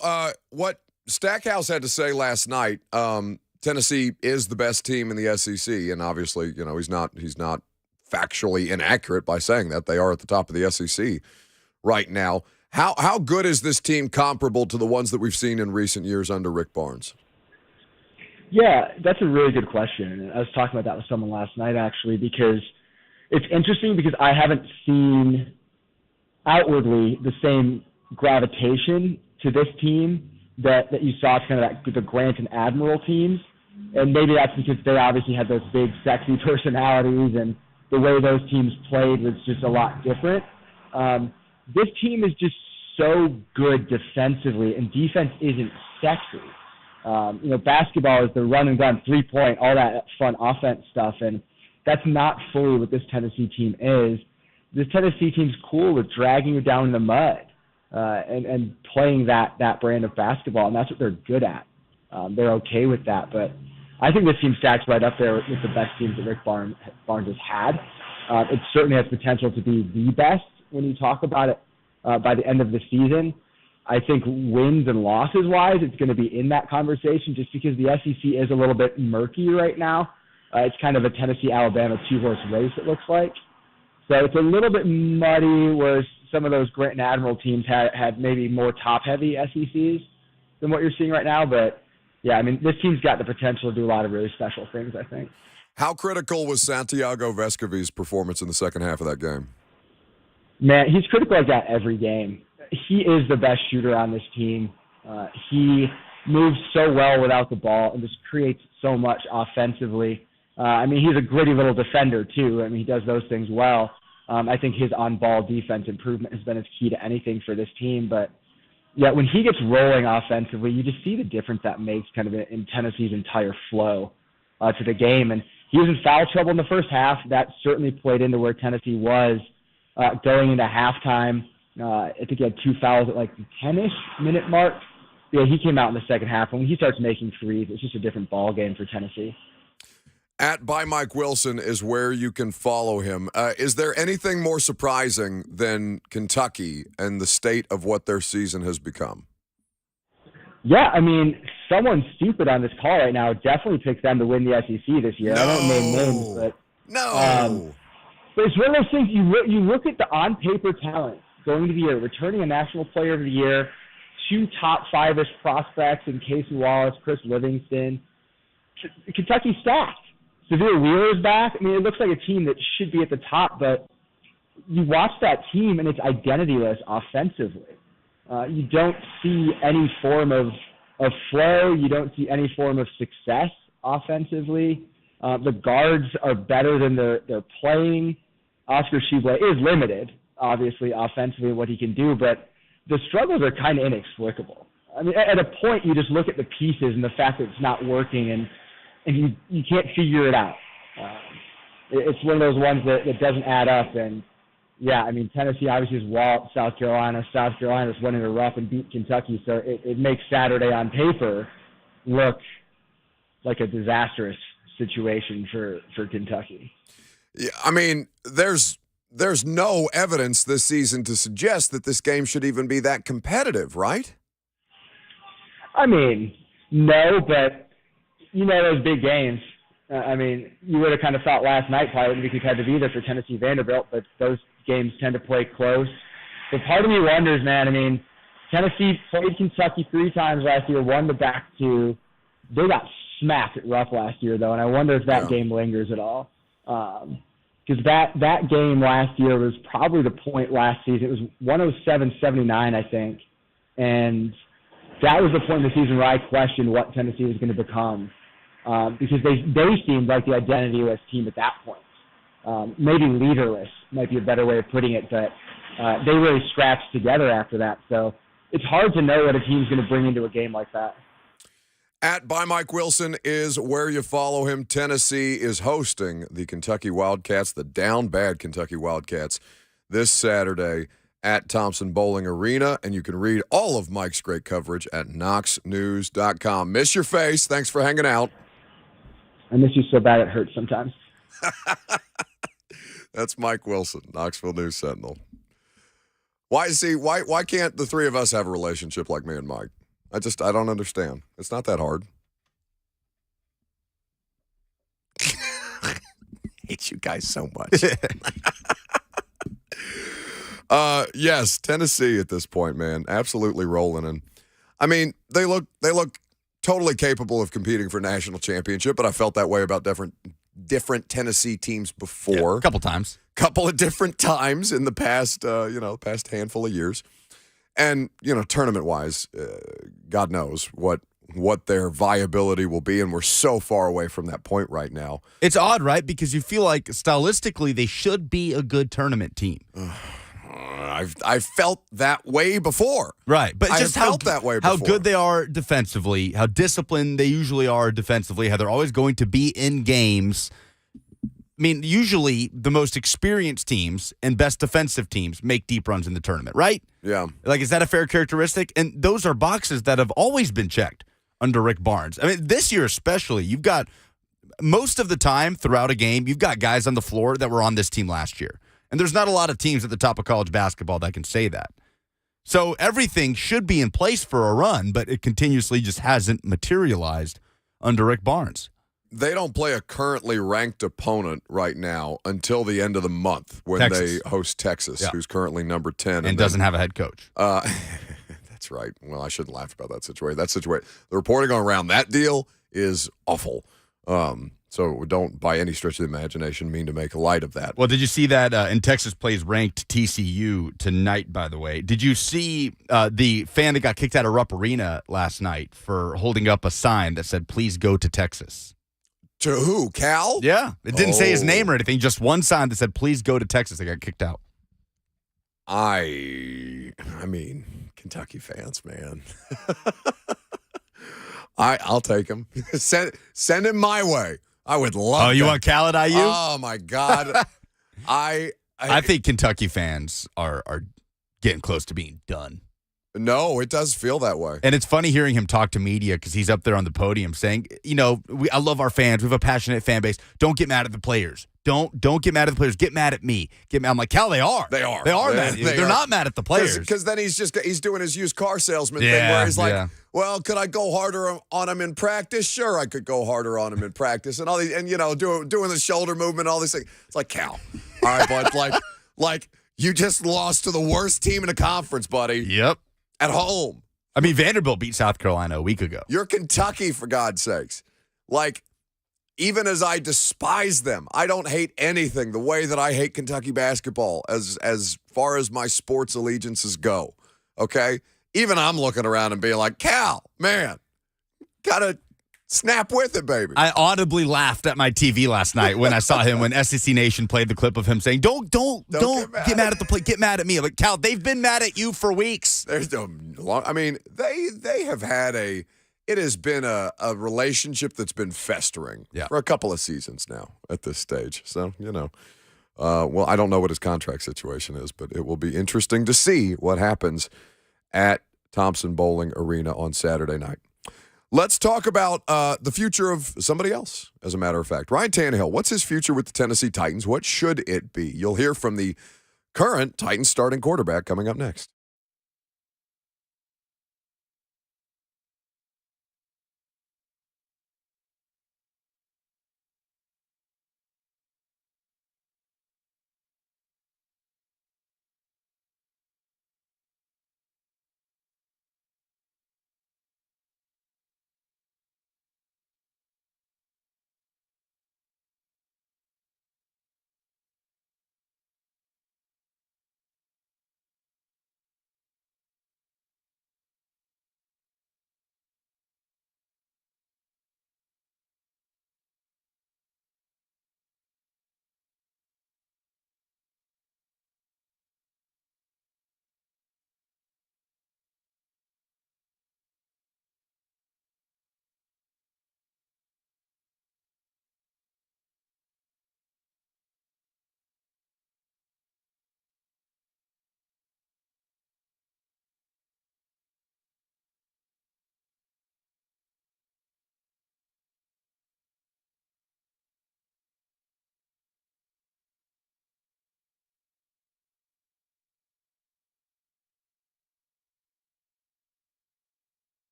what Stackhouse had to say last night, Tennessee is the best team in the SEC, and obviously, he's not factually inaccurate by saying that. They are at the top of the SEC right now. How good is this team comparable to the ones that we've seen in recent years under Rick Barnes? Yeah, that's a really good question. And I was talking about that with someone last night, actually, because it's interesting because I haven't seen outwardly the same gravitation to this team that you saw kind of the Grant and Admiral teams. And maybe that's because they obviously had those big, sexy personalities, and the way those teams played was just a lot different. This team is just so good defensively, and defense isn't sexy. Basketball is the run and gun, 3-point, all that fun offense stuff, and that's not fully what this Tennessee team is. This Tennessee team's cool with dragging you down in the mud and playing that brand of basketball, and that's what they're good at. They're okay with that, but I think this team stacks right up there with the best teams that Rick Barnes has had. It certainly has potential to be the best when you talk about it by the end of the season. I think wins and losses-wise, it's going to be in that conversation just because the SEC is a little bit murky right now. It's kind of a Tennessee-Alabama two-horse race, it looks like. So it's a little bit muddy, whereas some of those Grant and Admiral teams had maybe more top-heavy SECs than what you're seeing right now. But, yeah, I mean, this team's got the potential to do a lot of really special things, I think. How critical was Santiago Vescovi's performance in the second half of that game? Man, he's critical like that every game. He is the best shooter on this team. He moves so well without the ball and just creates so much offensively. He's a gritty little defender, too. He does those things well. I think his on-ball defense improvement has been his key to anything for this team. But, yeah, when he gets rolling offensively, you just see the difference that makes kind of in Tennessee's entire flow to the game. And he was in foul trouble in the first half. That certainly played into where Tennessee was going into halftime. I think he had 2 fouls at like the 10-ish minute mark. Yeah, he came out in the second half. When he starts making threes, it's just a different ball game for Tennessee. By Mike Wilson is where you can follow him. Is there anything more surprising than Kentucky and the state of what their season has become? Yeah, I mean, someone stupid on this call right now definitely picked them to win the SEC this year. No. I don't name names, but no. But it's one of those things. You look at the on-paper talent going to the year, returning a National Player of the Year, 2 top 5-ish prospects in Casey Wallace, Chris Livingston. Kentucky stacked. Severe Wheeler's back. I mean, it looks like a team that should be at the top, but you watch that team and it's identityless offensively. You don't see any form of flow. You don't see any form of success offensively. The guards are better than they're playing. Oscar Tshiebwe is limited, obviously, offensively, what he can do, but the struggles are kind of inexplicable. I mean, at a point, you just look at the pieces and the fact that it's not working, and you can't figure it out. It's one of those ones that doesn't add up. And, yeah, I mean, Tennessee obviously is walloped South Carolina. South Carolina's went into rough and beat Kentucky, so it makes Saturday on paper look like a disastrous situation for Kentucky. Yeah, I mean, there's no evidence this season to suggest that this game should even be that competitive, right? I mean, no, but you know those big games. I mean, you would have kind of thought last night probably wouldn't be competitive either for Tennessee Vanderbilt, but those games tend to play close. But part of me wonders, man, I mean, Tennessee played Kentucky 3 times last year, won the back 2. They got smacked at Rupp last year, though, and I wonder if that game lingers at all. Because that game last year was probably the point last season. It was 107-79, I think. And that was the point in the season where I questioned what Tennessee was going to become. Because they seemed like the identityless team at that point. Maybe leaderless might be a better way of putting it, but they really scratched together after that. So it's hard to know what a team's going to bring into a game like that. At by Mike Wilson is where you follow him. Tennessee is hosting the Kentucky Wildcats, the down bad Kentucky Wildcats, this Saturday at Thompson Bowling Arena. And you can read all of Mike's great coverage at knoxnews.com. Miss your face. Thanks for hanging out. I miss you so bad it hurts sometimes. That's Mike Wilson, Knoxville News Sentinel. Why can't the three of us have a relationship like me and Mike? I don't understand. It's not that hard. Hate you guys so much. Yes, Tennessee at this point, man, absolutely rolling. And I mean, they look totally capable of competing for a national championship, but I felt that way about different Tennessee teams before. Yeah, a couple of different times in the past, past handful of years. And, tournament-wise, God knows what their viability will be, and we're so far away from that point right now. It's odd, right? Because you feel like stylistically they should be a good tournament team. I've felt that way before. Right, but I just have felt that way before. How good they are defensively, how disciplined they usually are defensively, how they're always going to be in games. I mean, usually the most experienced teams and best defensive teams make deep runs in the tournament, right? Yeah. Like, is that a fair characteristic? And those are boxes that have always been checked under Rick Barnes. I mean, this year especially, you've got most of the time throughout a game, you've got guys on the floor that were on this team last year. And there's not a lot of teams at the top of college basketball that can say that. So everything should be in place for a run, but it continuously just hasn't materialized under Rick Barnes. They don't play a currently ranked opponent right now until the end of the month when Texas. They host Texas, who's currently number 10. And doesn't have a head coach. That's right. Well, I shouldn't laugh about that situation. The reporting around that deal is awful. So don't, by any stretch of the imagination, mean to make light of that. Well, did you see that in Texas plays ranked TCU tonight, by the way? Did you see the fan that got kicked out of Rupp Arena last night for holding up a sign that said, "Please go to Texas"? To who? Cal? Yeah. It didn't say his name or anything. Just one sign that said, "Please go to Texas." They got kicked out. I mean, Kentucky fans, man. I'll take him. Send him my way. I would love. Oh, you want Cal at IU? Oh my God. I think Kentucky fans are getting close to being done. No, it does feel that way. And it's funny hearing him talk to media because he's up there on the podium saying, I love our fans. We have a passionate fan base. Don't get mad at the players. Don't get mad at the players. Get mad at me. I'm like, Cal, they are. They are. They are mad at you. They're not mad at the players. Because then he's doing his used car salesman thing where he's like, well, could I go harder on him in practice? Sure, I could go harder on him in practice. And all these, and doing the shoulder movement, all these things. It's like, Cal, all right, bud, like you just lost to the worst team in the conference, buddy. Yep. At home. I mean, Vanderbilt beat South Carolina a week ago. You're Kentucky, for God's sakes. Like, even as I despise them, I don't hate anything the way that I hate Kentucky basketball as far as my sports allegiances go, okay? Even I'm looking around and being like, Cal, man, gotta snap with it, baby. I audibly laughed at my TV last night when I saw him when SEC Nation played the clip of him saying, "Don't get mad at the play, get mad at me." I'm like, Cal, they've been mad at you for weeks. There's no long. I mean, they have had it has been a relationship that's been festering for a couple of seasons now at this stage. So well, I don't know what his contract situation is, but it will be interesting to see what happens at Thompson Bowling Arena on Saturday night. Let's talk about the future of somebody else, as a matter of fact. Ryan Tannehill, what's his future with the Tennessee Titans? What should it be? You'll hear from the current Titans starting quarterback coming up next.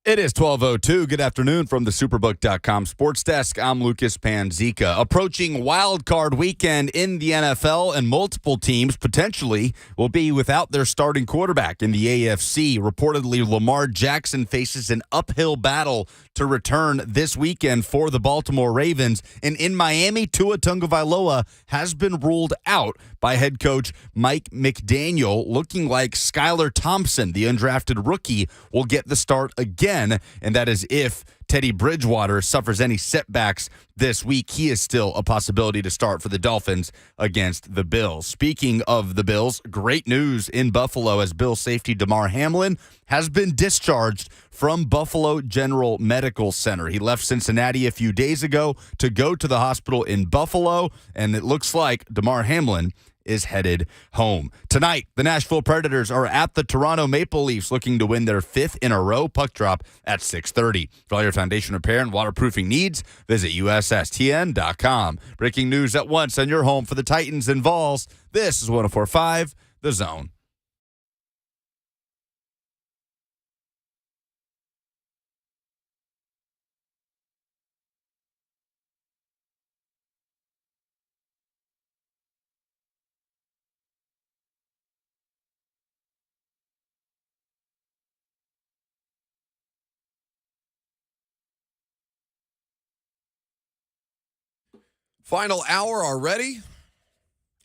It is 12:02. Good afternoon from the Superbook.com Sports Desk. I'm Lucas Panzica. Approaching wild card weekend in the NFL, and multiple teams potentially will be without their starting quarterback in the AFC. Reportedly, Lamar Jackson faces an uphill battle to return this weekend for the Baltimore Ravens. And in Miami, Tua Tagovailoa has been ruled out by head coach Mike McDaniel, looking like Skylar Thompson, the undrafted rookie, will get the start again, and that is if Teddy Bridgewater suffers any setbacks this week. He is still a possibility to start for the Dolphins against the Bills. Speaking of the Bills, great news in Buffalo as Bills safety Damar Hamlin has been discharged from Buffalo General Medical Center. He left Cincinnati a few days ago to go to the hospital in Buffalo, and it looks like Damar Hamlin is headed home. Tonight, the Nashville Predators are at the Toronto Maple Leafs looking to win their 5th in a row. Puck drop at 6:30. For all your foundation repair and waterproofing needs, visit USSTN.com. Breaking news at once on your home for the Titans and Vols. This is 104.5 The Zone. Final hour already.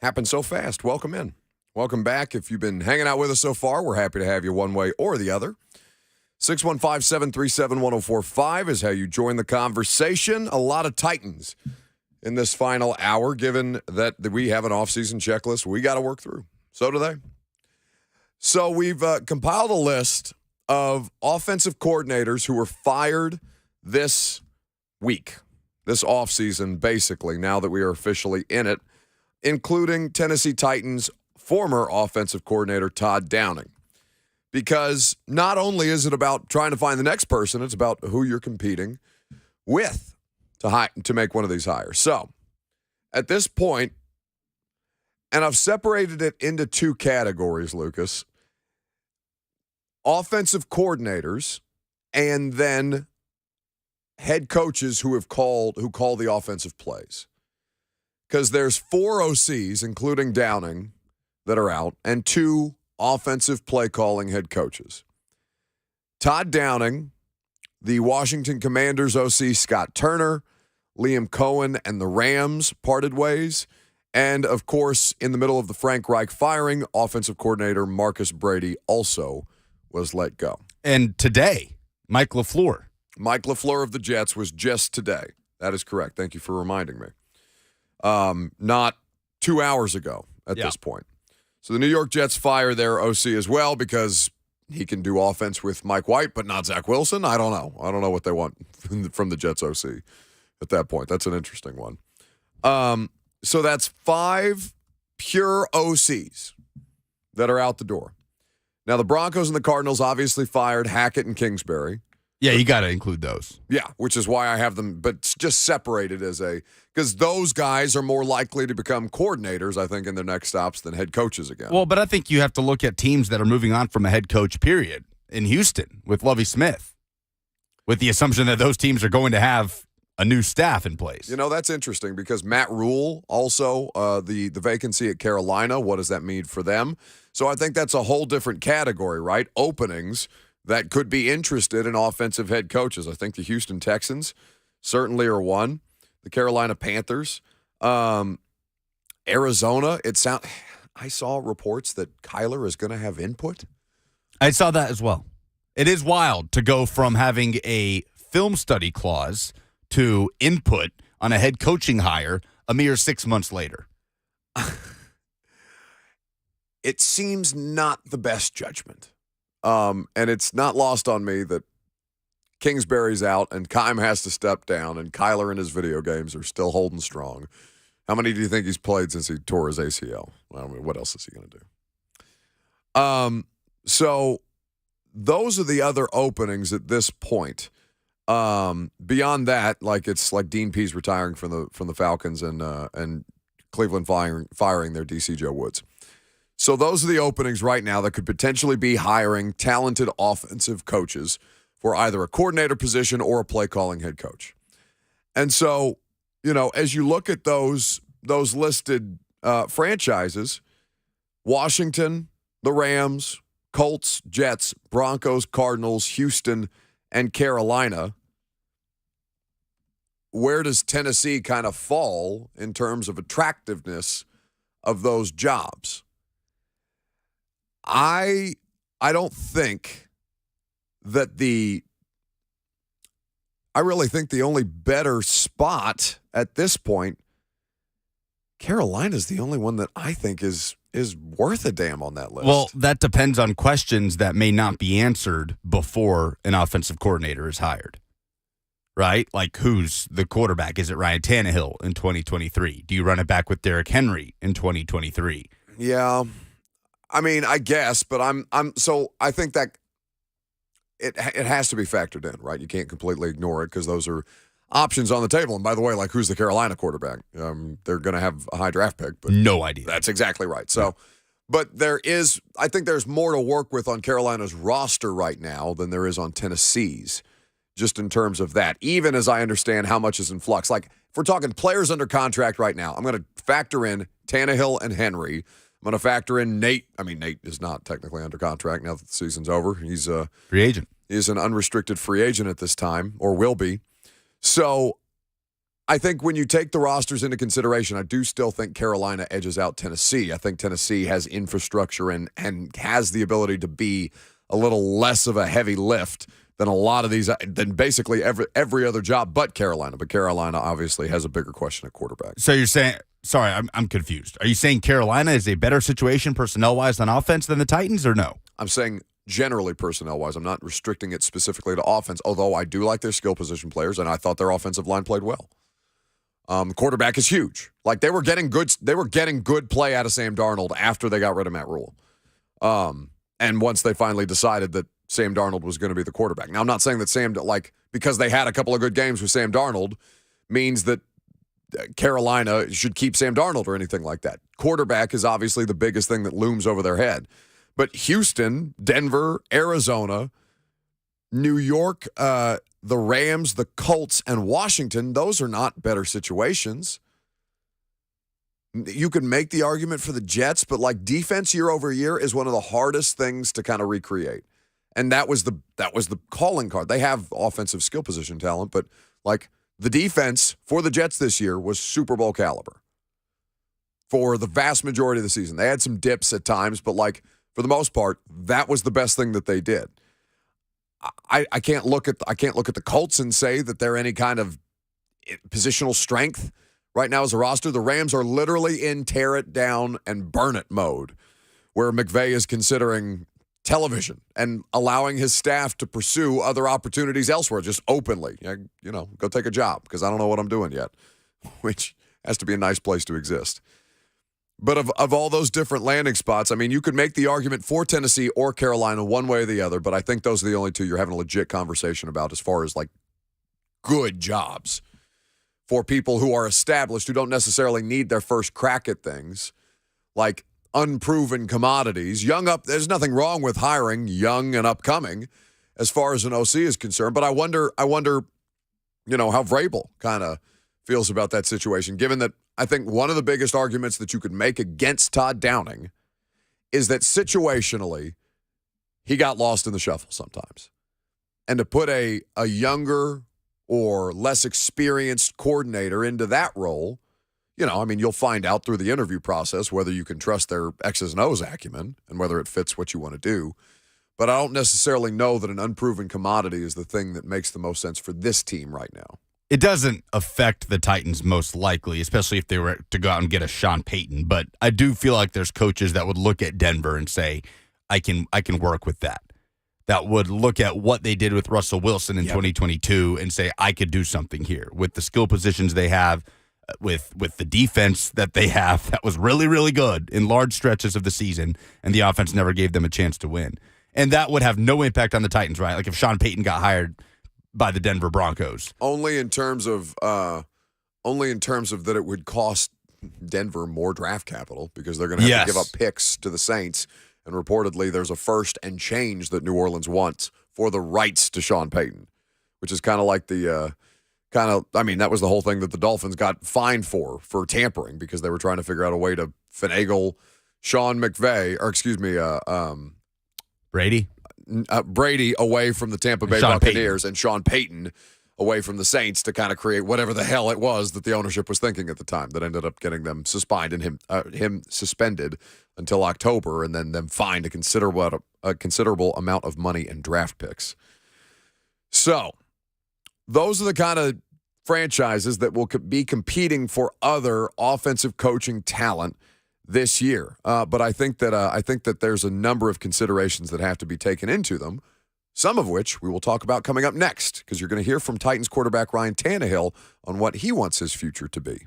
Happened so fast. Welcome in. Welcome back. If you've been hanging out with us so far, we're happy to have you one way or the other. 615-737-1045 is how you join the conversation. A lot of Titans in this final hour, given that we have an offseason checklist we got to work through. So do they. So we've compiled a list of offensive coordinators who were fired this week. This offseason, basically, now that we are officially in it, including Tennessee Titans former offensive coordinator Todd Downing. Because not only is it about trying to find the next person, it's about who you're competing with to make one of these hires. So, at this point, and I've separated it into two categories, Lucas. Offensive coordinators and then head coaches who call the offensive plays. Because there's 4 OCs, including Downing, that are out, and 2 offensive play calling head coaches. Todd Downing, the Washington Commanders OC Scott Turner, Liam Cohen and the Rams parted ways, and of course, in the middle of the Frank Reich firing, offensive coordinator Marcus Brady also was let go. And today, Mike LaFleur of the Jets was just today. That is correct. Thank you for reminding me. Not 2 hours ago at this point. So the New York Jets fire their OC as well because he can do offense with Mike White, but not Zach Wilson. I don't know. I don't know what they want from the Jets OC at that point. That's an interesting one. So that's 5 pure OCs that are out the door. Now, the Broncos and the Cardinals obviously fired Hackett and Kingsbury. Yeah, you got to include those. Yeah, which is why I have them, but just separated because those guys are more likely to become coordinators, I think, in their next stops than head coaches again. Well, but I think you have to look at teams that are moving on from a head coach, period. In Houston, with Lovie Smith, with the assumption that those teams are going to have a new staff in place. You know, that's interesting because Matt Rule also, the vacancy at Carolina, what does that mean for them? So I think that's a whole different category, right? Openings that could be interested in offensive head coaches. I think the Houston Texans certainly are one. The Carolina Panthers. Arizona, I saw reports that Kyler is going to have input. I saw that as well. It is wild to go from having a film study clause to input on a head coaching hire a mere 6 months later. It seems not the best judgment. And it's not lost on me that Kingsbury's out and Keim has to step down and Kyler and his video games are still holding strong. How many do you think he's played since he tore his ACL? I mean, what else is he going to do? So those are the other openings at this point. Beyond that, it's like Dean Pease retiring from the Falcons and Cleveland firing their DC Joe Woods. So those are the openings right now that could potentially be hiring talented offensive coaches for either a coordinator position or a play calling head coach. And so, as you look at those listed franchises, Washington, the Rams, Colts, Jets, Broncos, Cardinals, Houston, and Carolina, where does Tennessee kind of fall in terms of attractiveness of those jobs? I don't think that I really think the only better spot at this point, Carolina's the only one that I think is worth a damn on that list. Well, that depends on questions that may not be answered before an offensive coordinator is hired, right? Like, who's the quarterback? Is it Ryan Tannehill in 2023? Do you run it back with Derrick Henry in 2023? Yeah, I mean, I guess, but I think that it has to be factored in, right? You can't completely ignore it because those are options on the table. And by the way, like, who's the Carolina quarterback? They're going to have a high draft pick, but no idea. That's exactly right. So, but I think there's more to work with on Carolina's roster right now than there is on Tennessee's, just in terms of that, even as I understand how much is in flux. Like, if we're talking players under contract right now, I'm going to factor in Tannehill and Henry. I'm going to factor in Nate. I mean, Nate is not technically under contract now that the season's over. He's a free agent. He's an unrestricted free agent at this time, or will be. So I think when you take the rosters into consideration, I do still think Carolina edges out Tennessee. I think Tennessee has infrastructure and has the ability to be a little less of a heavy lift than a lot of these, than basically every other job but Carolina. But Carolina obviously has a bigger question at quarterback. So you're saying, sorry, I'm confused. Are you saying Carolina is a better situation personnel-wise on offense than the Titans, or no? I'm saying generally personnel-wise. I'm not restricting it specifically to offense, although I do like their skill position players, and I thought their offensive line played well. Quarterback is huge. Like, they were getting good play out of Sam Darnold after they got rid of Matt Rule. And once they finally decided that Sam Darnold was going to be the quarterback. Now, I'm not saying that because they had a couple of good games with Sam Darnold means that Carolina should keep Sam Darnold or anything like that. Quarterback is obviously the biggest thing that looms over their head. But Houston, Denver, Arizona, New York, the Rams, the Colts, and Washington, those are not better situations. You could make the argument for the Jets, but like, defense year over year is one of the hardest things to kind of recreate. And that was the calling card. They have offensive skill position talent, but like, the defense for the Jets this year was Super Bowl caliber for the vast majority of the season. They had some dips at times, but like, for the most part, that was the best thing that they did. I can't look at the Colts and say that they're any kind of positional strength right now as a roster. The Rams are literally in tear it down and burn it mode, where McVay is considering television and allowing his staff to pursue other opportunities elsewhere, just openly. Go take a job because I don't know what I'm doing yet, which has to be a nice place to exist. But of all those different landing spots, I mean, you could make the argument for Tennessee or Carolina one way or the other, but I think those are the only two you're having a legit conversation about as far as like good jobs for people who are established, who don't necessarily need their first crack at things, like unproven commodities. There's nothing wrong with hiring young and upcoming as far as an OC is concerned, but I wonder, how Vrabel kind of feels about that situation, given that I think one of the biggest arguments that you could make against Todd Downing is that situationally, he got lost in the shuffle sometimes. And to put a younger or less experienced coordinator into that role, you'll find out through the interview process whether you can trust their X's and O's acumen and whether it fits what you want to do. But I don't necessarily know that an unproven commodity is the thing that makes the most sense for this team right now. It doesn't affect the Titans most likely, especially if they were to go out and get a Sean Payton. But I do feel like there's coaches that would look at Denver and say, I can work with that. That would look at what they did with Russell Wilson in 2022 and say, I could do something here with the skill positions they have, with the defense that they have that was really, really good in large stretches of the season, and the offense never gave them a chance to win. And that would have no impact on the Titans, right? Like if Sean Payton got hired by the Denver Broncos. Only in terms of that it would cost Denver more draft capital because they're going to have to give up picks to the Saints. And reportedly, there's a first and change that New Orleans wants for the rights to Sean Payton, which is kind of like that was the whole thing that the Dolphins got fined for tampering because they were trying to figure out a way to finagle Sean McVay, Brady? Brady away from the Tampa Bay Buccaneers and Sean Payton away from the Saints to kind of create whatever the hell it was that the ownership was thinking at the time that ended up getting them suspended and him suspended until October and then them fined a considerable amount of money and draft picks. So those are the kind of franchises that will be competing for other offensive coaching talent this year. But I think that there's a number of considerations that have to be taken into them, some of which we will talk about coming up next, because you're going to hear from Titans quarterback Ryan Tannehill on what he wants his future to be.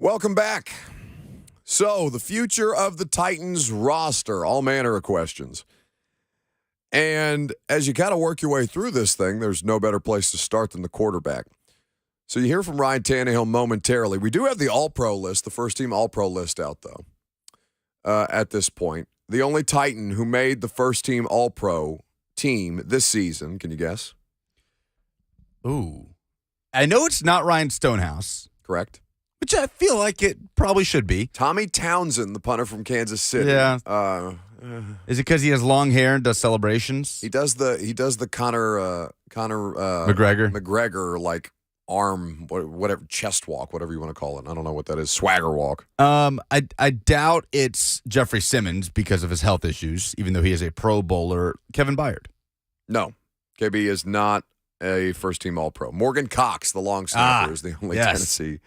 Welcome back. So, the future of the Titans roster, all manner of questions. And as you kind of work your way through this thing, there's no better place to start than the quarterback. So you hear from Ryan Tannehill momentarily. We do have the All-Pro list, the first-team All-Pro list out, though, at this point. The only Titan who made the first-team All-Pro team this season, can you guess? Ooh. I know it's not Ryan Stonehouse. Correct. Which I feel like it probably should be. Tommy Townsend, the punter from Kansas City. Yeah. Is it because he has long hair and does celebrations? He does the Conor McGregor like arm, whatever, chest walk, whatever you want to call it. I don't know what that is. Swagger walk. I doubt it's Jeffrey Simmons because of his health issues, even though he is a Pro Bowler. Kevin Byard. No, KB is not a first-team All-Pro. Morgan Cox, the long snapper, is the only Tennessee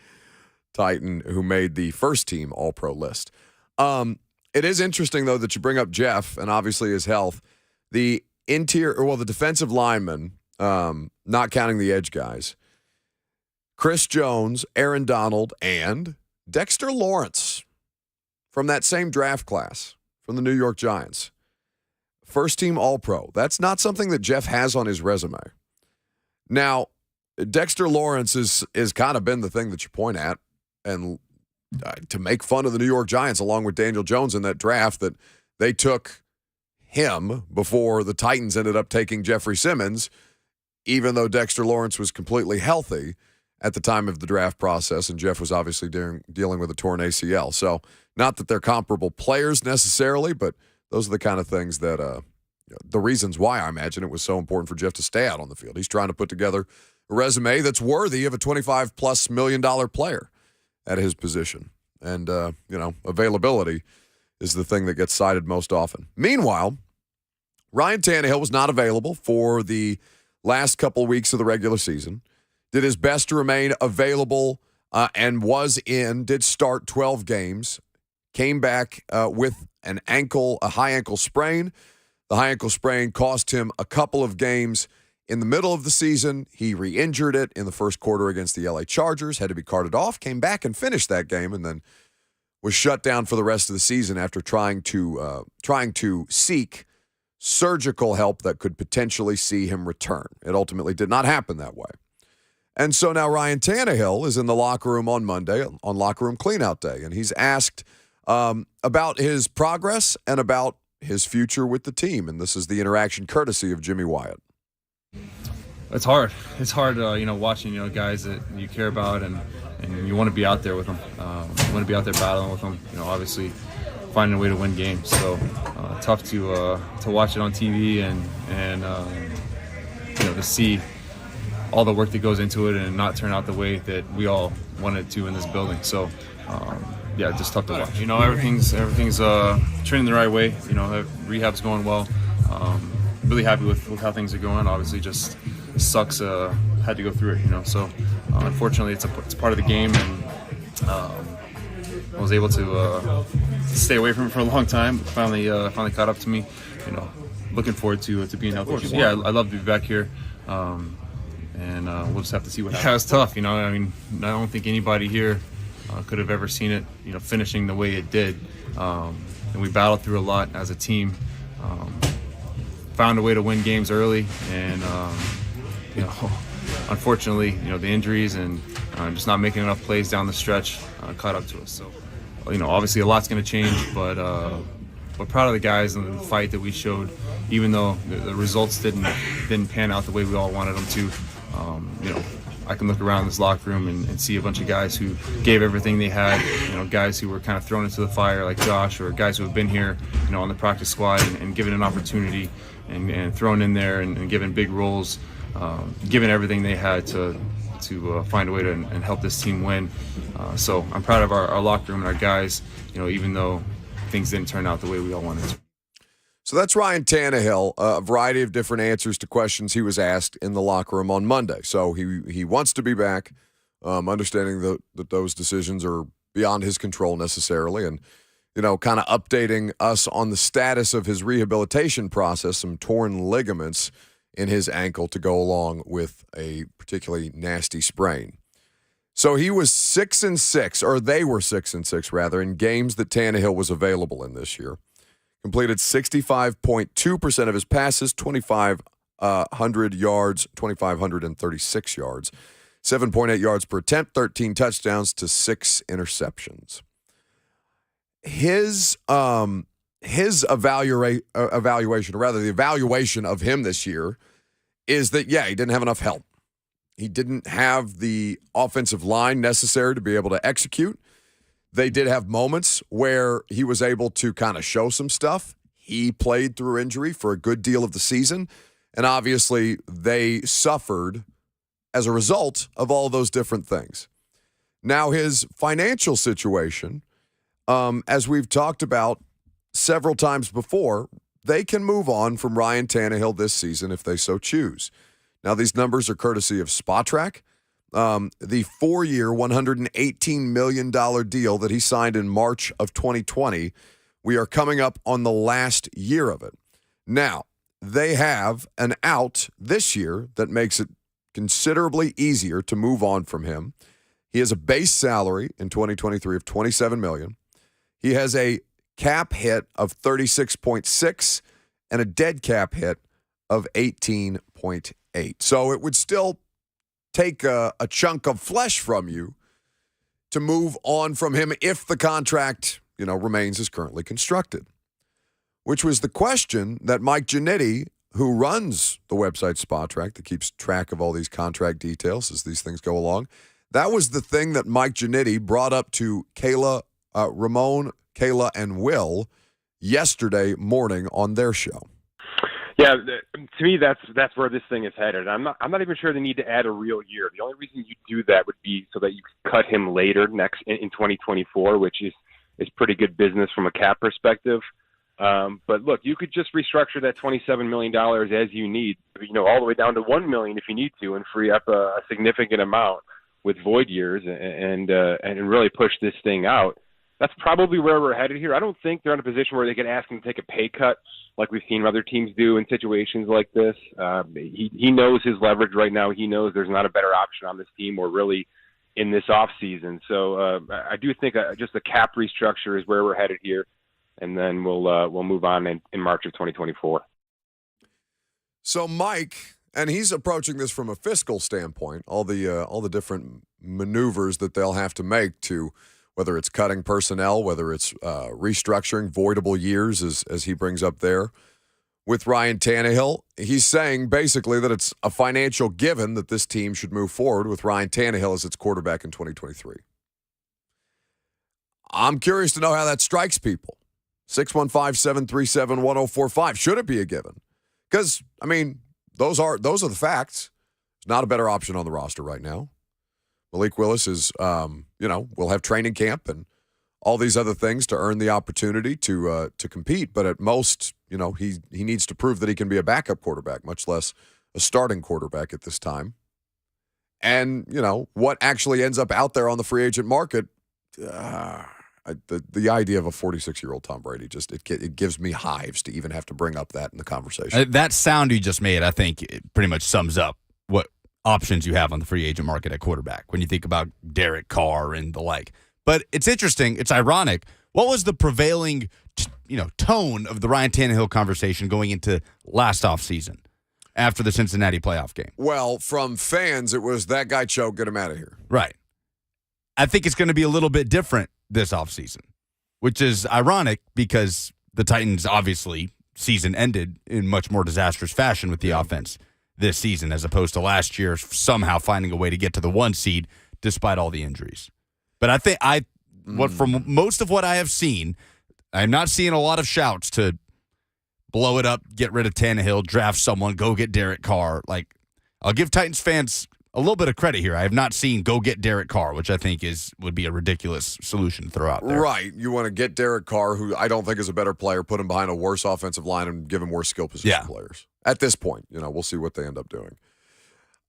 Titan who made the first-team All-Pro list. It is interesting, though, that you bring up Jeff and obviously his health. The defensive linemen, not counting the edge guys, Chris Jones, Aaron Donald, and Dexter Lawrence from that same draft class from the New York Giants. First-team All-Pro. That's not something that Jeff has on his resume. Now, Dexter Lawrence is kind of been the thing that you point at, and to make fun of the New York Giants along with Daniel Jones in that draft, that they took him before the Titans ended up taking Jeffrey Simmons, even though Dexter Lawrence was completely healthy at the time of the draft process, and Jeff was obviously dealing with a torn ACL. So not that they're comparable players necessarily, but those are the kind of things that the reasons why I imagine it was so important for Jeff to stay out on the field. He's trying to put together a resume that's worthy of a $25+ million player at his position. And, availability is the thing that gets cited most often. Meanwhile, Ryan Tannehill was not available for the last couple weeks of the regular season, did his best to remain available and did start 12 games, came back with a high ankle sprain. The high ankle sprain cost him a couple of games in the middle of the season. He re-injured it in the first quarter against the LA Chargers, had to be carted off, came back and finished that game, and then was shut down for the rest of the season after trying to seek surgical help that could potentially see him return. It ultimately did not happen that way. And so now Ryan Tannehill is in the locker room on Monday, on locker room cleanout day, and he's asked about his progress and about his future with the team. And this is the interaction courtesy of Jimmy Wyatt. It's hard. It's hard, watching, guys that you care about and you want to be out there with them. You want to be out there battling with them. Obviously finding a way to win games. So tough to watch it on TV and to see all the work that goes into it and not turn out the way that we all wanted to in this building. So just tough to watch. Everything's trending the right way. Rehab's going well. Really happy with how things are going. Obviously, just sucks. Had to go through it. So unfortunately, it's part of the game, and I was able to stay away from it for a long time. Finally caught up to me. Looking forward to being healthy. Yeah, I'd love to be back here. And we'll just have to see what happens. Yeah, it's tough. I don't think anybody here could have ever seen it, finishing the way it did. And we battled through a lot as a team. Found a way to win games early, and unfortunately, the injuries and just not making enough plays down the stretch caught up to us. So, obviously a lot's going to change, but we're proud of the guys and the fight that we showed, even though the results didn't pan out the way we all wanted them to. I can look around this locker room and see a bunch of guys who gave everything they had, guys who were kind of thrown into the fire like Josh, or guys who have been here, on the practice squad and given an opportunity and thrown in there and given big roles, given everything they had to find a way to and help this team win. So I'm proud of our locker room and our guys, even though things didn't turn out the way we all wanted to. So that's Ryan Tannehill, a variety of different answers to questions he was asked in the locker room on Monday. So he wants to be back, understanding that those decisions are beyond his control necessarily, and kind of updating us on the status of his rehabilitation process, some torn ligaments in his ankle to go along with a particularly nasty sprain. So he was 6-6, or they were 6-6 rather, in games that Tannehill was available in this year. Completed 65.2% of his passes, 2,500 yards, 2,536 yards, 7.8 yards per attempt, 13 touchdowns to 6 interceptions. His evaluation, or rather the evaluation of him this year, is that, yeah, he didn't have enough help. He didn't have the offensive line necessary to be able to execute. They did have moments where he was able to kind of show some stuff. He played through injury for a good deal of the season, and obviously they suffered as a result of all those different things. Now, his financial situation, as we've talked about several times before, they can move on from Ryan Tannehill this season if they so choose. Now, these numbers are courtesy of SpotTrack. The 4-year, $118 million deal that he signed in March of 2020, we are coming up on the last year of it. Now, they have an out this year that makes it considerably easier to move on from him. He has a base salary in 2023 of $27 million. He has a cap hit of 36.6 and a dead cap hit of 18.8. So it would still take a chunk of flesh from you to move on from him if the contract, remains as currently constructed, which was the question that Mike Giannitti, who runs the website SpotTrack, that keeps track of all these contract details as these things go along, that was the thing that Mike Giannitti brought up to Ramon, Kayla, and Will yesterday morning on their show. Yeah, to me, that's where this thing is headed. I'm not even sure they need to add a real year. The only reason you do that would be so that you could cut him later in 2024, which is pretty good business from a cap perspective. But look, you could just restructure that $27 million as you need, all the way down to $1 million if you need to, and free up a significant amount with void years and really push this thing out. That's probably where we're headed here. I don't think they're in a position where they can ask him to take a pay cut like we've seen other teams do in situations like this. He knows his leverage right now. He knows there's not a better option on this team or really in this offseason. So I do think just a cap restructure is where we're headed here, and then we'll move on in March of 2024. So Mike, and he's approaching this from a fiscal standpoint, all the different maneuvers that they'll have to make to, whether it's cutting personnel, whether it's restructuring voidable years, as he brings up there. With Ryan Tannehill, he's saying basically that it's a financial given that this team should move forward with Ryan Tannehill as its quarterback in 2023. I'm curious to know how that strikes people. 615-737-1045. Should it be a given? Because, those are the facts. There's not a better option on the roster right now. Malik Willis is, will have training camp and all these other things to earn the opportunity to compete. But at most, he needs to prove that he can be a backup quarterback, much less a starting quarterback at this time. And, what actually ends up out there on the free agent market, the idea of a 46-year-old Tom Brady, it gives me hives to even have to bring up that in the conversation. That sound you just made, I think, it pretty much sums up what options you have on the free agent market at quarterback when you think about Derek Carr and the like. But it's interesting. It's ironic. What was the prevailing, tone of the Ryan Tannehill conversation going into last offseason after the Cincinnati playoff game? Well, from fans, it was that guy choked, get him out of here. Right. I think it's going to be a little bit different this offseason, which is ironic because the Titans obviously season ended in much more disastrous fashion with the offense this season, as opposed to last year somehow finding a way to get to the 1 seed despite all the injuries. But I think from most of what I have seen, I'm not seeing a lot of shouts to blow it up, get rid of Tannehill, draft someone, go get Derek Carr. Like, I'll give Titans fans a little bit of credit here. I have not seen go get Derek Carr, which I think would be a ridiculous solution to throw out there. Right. You want to get Derek Carr, who I don't think is a better player, put him behind a worse offensive line and give him more skill position players. At this point, we'll see what they end up doing.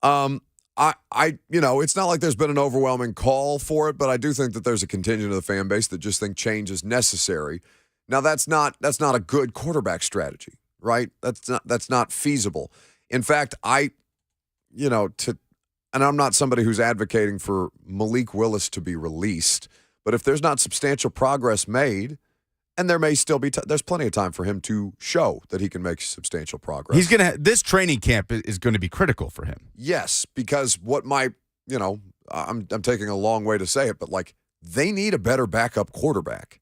It's not like there's been an overwhelming call for it, but I do think that there's a contingent of the fan base that just think change is necessary. Now, that's not a good quarterback strategy, right? That's not feasible. In fact, and I'm not somebody who's advocating for Malik Willis to be released, but if there's not substantial progress made, and there may still be, there's plenty of time for him to show that he can make substantial progress. This training camp is going to be critical for him. Yes, because I'm taking a long way to say it, but like they need a better backup quarterback.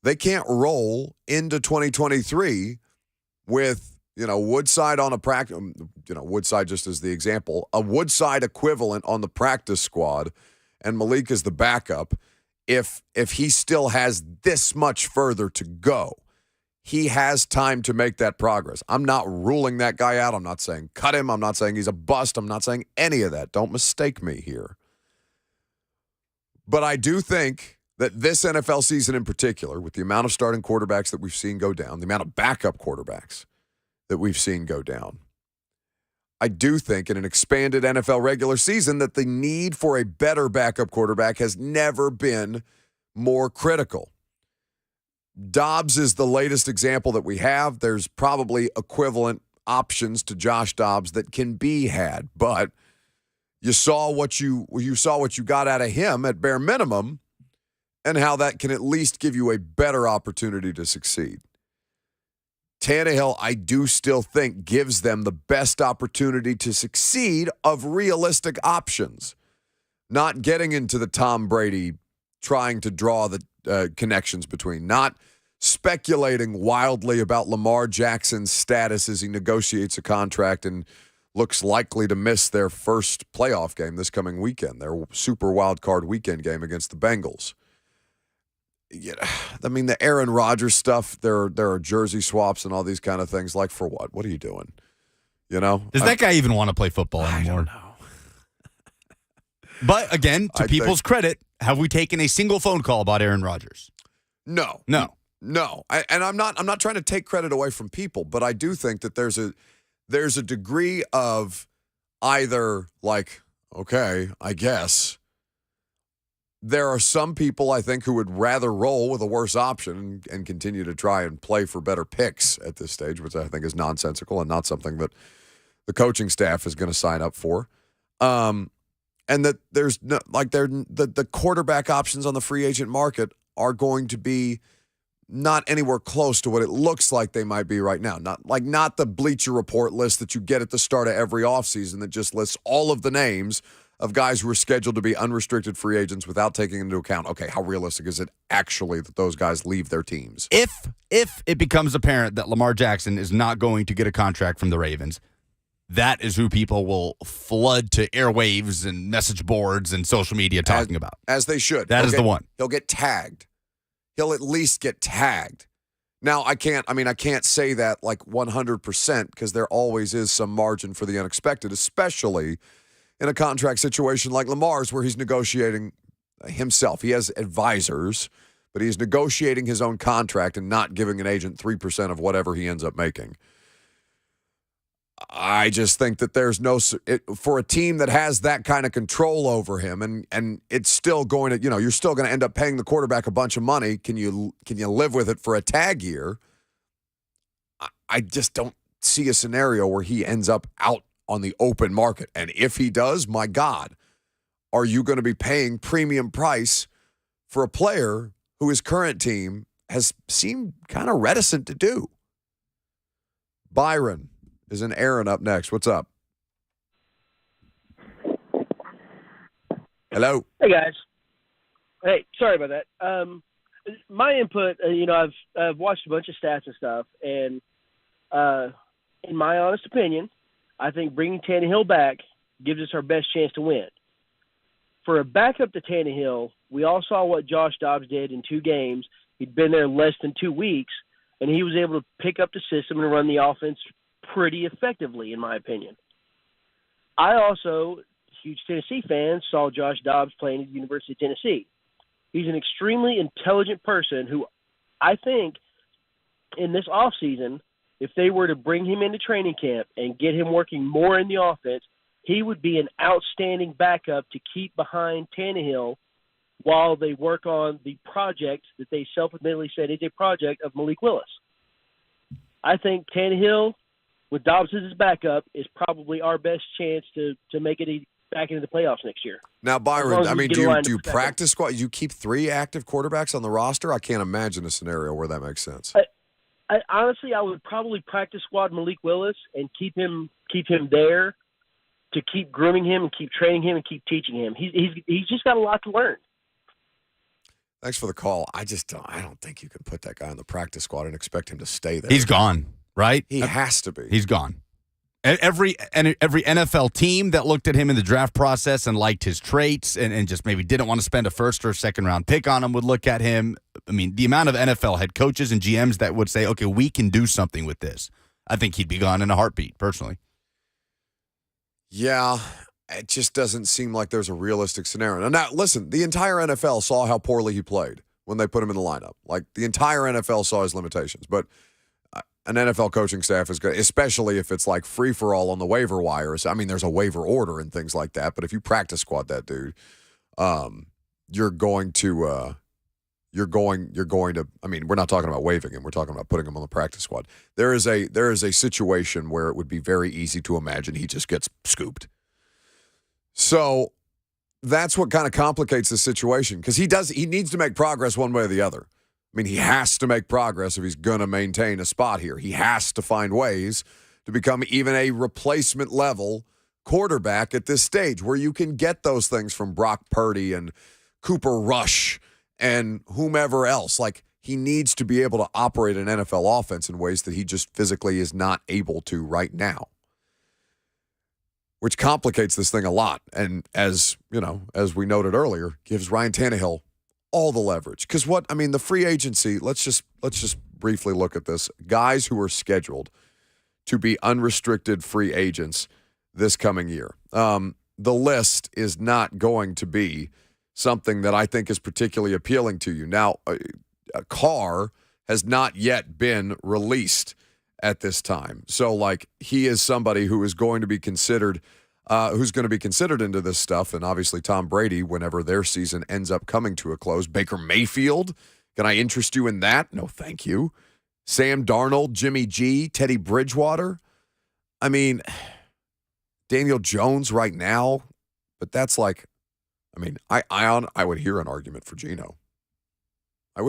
They can't roll into 2023 with, Woodside on a practice, Woodside just as the example, a Woodside equivalent on the practice squad and Malik is the backup. If he still has this much further to go, he has time to make that progress. I'm not ruling that guy out. I'm not saying cut him. I'm not saying he's a bust. I'm not saying any of that. Don't mistake me here. But I do think that this NFL season in particular, with the amount of starting quarterbacks that we've seen go down, the amount of backup quarterbacks that we've seen go down, I do think in an expanded NFL regular season that the need for a better backup quarterback has never been more critical. Dobbs is the latest example that we have. There's probably equivalent options to Josh Dobbs that can be had, but you saw what you got out of him at bare minimum and how that can at least give you a better opportunity to succeed. Tannehill, I do still think, gives them the best opportunity to succeed of realistic options. Not getting into the Tom Brady, trying to draw the connections between, not speculating wildly about Lamar Jackson's status as he negotiates a contract and looks likely to miss their first playoff game this coming weekend, their super wild card weekend game against the Bengals. I mean, the Aaron Rodgers stuff, there are jersey swaps and all these kind of things. Like, for what? What are you doing? Does that guy even want to play football anymore? I don't know. But again, to people's credit, have we taken a single phone call about Aaron Rodgers? No. I'm not trying to take credit away from people, but I do think that there's a degree of either like, okay, I guess. There are some people, I think, who would rather roll with a worse option and continue to try and play for better picks at this stage, which I think is nonsensical and not something that the coaching staff is going to sign up for. And that there's no, the quarterback options on the free agent market are going to be not anywhere close to what it looks like they might be right now. Not the Bleacher Report list that you get at the start of every offseason that just lists all of the names of guys who are scheduled to be unrestricted free agents without taking into account, okay, how realistic is it actually that those guys leave their teams? If it becomes apparent that Lamar Jackson is not going to get a contract from the Ravens, that is who people will flood to airwaves and message boards and social media talking about. As they should. That is the one. He'll get tagged. He'll at least get tagged. Now, I can't say that like 100% because there always is some margin for the unexpected, especially in a contract situation like Lamar's where he's negotiating himself. He has advisors, but he's negotiating his own contract and not giving an agent 3% of whatever he ends up making. I just think that there's for a team that has that kind of control over him and it's still going to, you're still going to end up paying the quarterback a bunch of money. Can you live with it for a tag year? I just don't see a scenario where he ends up out on the open market. And if he does, my God, are you going to be paying premium price for a player who his current team has seemed kind of reticent to do? Byron is an Aaron up next. What's up? Hello. Hey, guys. Hey, sorry about that. My input, I've watched a bunch of stats and stuff, and in my honest opinion, I think bringing Tannehill back gives us our best chance to win. For a backup to Tannehill, we all saw what Josh Dobbs did in 2 games. He'd been there less than 2 weeks, and he was able to pick up the system and run the offense pretty effectively, in my opinion. I also, huge Tennessee fan, saw Josh Dobbs playing at the University of Tennessee. He's an extremely intelligent person who I think in this offseason, if they were to bring him into training camp and get him working more in the offense, he would be an outstanding backup to keep behind Tannehill while they work on the project that they self-admittedly said is a project of Malik Willis. I think Tannehill with Dobbs as his backup, is probably our best chance to make it back into the playoffs next year. Now, Byron, I mean, do you practice squad? You keep 3 active quarterbacks on the roster? I can't imagine a scenario where that makes sense. Honestly, I would probably practice squad Malik Willis and keep him there to keep grooming him and keep training him and keep teaching him. He's just got a lot to learn. Thanks for the call. I don't think you can put that guy on the practice squad and expect him to stay there. He's gone, right? He has to be. He's gone. Every NFL team that looked at him in the draft process and liked his traits and just maybe didn't want to spend a first or second round pick on him would look at him. I mean, the amount of NFL head coaches and GMs that would say, okay, we can do something with this. I think he'd be gone in a heartbeat, personally. Yeah, it just doesn't seem like there's a realistic scenario. Now, listen, the entire NFL saw how poorly he played when they put him in the lineup. Like, the entire NFL saw his limitations, but an NFL coaching staff is good, especially if it's like free-for-all on the waiver wires. I mean, there's a waiver order and things like that, but if you practice squad that dude, you're going to, I mean, we're not talking about waiving him. We're talking about putting him on the practice squad. There is a situation where it would be very easy to imagine he just gets scooped. So that's what kind of complicates the situation, because he needs to make progress one way or the other. I mean, he has to make progress if he's going to maintain a spot here. He has to find ways to become even a replacement level quarterback at this stage where you can get those things from Brock Purdy and Cooper Rush and whomever else. Like, he needs to be able to operate an NFL offense in ways that he just physically is not able to right now, which complicates this thing a lot. And as we noted earlier, gives Ryan Tannehill all the leverage. Because the free agency, let's just briefly look at this. Guys who are scheduled to be unrestricted free agents this coming year. The list is not going to be something that I think is particularly appealing to you. Now, Carr has not yet been released at this time. So, like, he is somebody who is going to be considered into this stuff, and obviously Tom Brady, whenever their season ends up coming to a close. Baker Mayfield, can I interest you in that? No, thank you. Sam Darnold, Jimmy G, Teddy Bridgewater. I mean, Daniel Jones right now, but that's like, I mean, I would hear an argument for Geno. I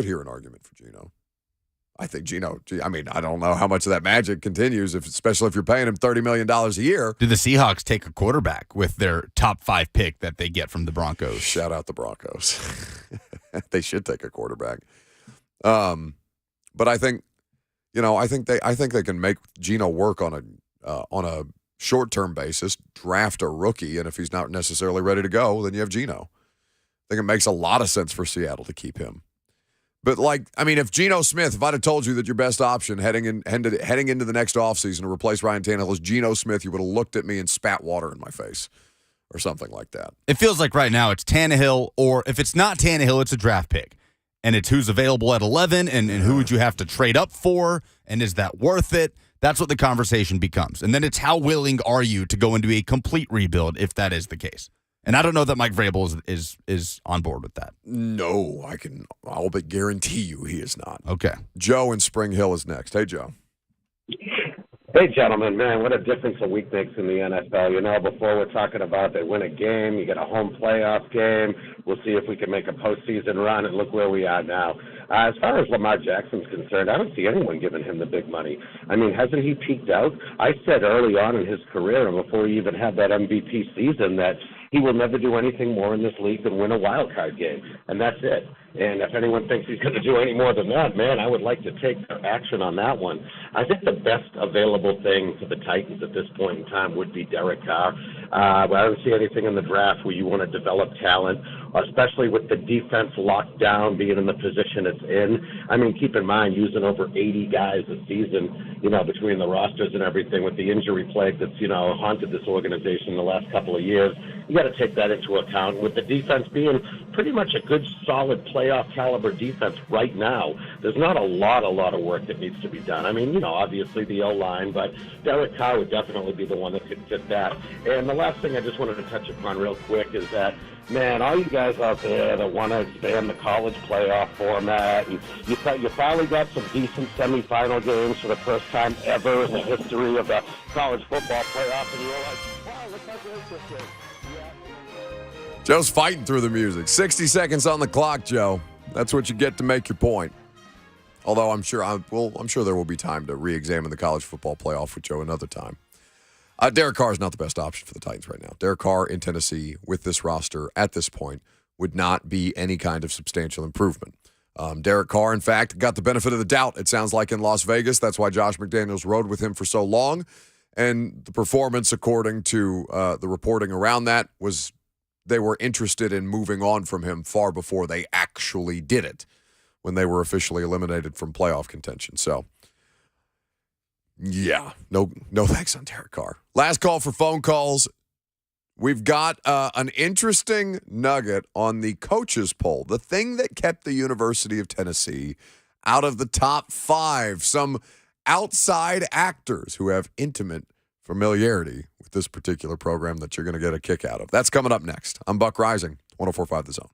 think Geno, I don't know how much of that magic continues, especially if you're paying him $30 million a year. Do the Seahawks take a quarterback with their top 5 pick that they get from the Broncos? Shout out the Broncos. They should take a quarterback. But I think they can make Geno work on a short-term basis, draft a rookie, and if he's not necessarily ready to go, then you have Geno. I think it makes a lot of sense for Seattle to keep him. But, if Geno Smith, if I'd have told you that your best option heading into the next offseason to replace Ryan Tannehill is Geno Smith, you would have looked at me and spat water in my face or something like that. It feels like right now it's Tannehill, or if it's not Tannehill, it's a draft pick. And it's who's available at 11 and who would you have to trade up for, and is that worth it? That's what the conversation becomes. And then it's how willing are you to go into a complete rebuild if that is the case. And I don't know that Mike Vrabel is on board with that. No, I'll but guarantee you he is not. Okay. Joe in Spring Hill is next. Hey, Joe. Hey, gentlemen, man, what a difference a week makes in the NFL. Before we're talking about they win a game, you get a home playoff game. We'll see if we can make a postseason run, and look where we are now. As far as Lamar Jackson's concerned, I don't see anyone giving him the big money. I mean, hasn't he peaked out? I said early on in his career, and before he even had that MVP season, that he will never do anything more in this league than win a wild card game, and that's it. And if anyone thinks he's going to do any more than that, man, I would like to take action on that one. I think the best available thing for the Titans at this point in time would be Derek Carr. But I don't see anything in the draft where you want to develop talent, especially with the defense locked down, being in the position it's in. I mean, keep in mind, using over 80 guys a season, between the rosters and everything, with the injury plague that's, haunted this organization the last couple of years. You got to take that into account. With the defense being pretty much a good, solid playoff caliber defense right now, there's not a lot of work that needs to be done. I mean, obviously the O-line, but Derek Carr would definitely be the one that could fit that. And the last thing I just wanted to touch upon real quick is that, man, all you guys out there that want to expand the college playoff format, and you finally got some decent semifinal games for the first time ever in the history of the college football playoff, and you're like, wow, look how great this is. Joe's fighting through the music. 60 seconds on the clock, Joe. That's what you get to make your point. Although I'm sure there will be time to re-examine the college football playoff with Joe another time. Derek Carr is not the best option for the Titans right now. Derek Carr in Tennessee with this roster at this point would not be any kind of substantial improvement. Derek Carr, in fact, got the benefit of the doubt, it sounds like, in Las Vegas. That's why Josh McDaniels rode with him for so long. And the performance, according to the reporting around that, was they were interested in moving on from him far before they actually did it when they were officially eliminated from playoff contention. So, yeah, no thanks on Derek Carr. Last call for phone calls. We've got an interesting nugget on the coaches poll, the thing that kept the University of Tennessee out of the top 5. Some outside actors who have intimate familiarity with this particular program that you're going to get a kick out of. That's coming up next. I'm Buck Reising, 104.5 The Zone.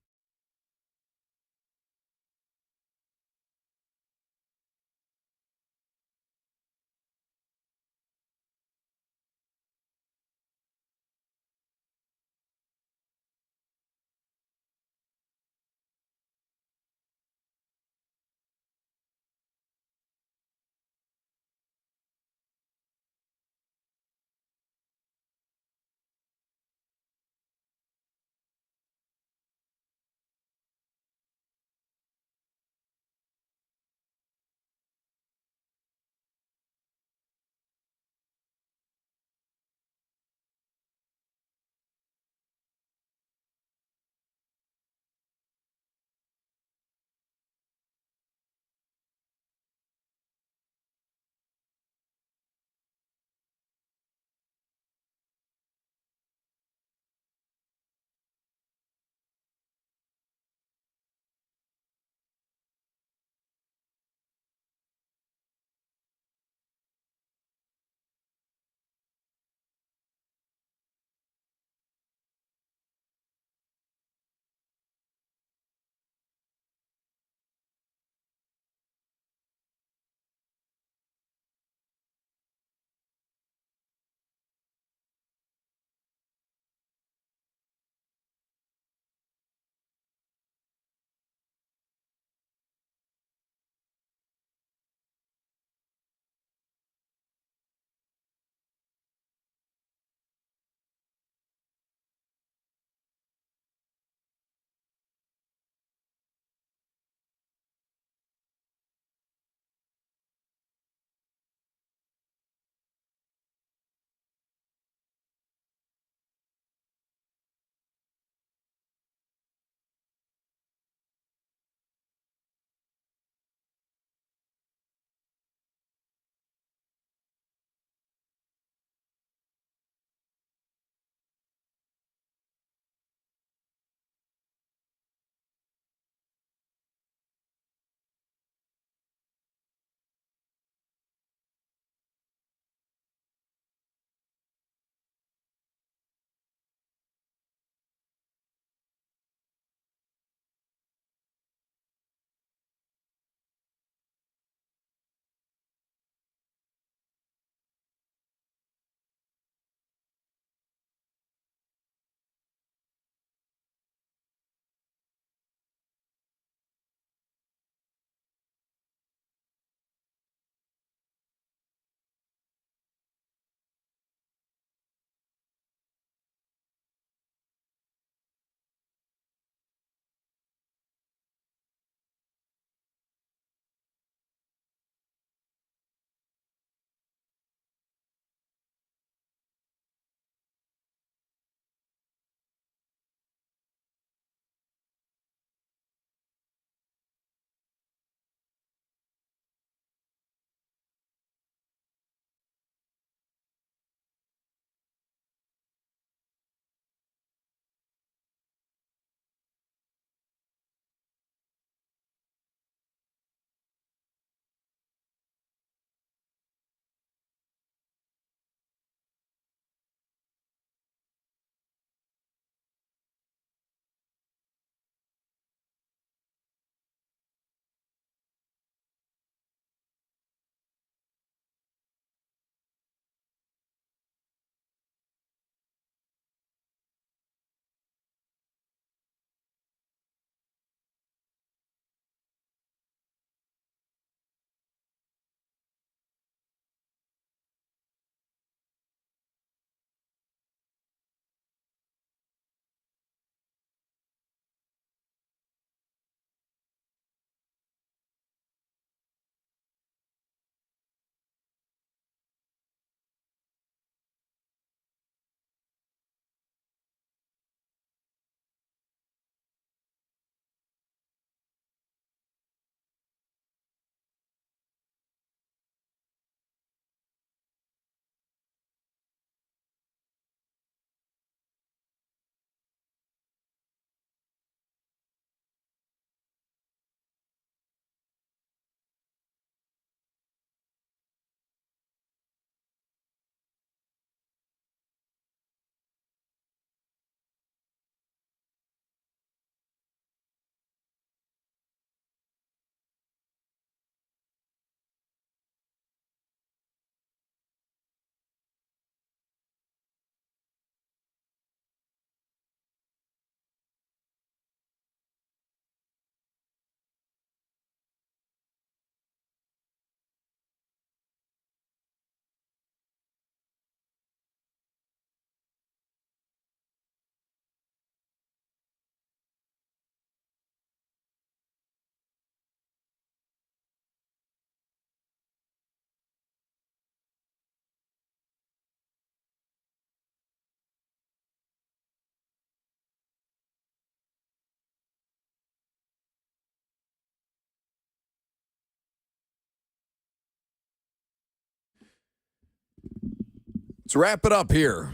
Let's wrap it up here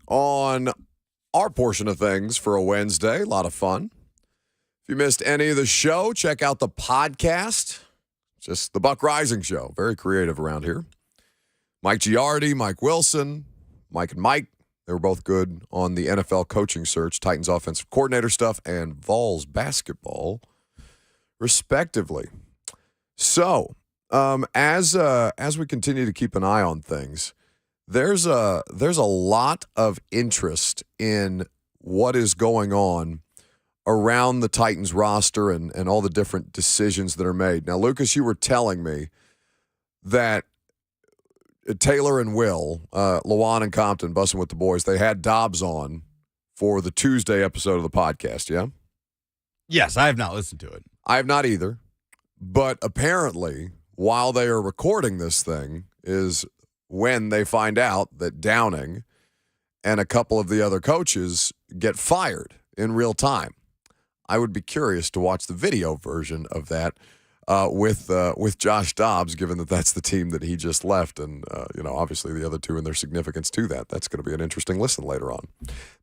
on our portion of things for a Wednesday. A lot of fun. If you missed any of the show, check out the podcast. Just the Buck Reising Show. Very creative around here. Mike Giardi, Mike Wilson, Mike and Mike. They were both good on the NFL coaching search, Titans offensive coordinator stuff, and Vols basketball, respectively. So, as we continue to keep an eye on things, there's a lot of interest in what is going on around the Titans roster and all the different decisions that are made. Now, Lucas, you were telling me that Taylor and Will, Lawan and Compton, Bussin' with the Boys, they had Dobbs on for the Tuesday episode of the podcast, yeah? Yes, I have not listened to it. I have not either. But apparently, while they are recording this thing is when they find out that Downing and a couple of the other coaches get fired in real time. I would be curious to watch the video version of that with Josh Dobbs, given that that's the team that he just left, and obviously the other two and their significance to that. That's going to be an interesting listen later on.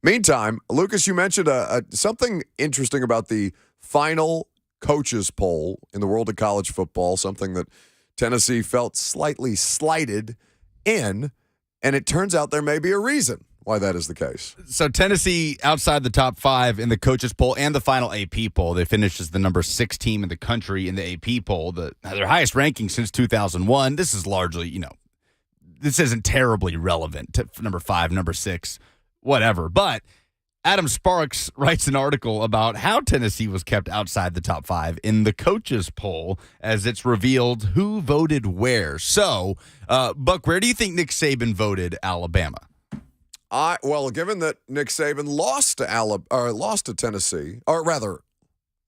Meantime, Lucas, you mentioned something interesting about the final coaches poll in the world of college football, something that Tennessee felt slightly slighted in, and it turns out there may be a reason why that is the case. So Tennessee outside the top 5 in the coaches poll and the final AP poll. They finished as the number 6 team in the country in the AP poll, their highest ranking since 2001. This is largely, this isn't terribly relevant to number 5, number 6, whatever. But Adam Sparks writes an article about how Tennessee was kept outside the top 5 in the coaches poll as it's revealed who voted where. So, Buck, where do you think Nick Saban voted Alabama? Well, given that Nick Saban lost to Tennessee, or rather,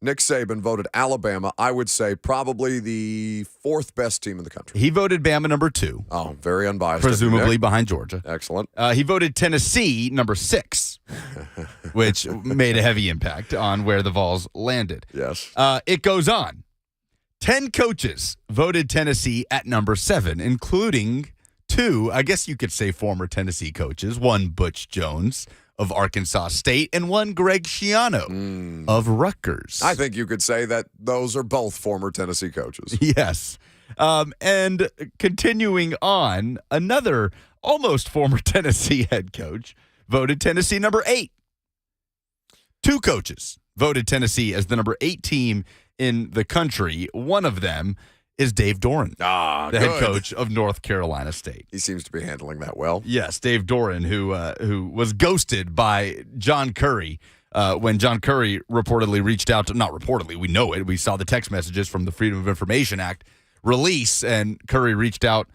Nick Saban voted Alabama, I would say probably the 4th best team in the country. He voted Bama number 2. Oh, very unbiased. Presumably behind Georgia. Excellent. He voted Tennessee number 6, which made a heavy impact on where the Vols landed. Yes. It goes on. 10 coaches voted Tennessee at number 7, including 2, I guess you could say former Tennessee coaches, one Butch Jones of Arkansas State and one Greg Schiano of Rutgers. I think you could say that those are both former Tennessee coaches. Yes. And continuing on, another almost former Tennessee head coach voted Tennessee number 8. 2 coaches voted Tennessee as the number 8 team in the country. One of them is Dave Doran, the head coach of North Carolina State. He seems to be handling that well. Yes, Dave Doran, who was ghosted by John Curry when John Curry reportedly reached out to, not reportedly, we know it, we saw the text messages from the Freedom of Information Act release, and Curry reached out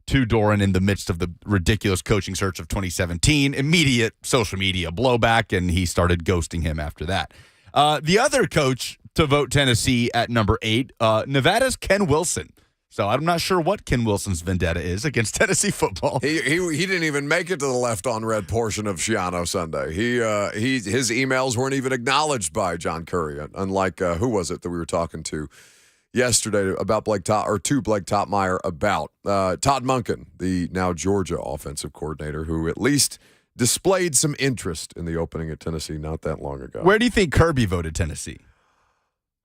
to Doran in the midst of the ridiculous coaching search of 2017. Immediate social media blowback, and he started ghosting him after that. The other coach to vote Tennessee at number 8, Nevada's Ken Wilson. So I'm not sure what Ken Wilson's vendetta is against Tennessee football. He didn't even make it to the left on red portion of Schiano Sunday. His emails weren't even acknowledged by John Curry. Unlike who was it that we were talking to yesterday about Blake Topmeyer about Todd Monken, the now Georgia offensive coordinator, who at least displayed some interest in the opening at Tennessee not that long ago. Where do you think Kirby voted Tennessee?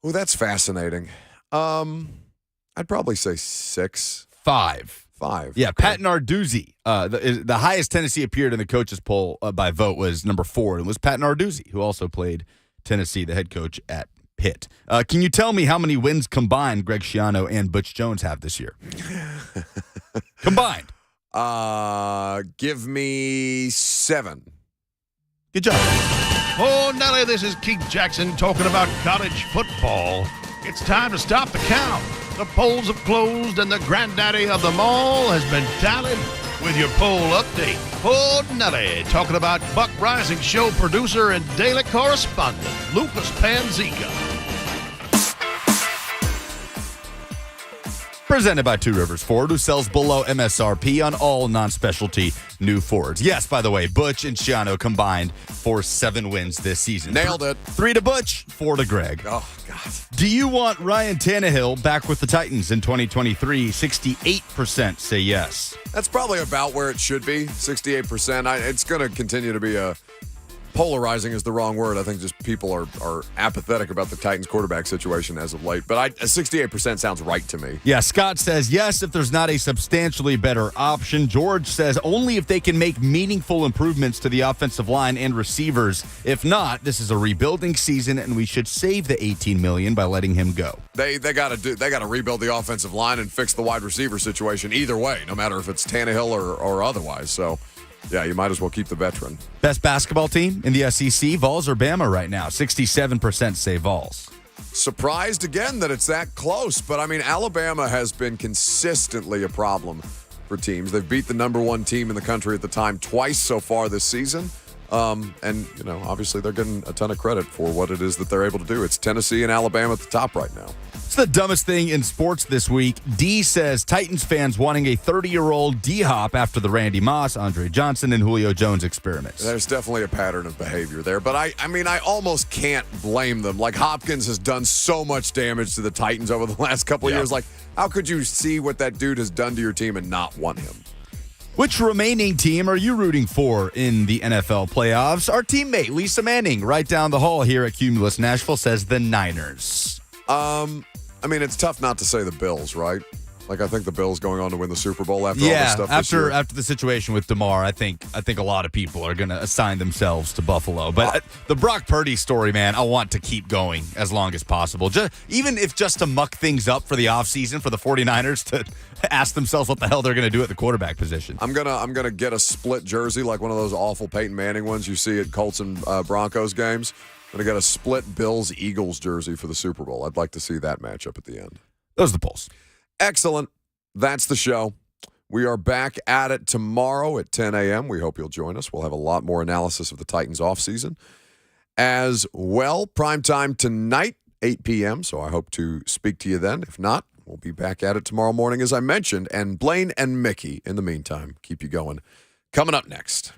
Oh, that's fascinating. I'd probably say 6. 5. Yeah, Okay. Pat Narduzzi. The highest Tennessee appeared in the coaches poll by vote was number 4, and it was Pat Narduzzi, who also played Tennessee, the head coach at Pitt. Can you tell me how many wins combined Greg Schiano and Butch Jones have this year? Combined. Give me 7. Good job. Oh, Nelly, this is Keith Jackson talking about college football. It's time to stop the count. The polls have closed, and the granddaddy of them all has been tallied with your poll update. Oh, Nelly, talking about Buck Reising Show producer and daily correspondent, Lucas Panzica. Presented by Two Rivers Ford, who sells below MSRP on all non-specialty new Fords. Yes, by the way, Butch and Shiano combined for 7 wins this season. Nailed it. 3 to Butch, 4 to Greg. Oh, God. Do you want Ryan Tannehill back with the Titans in 2023? 68% say yes. That's probably about where it should be, 68%. It's going to continue to be a polarizing is the wrong word. I think just people are apathetic about the Titans quarterback situation as of late. But 68% sounds right to me. Yeah, Scott says yes if there's not a substantially better option. George says only if they can make meaningful improvements to the offensive line and receivers. If not, this is a rebuilding season and we should save the $18 million by letting him go. They got to rebuild the offensive line and fix the wide receiver situation either way, no matter if it's Tannehill or otherwise. So yeah, you might as well keep the veteran. Best basketball team in the SEC, Vols or Bama right now? 67% say Vols. Surprised again that it's that close, but I mean, Alabama has been consistently a problem for teams. They've beat the number 1 team in the country at the time twice so far this season. And, obviously they're getting a ton of credit for what it is that they're able to do. It's Tennessee and Alabama at the top right now. It's the dumbest thing in sports this week. D says Titans fans wanting a 30-year-old D-Hop after the Randy Moss, Andre Johnson, and Julio Jones experiments. There's definitely a pattern of behavior there, but I almost can't blame them. Like, Hopkins has done so much damage to the Titans over the last couple of years. Like, how could you see what that dude has done to your team and not want him? Which remaining team are you rooting for in the NFL playoffs? Our teammate, Lisa Manning, right down the hall here at Cumulus Nashville, says the Niners. It's tough not to say the Bills, right? Like, I think the Bills going on to win the Super Bowl after all this stuff this year. After the situation with DeMar, I think a lot of people are going to assign themselves to Buffalo. But the Brock Purdy story, man, I want to keep going as long as possible. Even if just to muck things up for the offseason for the 49ers to ask themselves what the hell they're going to do at the quarterback position. I'm gonna get a split jersey, like one of those awful Peyton Manning ones you see at Colts and Broncos games. I'm going to get a split Bills-Eagles jersey for the Super Bowl. I'd like to see that matchup at the end. Those are the polls. Excellent. That's the show. We are back at it tomorrow at 10 a.m. We hope you'll join us. We'll have a lot more analysis of the Titans offseason as well. Primetime tonight, 8 p.m., so I hope to speak to you then. If not, we'll be back at it tomorrow morning, as I mentioned. And Blaine and Mickey, in the meantime, keep you going. Coming up next.